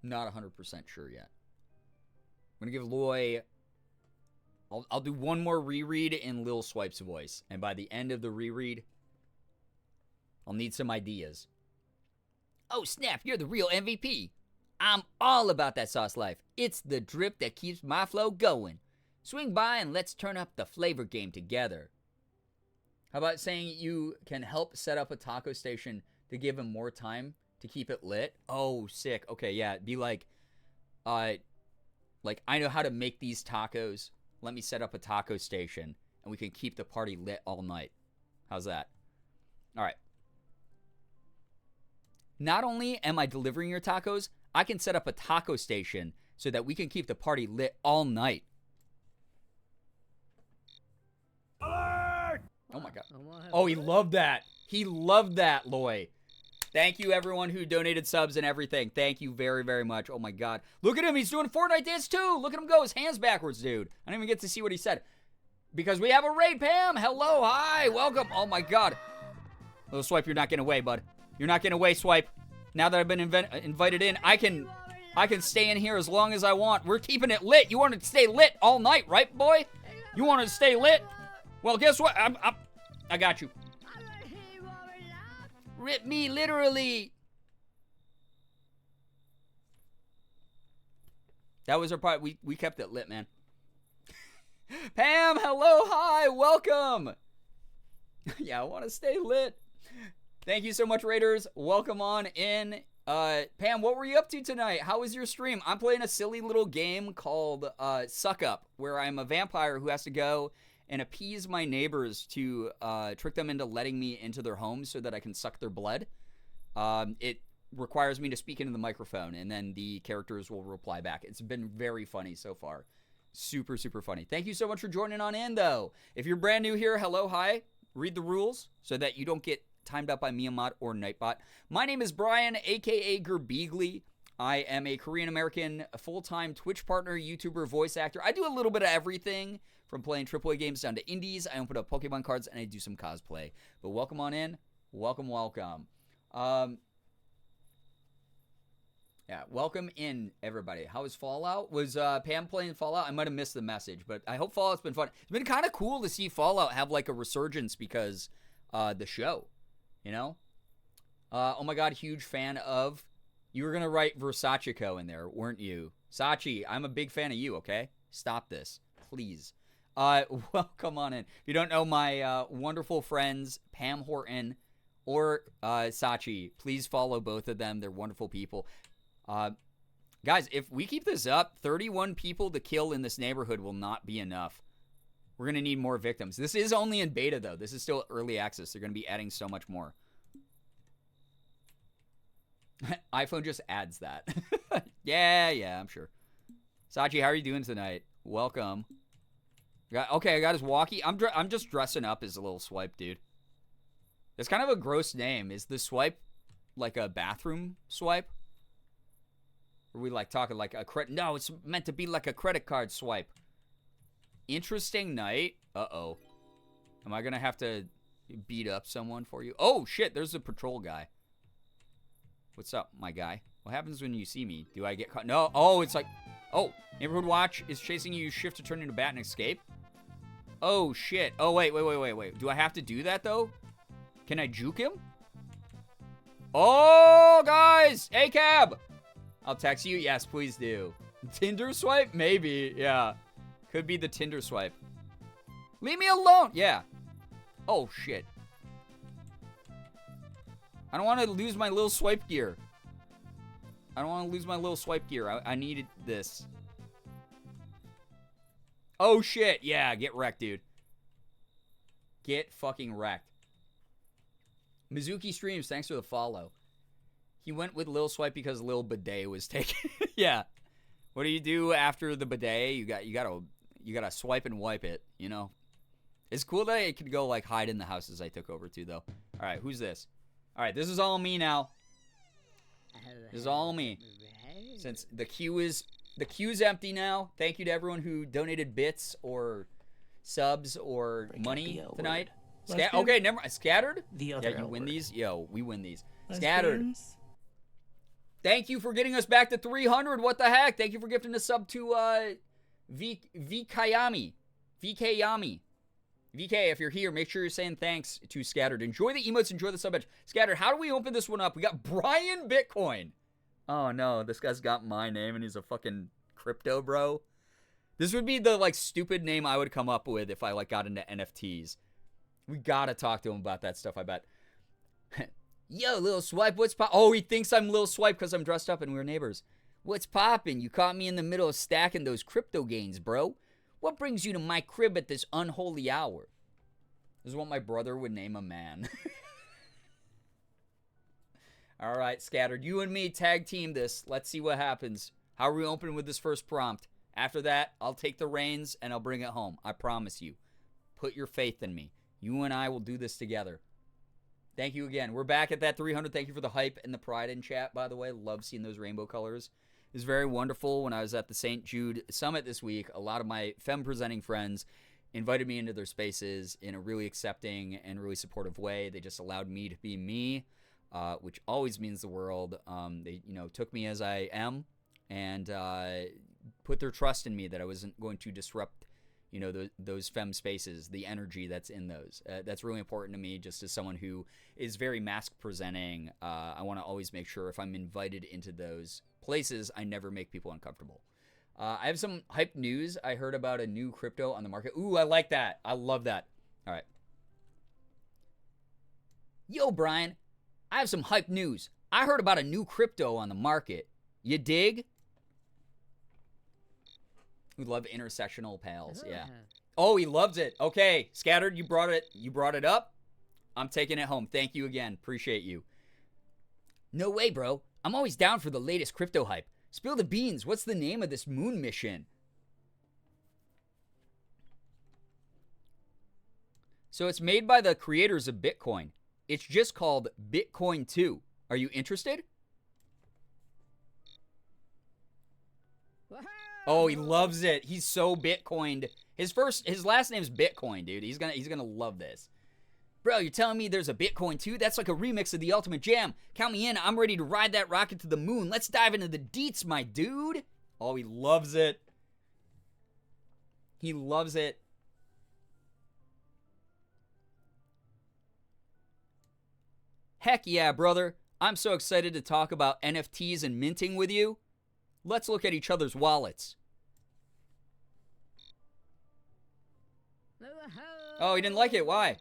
S5: not 100% sure yet. I'm going to give Loy... I'll do one more reread in Lil Swipe's voice. And by the end of the reread, I'll need some ideas. Oh, snap, you're the real MVP. I'm all about that sauce life. It's the drip that keeps my flow going. Swing by and let's turn up the flavor game together. How about saying you can help set up a taco station to give him more time to keep it lit? Oh, sick. Okay, yeah, be like I know how to make these tacos. Let me set up a taco station, and we can keep the party lit all night. How's that? All right. Not only am I delivering your tacos, I can set up a taco station so that we can keep the party lit all night. Alert! Oh, my God. Oh, he loved that. He loved that, Loy. Thank you, everyone who donated subs and everything. Thank you very, very much. Oh, my God. Look at him. He's doing Fortnite dance, too. Look at him go. His hands backwards, dude. I didn't even get to see what he said. Because we have a raid, Pam. Hello. Hi. Welcome. Oh, my God. Little Swipe, you're not getting away, bud. You're not getting away, Swipe. Now that I've been invited in, I can stay in here as long as I want. We're keeping it lit. You want it to stay lit all night, right, boy? You want it to stay lit? Well, guess what? I got you. Rip me, literally. That was our part. We kept it lit, man. Pam, hello, hi, welcome. Yeah, I want to stay lit. Thank you so much, Raiders. Welcome on in. Pam, what were you up to tonight? How was your stream? I'm playing a silly little game called Suck Up, where I'm a vampire who has to go and appease my neighbors to trick them into letting me into their homes so that I can suck their blood.
S3: it requires me to speak into the microphone, and then the characters will reply back. It's been very funny so far. Super, super funny. Thank you so much for joining on in, though. If you're brand new here, hello, hi. Read the rules so that you don't get timed out by Miamot or Nightbot. My name is Brian, a.k.a. Girbeagly. I am a Korean-American full-time Twitch partner, YouTuber, voice actor. I do a little bit of everything, from playing AAA games down to indies. I open up Pokemon cards, and I do some cosplay. But welcome on in. Welcome, welcome. Yeah, welcome in, everybody. How was Fallout? Was Pam playing Fallout? I might have missed the message, but I hope Fallout's been fun. It's been kind of cool to see Fallout have, like, a resurgence because the show, you know? Oh, my God, huge fan of... You were going to write Versachiko in there, weren't you? Sachi, I'm a big fan of you, okay? Stop this, please. Welcome on in. If you don't know my wonderful friends, Pam Horton or Sachi, please follow both of them. They're wonderful people. Guys, if we keep this up, 31 people to kill in this neighborhood will not be enough. We're going to need more victims. This is only in beta, though. This is still early access. They're going to be adding so much more. iPhone just adds that. Yeah, I'm sure. Sachi, how are you doing tonight? Welcome. Okay, I got his walkie. I'm just dressing up as a little swipe, dude. It's kind of a gross name. Is the swipe like a bathroom swipe? Are we like talking like a credit? No, it's meant to be like a credit card swipe. Interesting night. Uh-oh. Am I gonna have to beat up someone for you? Oh, shit, there's a patrol guy. What's up, my guy? What happens when you see me? Do I get caught? No. Oh, it's like... Oh, neighborhood watch is chasing you. You shift to turn into bat and escape. Oh, shit. Oh, wait. Do I have to do that, though? Can I juke him? Oh, guys! Hey, cab! I'll text you. Yes, please do. Tinder swipe? Maybe. Yeah. Could be the Tinder swipe. Leave me alone! Yeah. Oh, shit. I don't want to lose my little swipe gear. I needed this. Oh, shit. Yeah, get wrecked, dude. Get fucking wrecked. Mizuki Streams, thanks for the follow. He went with Lil Swipe because Lil Bidet was taken. Yeah. What do you do after the bidet? You gotta swipe and wipe it, you know? It's cool that it could go, like, hide in the houses I took over to, though. All right, who's this? All right, this is all me now. This is all me. Since the queue's empty now. Thank you to everyone who donated bits or subs or money tonight. Okay, never mind. Scattered? Yeah, you win these? Yo, we win these. Scattered. Thank you for getting us back to 300. What the heck? Thank you for gifting a sub to VKyami. VK, if you're here, make sure you're saying thanks to Scattered. Enjoy the emotes, enjoy the sub badge. Scattered, how do we open this one up? We got Brian Bitcoin. Oh no, this guy's got my name and he's a fucking crypto bro. This would be the like stupid name I would come up with if I like got into NFTs. We gotta talk to him about that stuff, I bet. Yo, Lil Swipe, what's pop? Oh, he thinks I'm Lil Swipe because I'm dressed up and we're neighbors. What's poppin'? You caught me in the middle of stacking those crypto gains, bro. What brings you to my crib at this unholy hour? This is what my brother would name a man. All right, Scattered. You and me tag team this. Let's see what happens. How are we opening with this first prompt? After that, I'll take the reins and I'll bring it home. I promise you. Put your faith in me. You and I will do this together. Thank you again. We're back at that 300. Thank you for the hype and the pride in chat, by the way. Love seeing those rainbow colors. It was very wonderful when I was at the St. Jude Summit this week. A lot of my femme-presenting friends invited me into their spaces in a really accepting and really supportive way. They just allowed me to be me, which always means the world. They, took me as I am and put their trust in me that I wasn't going to disrupt, those femme spaces, the energy that's in those. That's really important to me, just as someone who is very mask-presenting. I want to always make sure if I'm invited into those places, I never make people uncomfortable. I have some hype news. I heard about a new crypto on the market. Ooh, I like that. I love that. All right. Yo, Brian, I have some hype news. I heard about a new crypto on the market. You dig? We love intersectional pals. Yeah. Oh, he loves it. Okay, Scattered, you brought it up. I'm taking it home. Thank you again. Appreciate you.
S5: No way, bro. I'm always down for the latest crypto hype. Spill the beans. What's the name of this moon mission? So it's made by the creators of Bitcoin. It's just called Bitcoin 2. Are you interested? Oh, he loves it. He's so Bitcoined. His last name's Bitcoin, dude. He's gonna love this. Bro, you're telling me there's a Bitcoin 2? That's like a remix of the Ultimate Jam. Count me in. I'm ready to ride that rocket to the moon. Let's dive into the deets, my dude. Oh, he loves it. He loves it. Heck yeah, brother. I'm so excited to talk about NFTs and minting with you. Let's look at each other's wallets. Oh, he didn't like it. Why?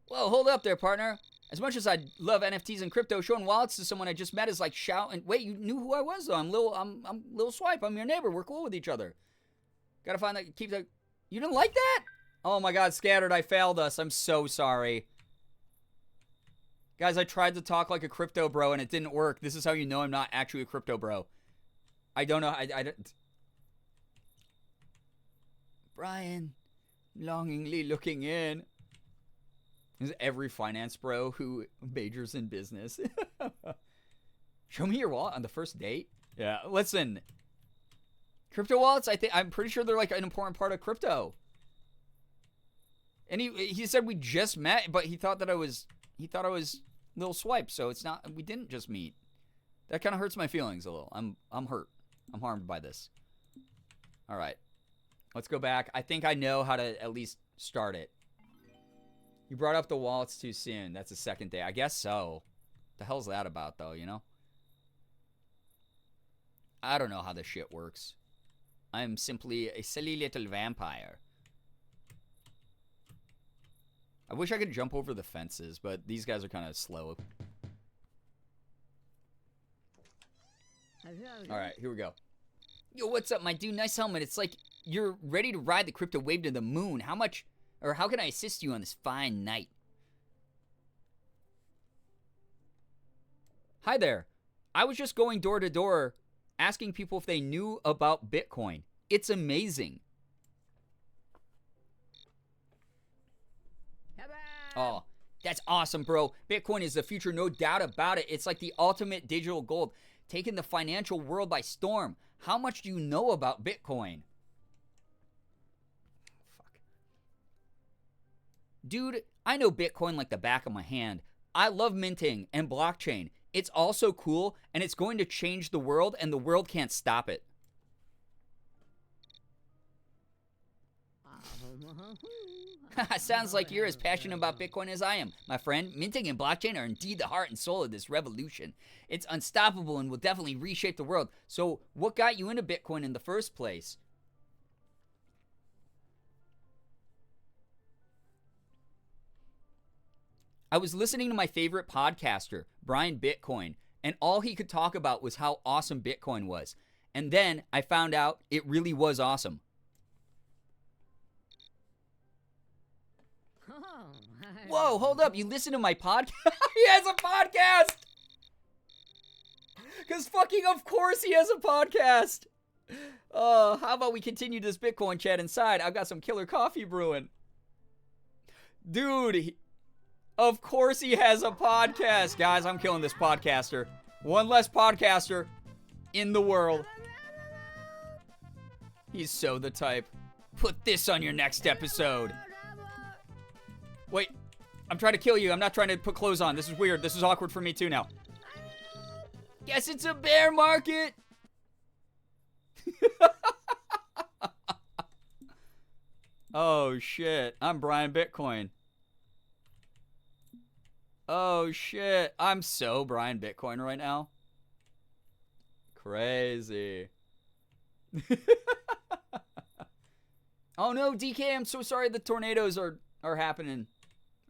S5: Whoa, hold up there, partner. As much as I love NFTs and crypto, showing wallets to someone I just met is like shouting. Wait, you knew who I was though. I'm Lil Swipe. I'm your neighbor. We're cool with each other. Gotta find that. Keep that. You didn't like that? Oh my God, Scattered. I failed us. I'm so sorry. Guys, I tried to talk like a crypto bro and it didn't work. This is how you know I'm not actually a crypto bro. I don't know. I don't. Brian, longingly looking in. This is every finance bro who majors in business. Show me your wallet on the first date. Yeah, listen. Crypto wallets, I'm pretty sure they're like an important part of crypto. And he said we just met, but he thought I was Lil Swipe, so it's not. We didn't just meet. That kind of hurts my feelings a little. I'm hurt. I'm harmed by this. All right, let's go back. I think I know how to at least start it. You brought up the wallets too soon. That's the second day. I guess so. The hell's that about, though, you know? I don't know how this shit works. I'm simply a silly little vampire. I wish I could jump over the fences, but these guys are kind of slow. All right, here we go. Yo, what's up, my dude? Nice helmet. It's like you're ready to ride the crypto wave to the moon. How much, or how can I assist you on this fine night? Hi there. I was just going door to door asking people if they knew about Bitcoin. It's amazing. Oh, that's awesome, bro. Bitcoin is the future, no doubt about it. It's like the ultimate digital gold, taking the financial world by storm. How much do you know about Bitcoin? Fuck. Dude, I know Bitcoin like the back of my hand. I love minting and blockchain. It's all so cool, and it's going to change the world, and the world can't stop it. Sounds like you're as passionate about Bitcoin as I am, my friend. Minting and blockchain are indeed the heart and soul of this revolution. It's unstoppable and will definitely reshape the world. So, what got you into Bitcoin in the first place? I was listening to my favorite podcaster, Brian Bitcoin, and all he could talk about was how awesome Bitcoin was. And then I found out it really was awesome. Whoa, hold up. You listen to my podcast? He has a podcast! Because fucking of course he has a podcast. How about we continue this Bitcoin chat inside? I've got some killer coffee brewing. Dude, of course he has a podcast. Guys, I'm killing this podcaster. One less podcaster in the world. He's so the type. Put this on your next episode. Wait, I'm trying to kill you. I'm not trying to put clothes on. This is weird. This is awkward for me too now. Guess it's a bear market. Oh, shit. I'm Brian Bitcoin. Oh, shit. I'm so Brian Bitcoin right now. Crazy. Oh, no, DK, I'm so sorry the tornadoes are happening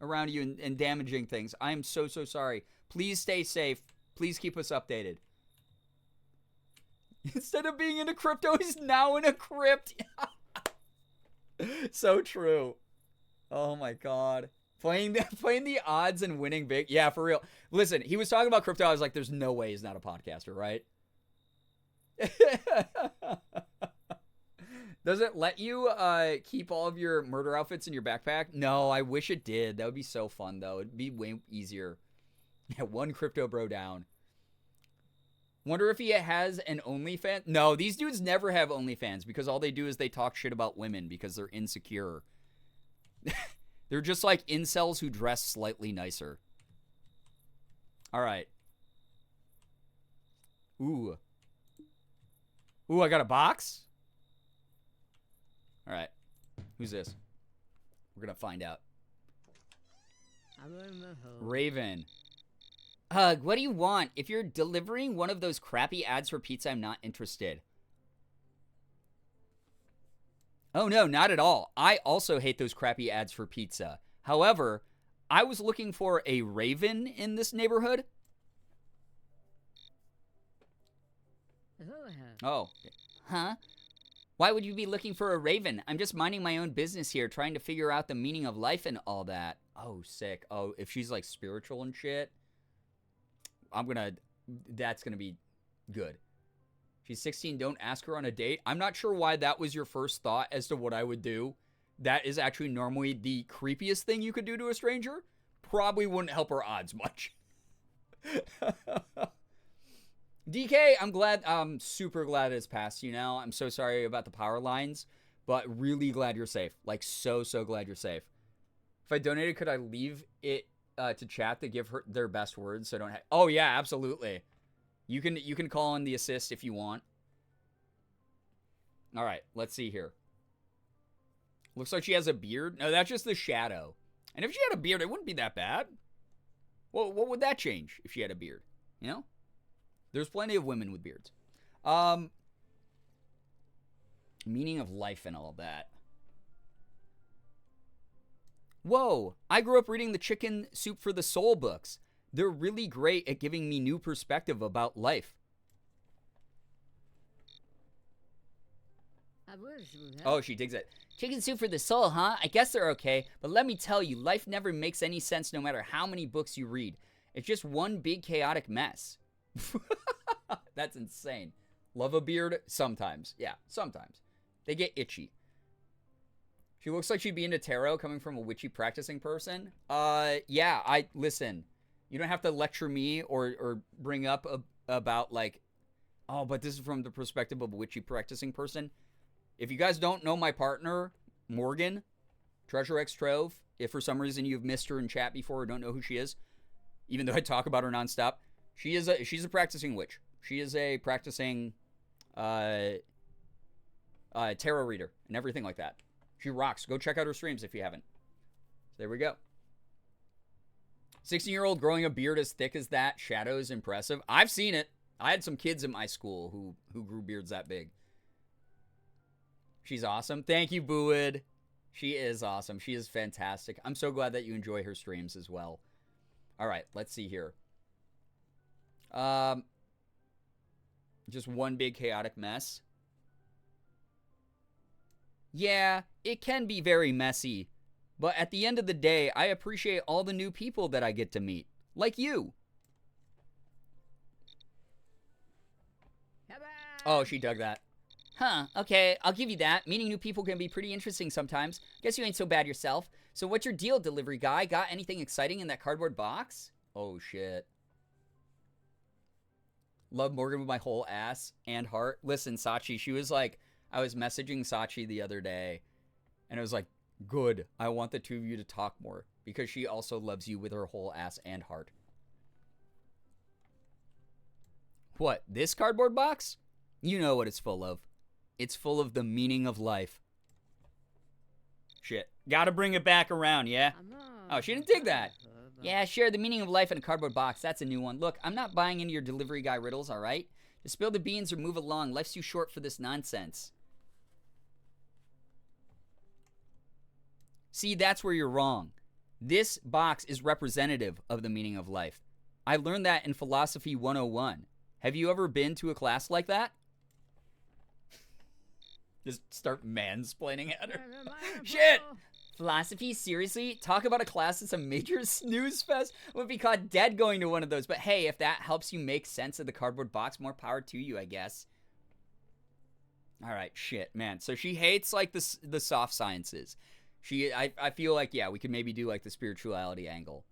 S5: around you and damaging things. I am so sorry. Please stay safe. Please keep us updated. Instead of being in a crypto, he's now in a crypt. So true. Oh my god. Playing the odds and winning big. Yeah, for real. Listen, he was talking about crypto. I was like, there's no way he's not a podcaster, right? Does it let you keep all of your murder outfits in your backpack? No, I wish it did. That would be so fun, though. It'd be way easier. Yeah, one crypto bro down. Wonder if he has an OnlyFans? No, these dudes never have OnlyFans because all they do is they talk shit about women because they're insecure. They're just like incels who dress slightly nicer. All right. Ooh, I got a box? All right. Who's this? We're going to find out. Raven. Hug, what do you want? If you're delivering one of those crappy ads for pizza, I'm not interested. Oh, no, not at all. I also hate those crappy ads for pizza. However, I was looking for a Raven in this neighborhood. Oh. Huh? Why would you be looking for a Raven? I'm just minding my own business here, trying to figure out the meaning of life and all that. Oh, sick. Oh, if she's like spiritual and shit, that's gonna be good. She's 16, don't ask her on a date. I'm not sure why that was your first thought as to what I would do. That is actually normally the creepiest thing you could do to a stranger. Probably wouldn't help her odds much. DK, I'm super glad it's past you now. I'm so sorry about the power lines, but really glad you're safe. Like, so glad you're safe. If I donated, could I leave it to chat to give her their best words so I don't have... Oh, yeah, absolutely. You can call in the assist if you want. All right, let's see here. Looks like she has a beard. No, that's just the shadow. And if she had a beard, it wouldn't be that bad. Well, what would that change if she had a beard? You know? There's plenty of women with beards. Meaning of life and all that. Whoa, I grew up reading the Chicken Soup for the Soul books. They're really great at giving me new perspective about life. Oh, she digs it. Chicken Soup for the Soul, huh? I guess they're okay, but let me tell you, life never makes any sense no matter how many books you read. It's just one big chaotic mess. That's insane. Love a beard? Sometimes. Yeah, sometimes. They get itchy. She looks like she'd be into tarot coming from a witchy practicing person. Yeah, listen. You don't have to lecture me or bring up about like, oh, but this is from the perspective of a witchy practicing person. If you guys don't know my partner, Morgan, Treasure X Trove, if for some reason you've missed her in chat before or don't know who she is, even though I talk about her nonstop, she's a practicing witch. She is a practicing tarot reader and everything like that. She rocks. Go check out her streams if you haven't. There we go. 16-year-old growing a beard as thick as that. Shadow is impressive. I've seen it. I had some kids in my school who grew beards that big. She's awesome. Thank you, Booid. She is awesome. She is fantastic. I'm so glad that you enjoy her streams as well. All right, let's see here. Just one big chaotic mess. Yeah, it can be very messy. But at the end of the day, I appreciate all the new people that I get to meet. Like you. Oh, she dug that. Huh, okay, I'll give you that. Meeting new people can be pretty interesting sometimes. Guess you ain't so bad yourself. So what's your deal, delivery guy? Got anything exciting in that cardboard box? Oh, shit. Love Morgan with my whole ass and heart. Listen, Sachi, she was like, I was messaging Sachi the other day, and it was like, good, I want the two of you to talk more, because she also loves you with her whole ass and heart. What, this cardboard box? You know what it's full of. It's full of the meaning of life. Shit. Gotta bring it back around, yeah? Oh, she didn't dig that. Yeah, sure, the meaning of life in a cardboard box. That's a new one. Look, I'm not buying into your delivery guy riddles, all right? Just spill the beans or move along. Life's too short for this nonsense. See, that's where you're wrong. This box is representative of the meaning of life. I learned that in Philosophy 101. Have you ever been to a class like that? Just start mansplaining at her. Shit! Philosophy? Seriously? Talk about a class that's a major snooze fest? Would be caught dead going to one of those. But hey, if that helps you make sense of the cardboard box, more power to you, I guess. Alright, shit, man. So she hates, like, the soft sciences. I feel like, yeah, we could maybe do, like, the spirituality angle.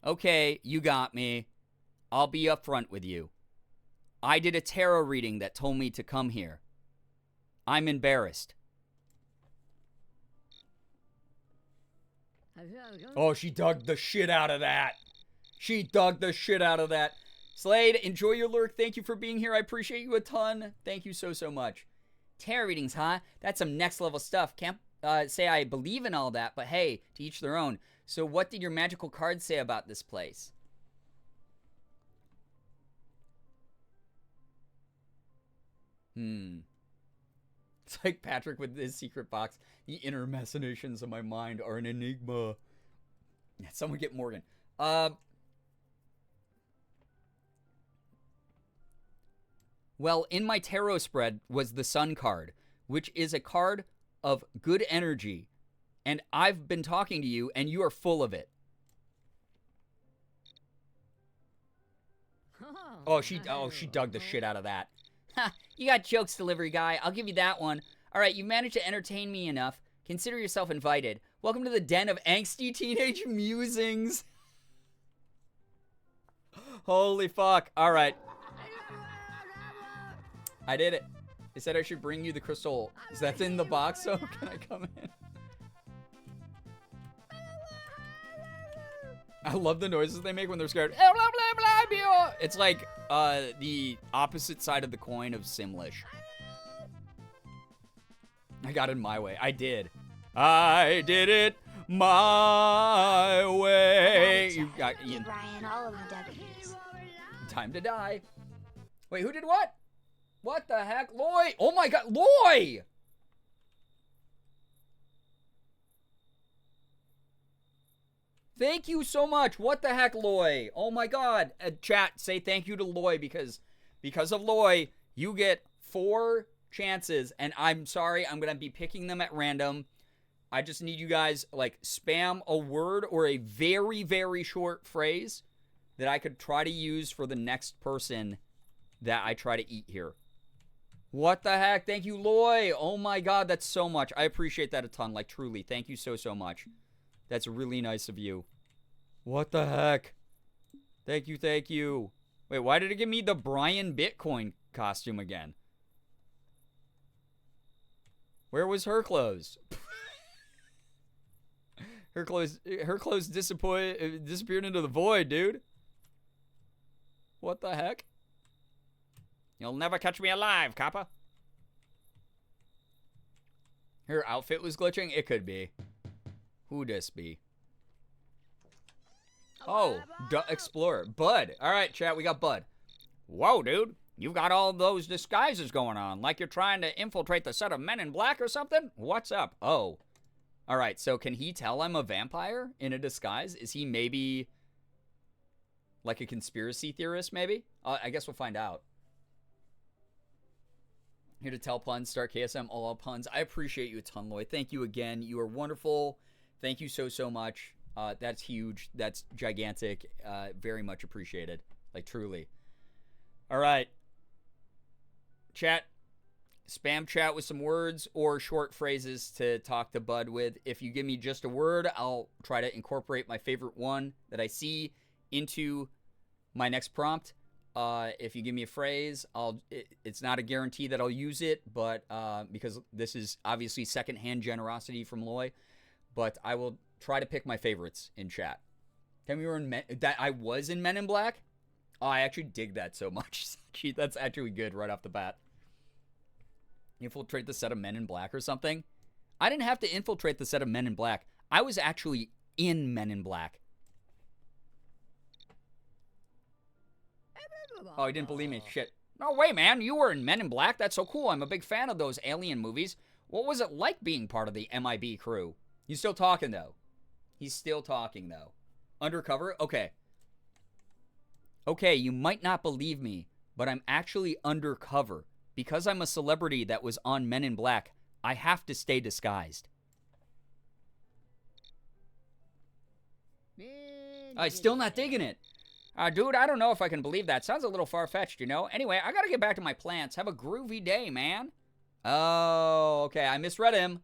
S5: Okay, you got me. I'll be upfront with you. I did a tarot reading that told me to come here. I'm embarrassed. Oh, she dug the shit out of that. She dug the shit out of that. Slade, enjoy your lurk. Thank you for being here. I appreciate you a ton. Thank you so, so much. Tarot readings, huh? That's some next level stuff. Can't say I believe in all that, but hey, to each their own. So what did your magical cards say about this place? It's like Patrick with his secret box. The inner machinations of my mind are an enigma. Someone get Morgan. Well, in my tarot spread was the Sun card, which is a card of good energy. And I've been talking to you, and you are full of it. Oh, she dug the shit out of that. Ha, you got jokes, delivery guy. I'll give you that one. All right, you managed to entertain me enough. Consider yourself invited. Welcome to the den of angsty teenage musings. Holy fuck. All right. I did it. They said I should bring you the crystal. Is that in the box? So can I come in? I love the noises they make when they're scared. It's like the opposite side of the coin of Simlish. I got it my way. I did. I did it my way. You got Ian.
S6: Brian, all of the W's.
S5: Time to die. Wait, who did what? What the heck? Loy! Oh my god, Loy! Thank you so much. What the heck, Loy? Oh my god. Chat, say thank you to Loy because of Loy, you get 4 chances, and I'm sorry, I'm gonna be picking them at random. I just need you guys, like, spam a word or a very, very short phrase that I could try to use for the next person that I try to eat here. What the heck? Thank you, Loy. Oh my god, that's so much. I appreciate that a ton, like, truly. Thank you so, so much. That's really nice of you. What the heck? Thank you, thank you. Wait, why did it give me the Brian Bitcoin costume again? Where was her clothes? her clothes disappeared into the void, dude. What the heck? You'll never catch me alive, copper. Her outfit was glitching? It could be. Who this be? Oh, Explorer. Bud. All right, chat, we got Bud. Whoa, dude. You've got all those disguises going on, like you're trying to infiltrate the set of Men in Black or something? What's up? Oh. All right, so can he tell I'm a vampire in a disguise? Is he maybe like a conspiracy theorist, maybe? I guess we'll find out. Here to tell puns, start KSM, all puns. I appreciate you a ton, Lloyd. Thank you again. You are wonderful. Thank you so, so much. That's huge. That's gigantic. Very much appreciated. Like, truly. All right. Chat. Spam chat with some words or short phrases to talk to Bud with. If you give me just a word, I'll try to incorporate my favorite one that I see into my next prompt. If you give me a phrase, it's not a guarantee that I'll use it, but because this is obviously secondhand generosity from Loy, but I will try to pick my favorites in chat. Tell me that I was in Men in Black? Oh, I actually dig that so much. That's actually good right off the bat. Infiltrate the set of Men in Black or something? I didn't have to infiltrate the set of Men in Black. I was actually in Men in Black. Oh, he didn't believe me. Shit. No way, man. You were in Men in Black? That's so cool. I'm a big fan of those alien movies. What was it like being part of the MIB crew? He's still talking, though. He's still talking, though. Undercover? Okay. Okay, you might not believe me, but I'm actually undercover. Because I'm a celebrity that was on Men in Black, I have to stay disguised. Still not digging it. Dude, I don't know if I can believe that. Sounds a little far-fetched, you know? Anyway, I gotta get back to my plants. Have a groovy day, man. Oh, okay. I misread him.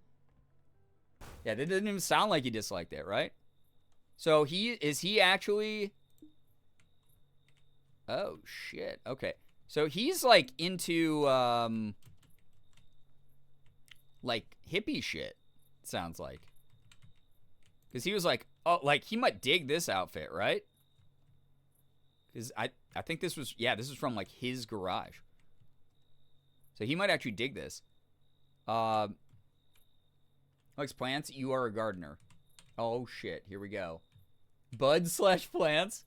S5: Yeah, that didn't even sound like he disliked it, right? So is he actually... Oh, shit. Okay. So he's, like, into, like, hippie shit, sounds like. Because he was like, oh, like, he might dig this outfit, right? Because I think this was, yeah, this is from, like, his garage. So he might actually dig this. Likes plants, you are a gardener. Oh, shit, here we go. Bud/plants.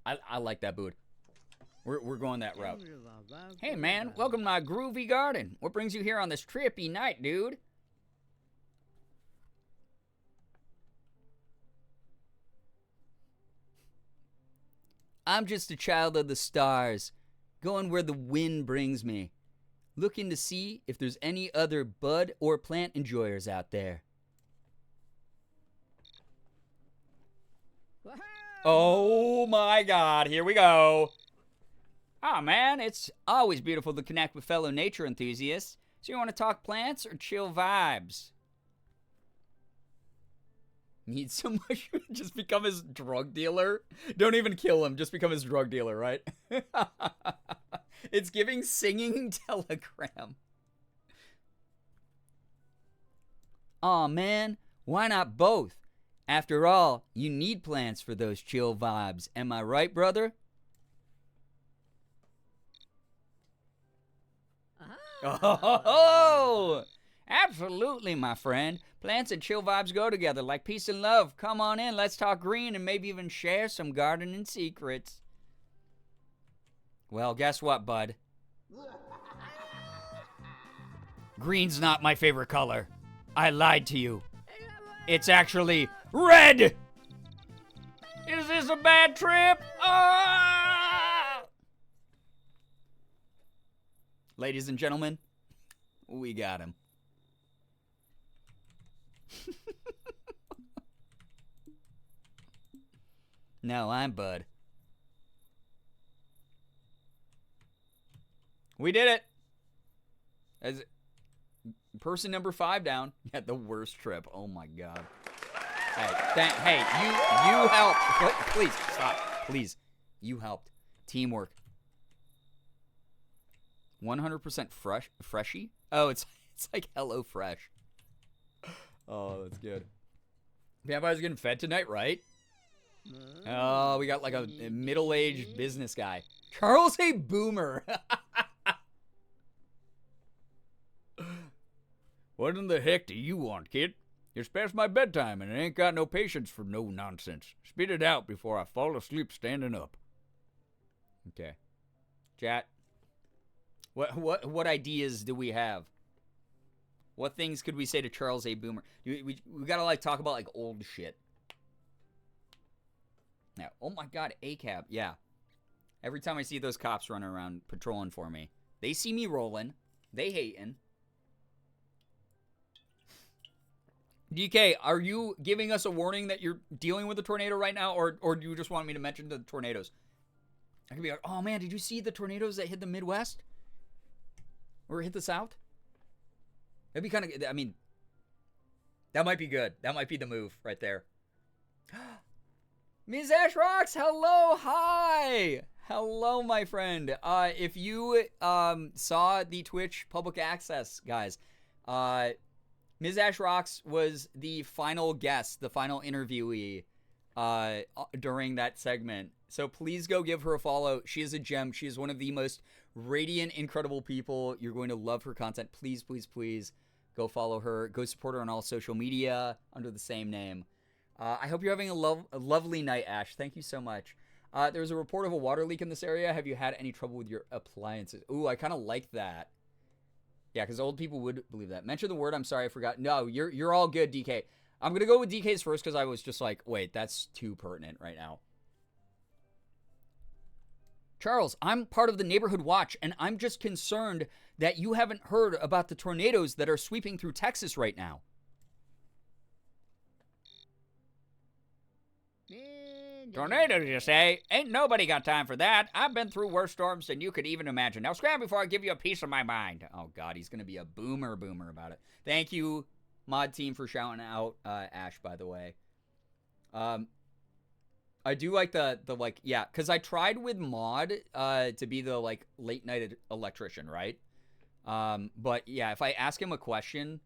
S5: I like that, bud. We're going that route. Hey, man, welcome to my groovy garden. What brings you here on this trippy night, dude? I'm just a child of the stars, going where the wind brings me, looking to see if there's any other bud or plant enjoyers out there. Oh my God, here we go. Ah, man, it's always beautiful to connect with fellow nature enthusiasts. So you want to talk plants or chill vibes? Need some mushroom? Just become his drug dealer? Don't even kill him, just become his drug dealer, right? It's giving singing telegram. Aw, man, why not both? After all, you need plants for those chill vibes. Am I right, brother? Oh, absolutely, my friend. Plants and chill vibes go together like peace and love. Come on in, let's talk green and maybe even share some gardening secrets. Well, guess what, bud? Green's not my favorite color. I lied to you. It's actually red! Is this a bad trip? Ah! Ladies and gentlemen, we got him. No, I'm Bud. We did it. As person number 5 down. Yeah, the worst trip. Oh my God. Hey, you helped. Please stop. Please, you helped. Teamwork. 100% freshy. Oh, it's like Hello Fresh. Oh, that's good. Vampires getting fed tonight, right? Oh, we got like a middle-aged business guy. Charles A. Boomer. What in the heck do you want, kid? It's past my bedtime and I ain't got no patience for no nonsense. Spit it out before I fall asleep standing up. Okay. Chat. What ideas do we have? What things could we say to Charles A. Boomer? We gotta like talk about like old shit. Now, oh my God, ACAB. Yeah. Every time I see those cops running around patrolling for me, they see me rolling. They hating. DK, are you giving us a warning that you're dealing with a tornado right now, or do you just want me to mention the tornadoes? I could be like, oh man, did you see the tornadoes that hit the Midwest? Or hit the South? That'd be kind of, I mean, that might be good. That might be the move right there. Ms. Ash Rocks, hello, hi. Hello, my friend. If you saw the Twitch public access, guys, Ms. Ash Rocks was the final guest, the final interviewee during that segment. So please go give her a follow. She is a gem. She is one of the most radiant, incredible people. You're going to love her content. Please, please, please go follow her. Go support her on all social media under the same name. I hope you're having a lovely night, Ash. Thank you so much. There's a report of a water leak in this area. Have you had any trouble with your appliances? Ooh, I kind of like that. Yeah, because old people would believe that. Mention the word. I'm sorry, I forgot. No, you're all good, DK. I'm going to go with DK's first because I was just like, wait, that's too pertinent right now. Charles, I'm part of the neighborhood watch, and I'm just concerned that you haven't heard about the tornadoes that are sweeping through Texas right now. Tornadoes, you say? Ain't nobody got time for that. I've been through worse storms than you could even imagine. Now scram before I give you a piece of my mind. Oh, God, he's going to be a boomer about it. Thank you, mod team, for shouting out Ash, by the way. I do like the like, yeah, because I tried with mod to be the, like, late night electrician, right? But, yeah, if I ask him a question,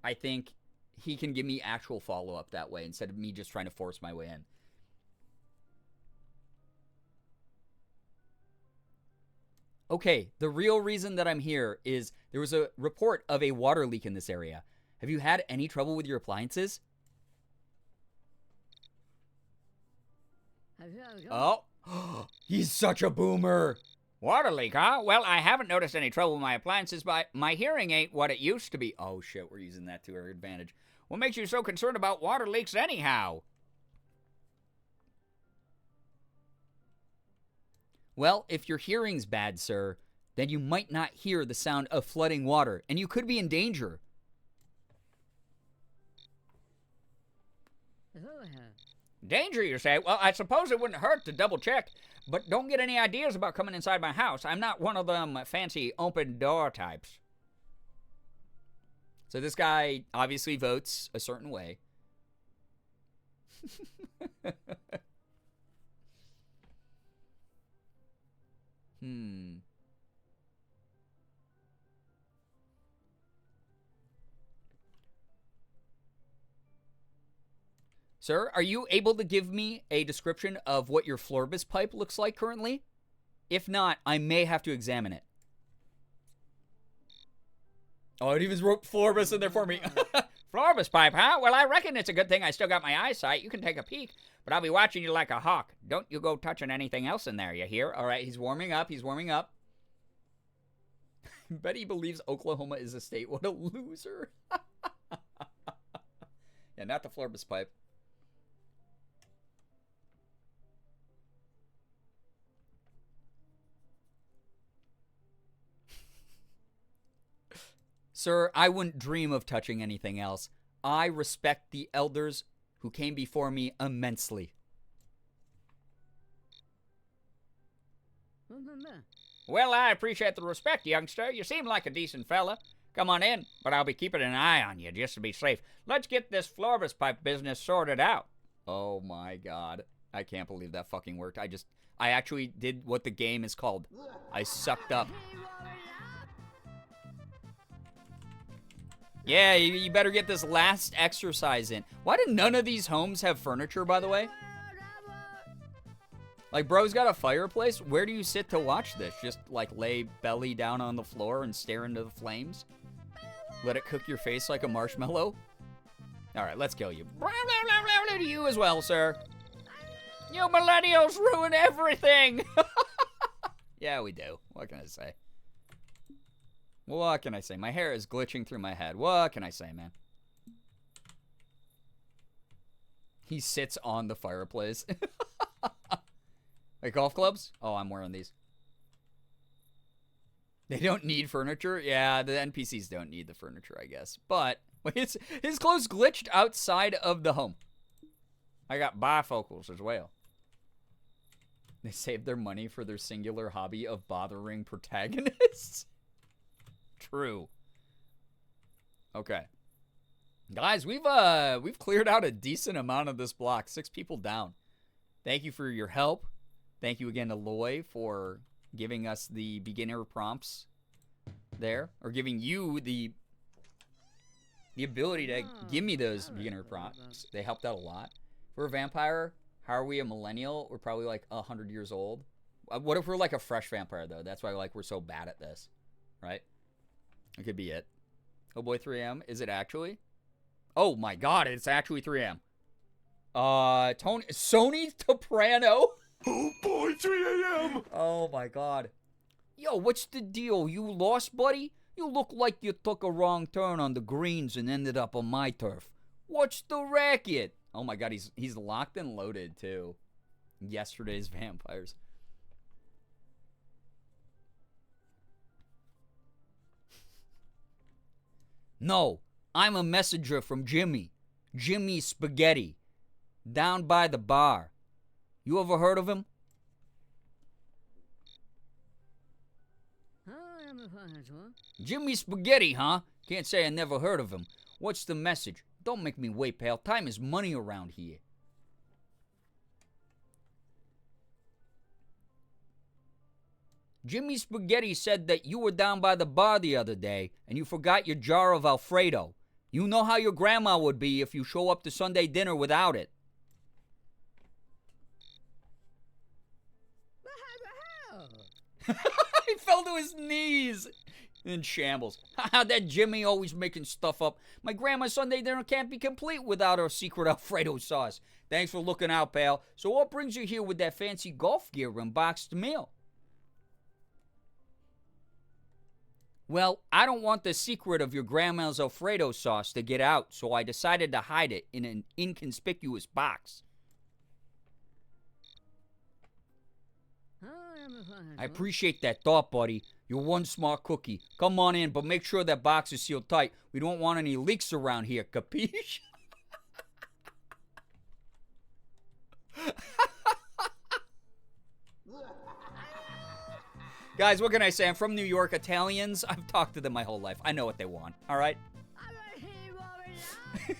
S5: I think he can give me actual follow-up that way instead of me just trying to force my way in. Okay, the real reason that I'm here is there was a report of a water leak in this area. Have you had any trouble with your appliances? Oh, he's such a boomer. Water leak, huh? Well, I haven't noticed any trouble with my appliances, but my hearing ain't what it used to be. Oh, shit, we're using that to our advantage. What makes you so concerned about water leaks anyhow? Well, if your hearing's bad, sir, then you might not hear the sound of flooding water, and you could be in danger. Danger, you say? Well, I suppose it wouldn't hurt to double check, but don't get any ideas about coming inside my house. I'm not one of them fancy open door types. So this guy obviously votes a certain way. Sir, are you able to give me a description of what your Florbus pipe looks like currently? If not, I may have to examine it. Oh, it even wrote Florbus in there for me. Florbus pipe, huh? Well, I reckon it's a good thing I still got my eyesight. You can take a peek, but I'll be watching you like a hawk. Don't you go touching anything else in there, you hear? All right, he's warming up. He's warming up. Bet he believes Oklahoma is a state. What a loser. Yeah, not the Florbus pipe. Sir, I wouldn't dream of touching anything else. I respect the elders who came before me immensely. Well, I appreciate the respect, youngster. You seem like a decent fella. Come on in, but I'll be keeping an eye on you just to be safe. Let's get this Florbus pipe business sorted out. Oh my God. I can't believe that fucking worked. I actually did what the game is called. I sucked up. Yeah, you better get this last exercise in. Why did none of these homes have furniture, by the way? Like, bro's got a fireplace. Where do you sit to watch this? Just, like, lay belly down on the floor and stare into the flames? Let it cook your face like a marshmallow? All right, let's kill you. To you as well, sir. You millennials ruin everything. Yeah, we do. What can I say? What can I say? My hair is glitching through my head. What can I say, man? He sits on the fireplace. Like golf clubs? Oh, I'm wearing these. They don't need furniture? Yeah, the NPCs don't need the furniture, I guess. But his clothes glitched outside of the home. I got bifocals as well. They saved their money for their singular hobby of bothering protagonists. True. Okay. Guys, we've cleared out a decent amount of this block. 6 people down. Thank you for your help. Thank you again to Loy for giving us the beginner prompts there. Or giving you the ability to give me those beginner prompts. They helped out a lot. If we're a vampire, how are we a millennial? We're probably like 100 years old. What if we're like a fresh vampire, though? That's why we're so bad at this. Right? It could be it. Oh boy, 3am. Is it actually? Oh my God, it's actually 3am. Sony Soprano.
S7: Oh boy, 3 a.m.
S5: Oh my God. Yo, what's the deal? You lost, buddy? You look like you took a wrong turn on the greens and ended up on my turf. What's the racket? Oh my God, he's locked and loaded too. Yesterday's vampires. No, I'm a messenger from Jimmy. Jimmy Spaghetti. Down by the bar. You ever heard of him? Jimmy Spaghetti, huh? Can't say I never heard of him. What's the message? Don't make me wait, pal. Time is money around here. Jimmy Spaghetti said that you were down by the bar the other day and you forgot your jar of Alfredo. You know how your grandma would be if you show up to Sunday dinner without it. He fell to his knees in shambles. That Jimmy always making stuff up. My grandma's Sunday dinner can't be complete without her secret Alfredo sauce. Thanks for looking out, pal. So what brings you here with that fancy golf gear and boxed meal? Well, I don't want the secret of your grandma's Alfredo sauce to get out, so I decided to hide it in an inconspicuous box. I appreciate that thought, buddy. You're one smart cookie. Come on in, but make sure that box is sealed tight. We don't want any leaks around here, capiche? Guys, what can I say? I'm from New York. Italians, I've talked to them my whole life. I know what they want, all right?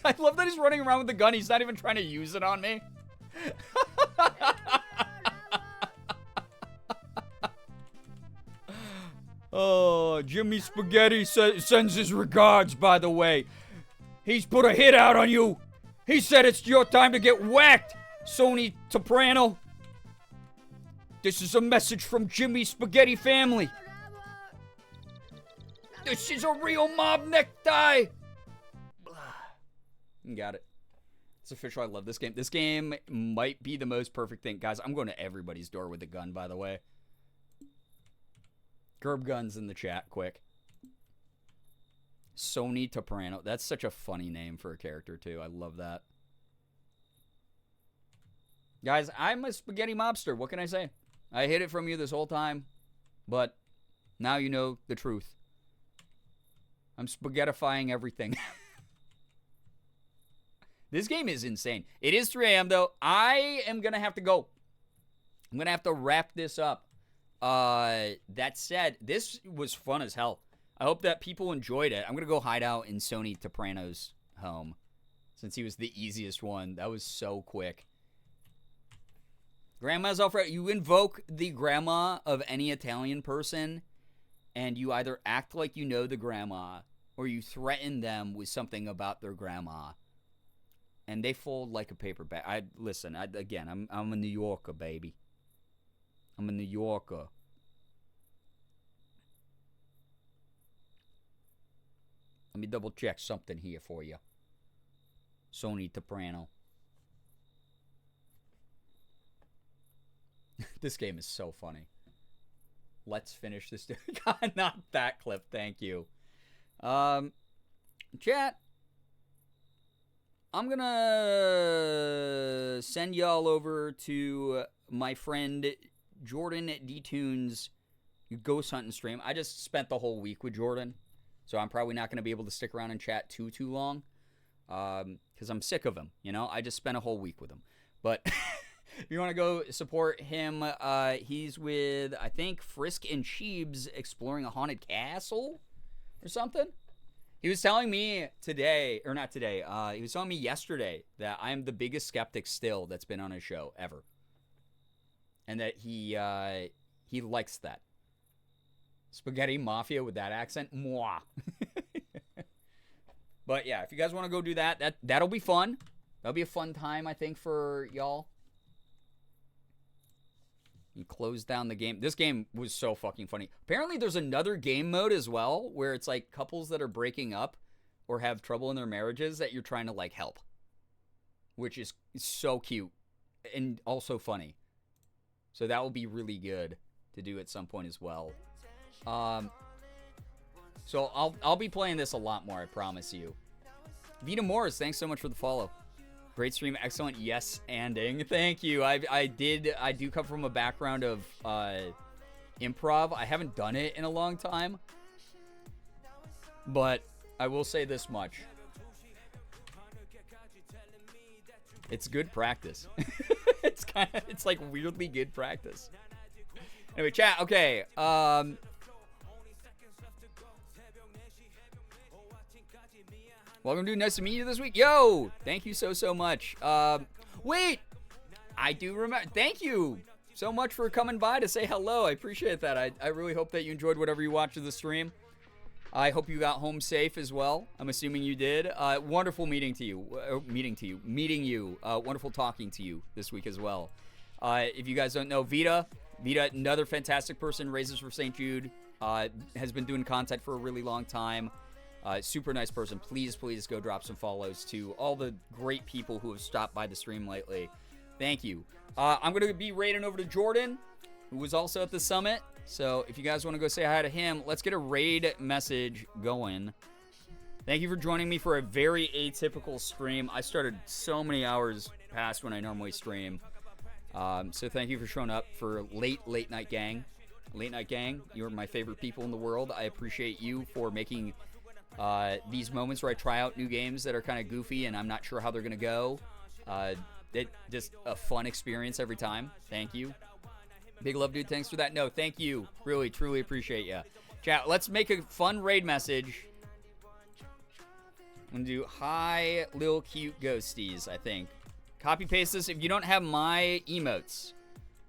S5: I love that he's running around with the gun. He's not even trying to use it on me. Oh, Jimmy Spaghetti sends his regards, by the way. He's put a hit out on you. He said it's your time to get whacked, Sony Soprano. This is a message from Jimmy Spaghetti family. This is a real mob necktie. Got it. It's official. I love this game. This game might be the most perfect thing. Guys, I'm going to everybody's door with a gun, by the way. Gerb guns in the chat, quick. Sony Soprano. That's such a funny name for a character, too. I love that. Guys, I'm a spaghetti mobster. What can I say? I hid it from you this whole time, but now you know the truth. I'm spaghettifying everything. This game is insane. It is 3 a.m. though. I am going to have to go. I'm going to have to wrap this up. That said, this was fun as hell. I hope that people enjoyed it. I'm going to go hide out in Sony Soprano's home since he was the easiest one. That was so quick. Grandma's Alfredo. You invoke the grandma of any Italian person, and you either act like you know the grandma, or you threaten them with something about their grandma, and they fold like a paper bag. Listen. I'm a New Yorker, baby. I'm a New Yorker. Let me double check something here for you. Sony Soprano. This game is so funny. Let's finish this. God, not that clip. Thank you. Chat. I'm gonna send y'all over to my friend Jordan D-Tunes Ghost Hunting stream. I just spent the whole week with Jordan, so I'm probably not gonna be able to stick around and chat too long, because I'm sick of him. You know, I just spent a whole week with him. But if you want to go support him, he's with, I think, Frisk and Sheebs exploring a haunted castle or something. He was telling me today, or not today, he was telling me yesterday that I'm the biggest skeptic still that's been on his show ever. And that he likes that. Spaghetti Mafia with that accent. Mwah. But yeah, if you guys want to go do that, that'll be fun. That'll be a fun time, I think, for y'all. You close down the game. This game was so fucking funny. Apparently there's another game mode as well where it's like couples that are breaking up or have trouble in their marriages that you're trying to like help. Which is so cute and also funny. So that will be really good to do at some point as well. So I'll be playing this a lot more, I promise you. Vita Morris, thanks so much for the follow. Great stream, excellent yes-anding. Thank you. I do come from a background of improv. I haven't done it in a long time, but I will say this much. It's good practice. It's like weirdly good practice. Anyway, chat. Okay. Welcome to Nice to meet you this week. Yo, thank you so much. Wait, I do remember. Thank you so much for coming by to say hello. I appreciate that. I really hope that you enjoyed whatever you watched of the stream. I hope you got home safe as well. I'm assuming you did. Wonderful meeting you. Wonderful talking to you this week as well. If you guys don't know, Vita, another fantastic person, raises for St. Jude, has been doing content for a really long time. Super nice person. Please go drop some follows to all the great people who have stopped by the stream lately. Thank you. I'm going to be raiding over to Jordan, who was also at the summit. So if you guys want to go say hi to him, let's get a raid message going. Thank you for joining me for a very atypical stream. I started so many hours past when I normally stream. So thank you for showing up for late night gang. Late night gang, you're my favorite people in the world. I appreciate you for making these moments where I try out new games that are kind of goofy and I'm not sure how they're going to go. It just a fun experience every time. Thank you. Big love, dude. Thanks for that. No, thank you. Really, truly appreciate you. Chat, let's make a fun raid message. I'm going to do hi, lil cute ghosties, I think. Copy paste this. If you don't have my emotes,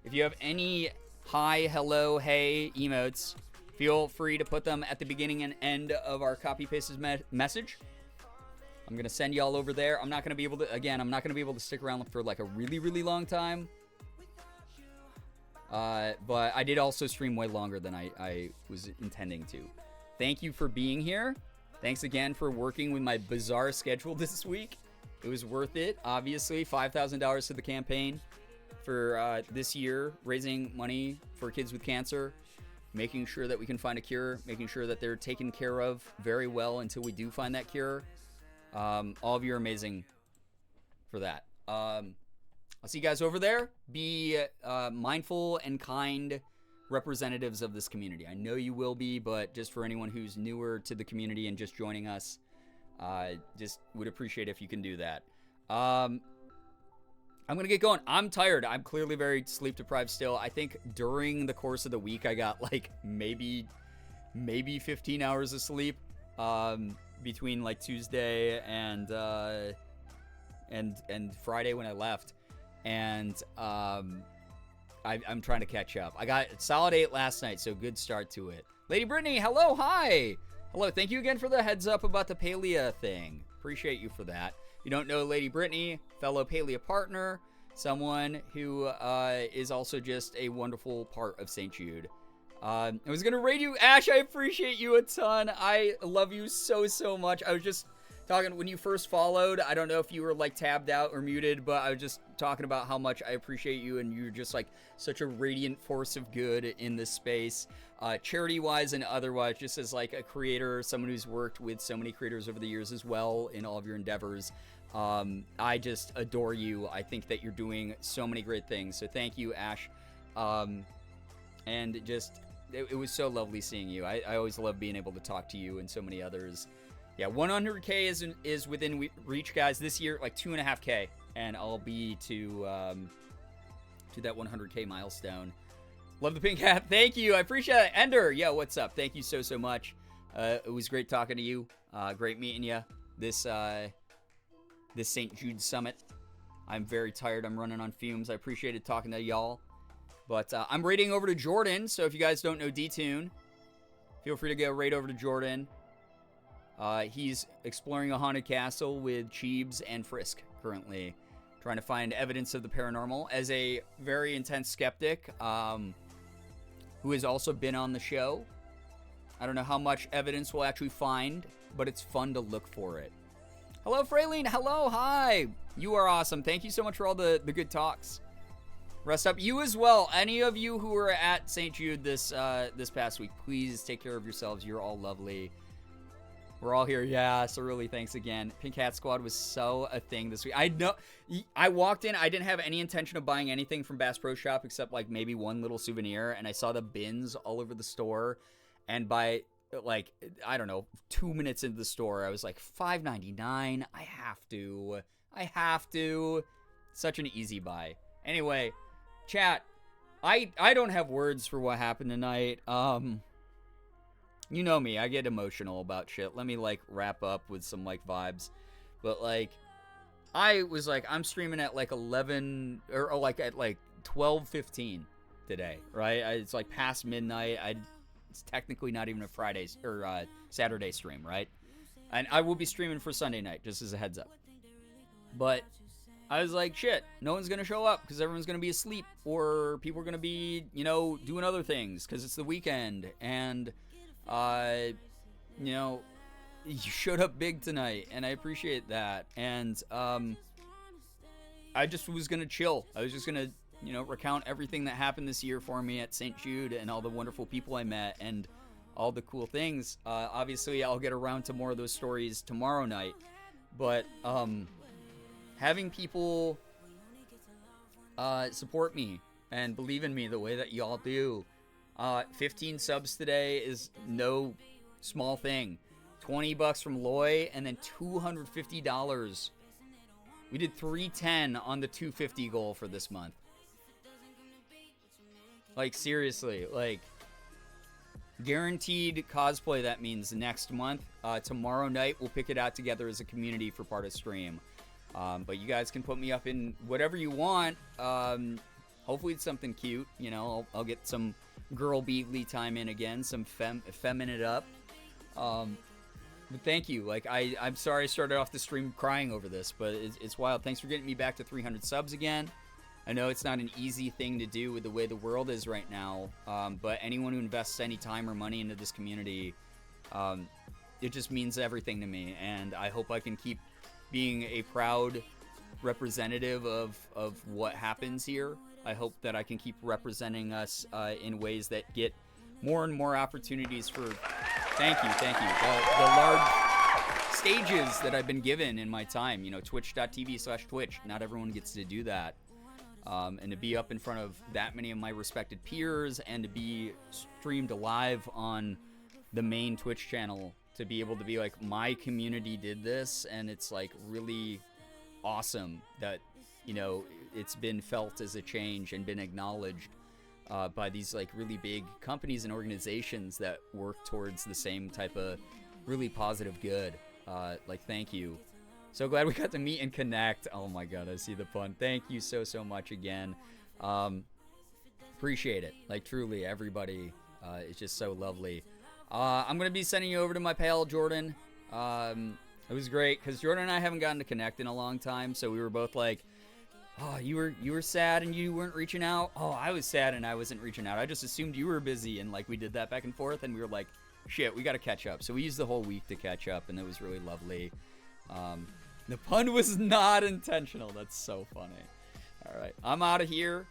S5: if you have any hi, hello, hey emotes, feel free to put them at the beginning and end of our copy pasted message. I'm going to send y'all over there. I'm not going to be able to, again, I'm not going to be able to stick around for like a really, really long time. But I did also stream way longer than I was intending to. Thank you for being here. Thanks again for working with my bizarre schedule this week. It was worth it, obviously. $5,000 to the campaign for this year, raising money for kids with cancer, making sure that we can find a cure, making sure that they're taken care of very well until we do find that cure. All of you are amazing for that. I'll see you guys over there. Be mindful and kind representatives of this community. I know you will be, but just for anyone who's newer to the community and just joining us, just would appreciate if you can do that. I'm going to get going. I'm tired. I'm clearly very sleep deprived still. I think during the course of the week, I got like maybe 15 hours of sleep between like Tuesday and Friday when I left. And I'm trying to catch up. I got solid 8 last night, so good start to it. Lady Brittany, hello, hi. Hello, thank you again for the heads up about the Palea thing. Appreciate you for that. You don't know Lady Brittany, fellow Palea partner, someone who is also just a wonderful part of St. Jude. I was going to raid you, Ash. I appreciate you a ton. I love you so much. I was just talking when you first followed. I don't know if you were like tabbed out or muted, but I was just talking about how much I appreciate you, and you're just like such a radiant force of good in this space, charity-wise and otherwise, just as like a creator, someone who's worked with so many creators over the years as well in all of your endeavors. I just adore you. I think that you're doing so many great things. So thank you, Ash. And just, it was so lovely seeing you. I always love being able to talk to you and so many others. Yeah, 100K is within reach, guys. This year, like 2.5K, and I'll be to that 100K milestone. Love the pink hat. Thank you. I appreciate it. Ender, yeah, what's up? Thank you so much. It was great talking to you. Great meeting you. This St. Jude Summit. I'm very tired. I'm running on fumes. I appreciated talking to y'all. But I'm raiding over to Jordan, so if you guys don't know D-Tune, feel free to go raid over to Jordan. He's exploring a haunted castle with Cheebs and Frisk currently, trying to find evidence of the paranormal. As a very intense skeptic, who has also been on the show, I don't know how much evidence we'll actually find, but it's fun to look for it. Hello, Fraylene. Hello. Hi. You are awesome. Thank you so much for all the good talks. Rest up. You as well. Any of you who were at St. Jude this past week, please take care of yourselves. You're all lovely. We're all here. Yeah, so really thanks again. Pink Hat Squad was so a thing this week. I know. I walked in. I didn't have any intention of buying anything from Bass Pro Shop except like maybe one little souvenir. And I saw the bins all over the store. And by like, I don't know, 2 minutes into the store, I was like, $5.99. I have to. Such an easy buy. Anyway, chat. I don't have words for what happened tonight. You know me, I get emotional about shit. Let me like wrap up with some like vibes. But like, I was like, I'm streaming at like 11 or like at like 12:15 today, right? It's like past midnight. It's technically not even a Friday or Saturday stream, right? And I will be streaming for Sunday night, just as a heads up. But I was like, shit, no one's going to show up because everyone's going to be asleep, or people are going to be, you know, doing other things because it's the weekend. And, you know, you showed up big tonight, and I appreciate that. And I just was going to chill. I was just going to, you know, recount everything that happened this year for me at St. Jude and all the wonderful people I met and all the cool things. Obviously, I'll get around to more of those stories tomorrow night. But having people support me and believe in me the way that y'all do. 15 subs today is no small thing. $20 from Loy, and then $250. We did 310 on the 250 goal for this month. Like, seriously, like, guaranteed cosplay, that means next month. Tomorrow night, we'll pick it out together as a community for part of stream. But you guys can put me up in whatever you want. Hopefully it's something cute. You know, I'll get some Girbeagly time in again, some feminine it up. But thank you. Like, I'm sorry I started off the stream crying over this, but it's wild. Thanks for getting me back to 300 subs again. I know it's not an easy thing to do with the way the world is right now, but anyone who invests any time or money into this community, it just means everything to me, and I hope I can keep being a proud representative of what happens here. I hope that I can keep representing us in ways that get more and more opportunities for, thank you, the large stages that I've been given in my time, you know, twitch.tv/Twitch. Not everyone gets to do that. And to be up in front of that many of my respected peers and to be streamed live on the main Twitch channel, to be able to be like, my community did this, and it's like really awesome that, you know, it's been felt as a change and been acknowledged by these like really big companies and organizations that work towards the same type of really positive good. Like, thank you. So glad we got to meet and connect. Oh my god, I see the pun. Thank you so much again. Appreciate it. Like, truly, everybody. It's just so lovely. I'm going to be sending you over to my pal, Jordan. It was great, because Jordan and I haven't gotten to connect in a long time, so we were both like, oh, you were sad and you weren't reaching out? Oh, I was sad and I wasn't reaching out. I just assumed you were busy, and like we did that back and forth, and we were like, shit, we got to catch up. So we used the whole week to catch up, and it was really lovely. The pun was not intentional. That's so funny. All right, I'm out of here.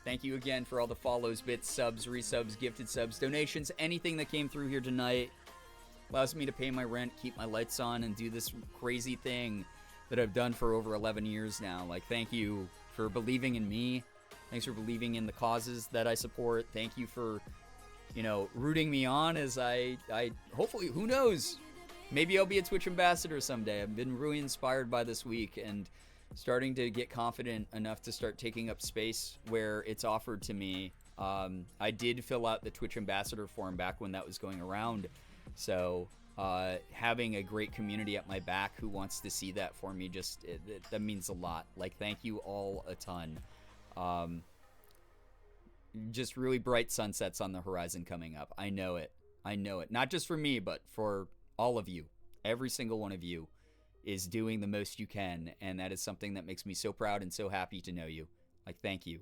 S5: Thank you again for all the follows, bits, subs, resubs, gifted subs, donations, anything that came through here tonight. Allows me to pay my rent, keep my lights on, and do this crazy thing that I've done for over 11 years now. Like, thank you for believing in me. Thanks for believing in the causes that I support. Thank you for, you know, rooting me on as I hopefully, who knows? Maybe I'll be a Twitch ambassador someday. I've been really inspired by this week and starting to get confident enough to start taking up space where it's offered to me. I did fill out the Twitch ambassador form back when that was going around. So having a great community at my back who wants to see that for me, just that means a lot. Like, thank you all a ton. Just really bright sunsets on the horizon coming up. I know it. Not just for me, but for all of you. Every single one of you is doing the most you can, and that is something that makes me so proud and so happy to know you. Like, thank you.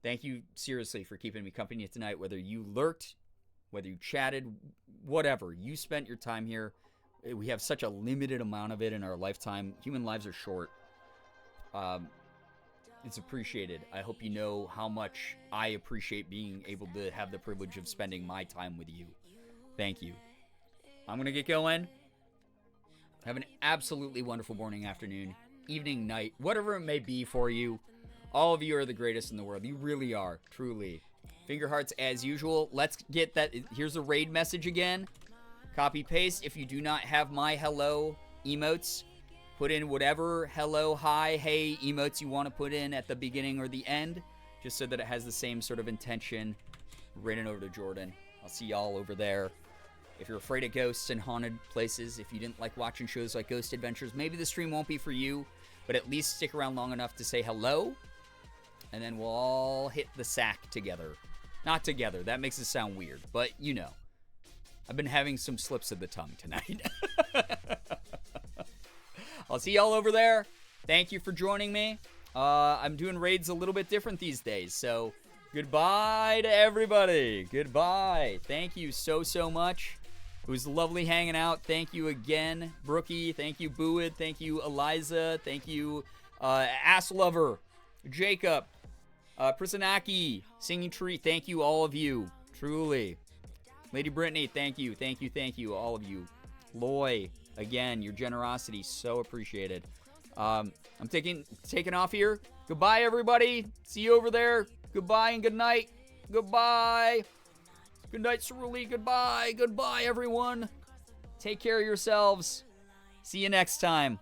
S5: Thank you, seriously, for keeping me company tonight, whether you lurked, whether you chatted, whatever. You spent your time here. We have such a limited amount of it in our lifetime. Human lives are short. It's appreciated. I hope you know how much I appreciate being able to have the privilege of spending my time with you. Thank you. I'm going to get going. Have an absolutely wonderful morning, afternoon, evening, night, whatever it may be for you. All of you are the greatest in the world. You really are, truly. Finger hearts as usual. Let's get that. Here's a raid message again. Copy paste. If you do not have my hello emotes, put in whatever hello, hi, hey emotes you want to put in at the beginning or the end, just so that it has the same sort of intention. Written over to Jordan. I'll see y'all over there. If you're afraid of ghosts and haunted places, if you didn't like watching shows like Ghost Adventures, maybe the stream won't be for you, but at least stick around long enough to say hello, and then we'll all hit the sack together. Not together. That makes it sound weird, but you know. I've been having some slips of the tongue tonight. I'll see y'all over there. Thank you for joining me. I'm doing raids a little bit different these days, so goodbye to everybody. Goodbye. Thank you so much. It was lovely hanging out. Thank you again, Brookie. Thank you, Buid. Thank you, Eliza. Thank you, Ass Lover, Jacob, Prisanaki, Singing Tree. Thank you, all of you. Truly. Lady Brittany, thank you. Thank you, all of you. Loy, again, your generosity, so appreciated. I'm taking off here. Goodbye, everybody. See you over there. Goodbye and good night. Goodbye. Good night, Ceruli. Goodbye. Goodbye, everyone. Take care of yourselves. See you next time.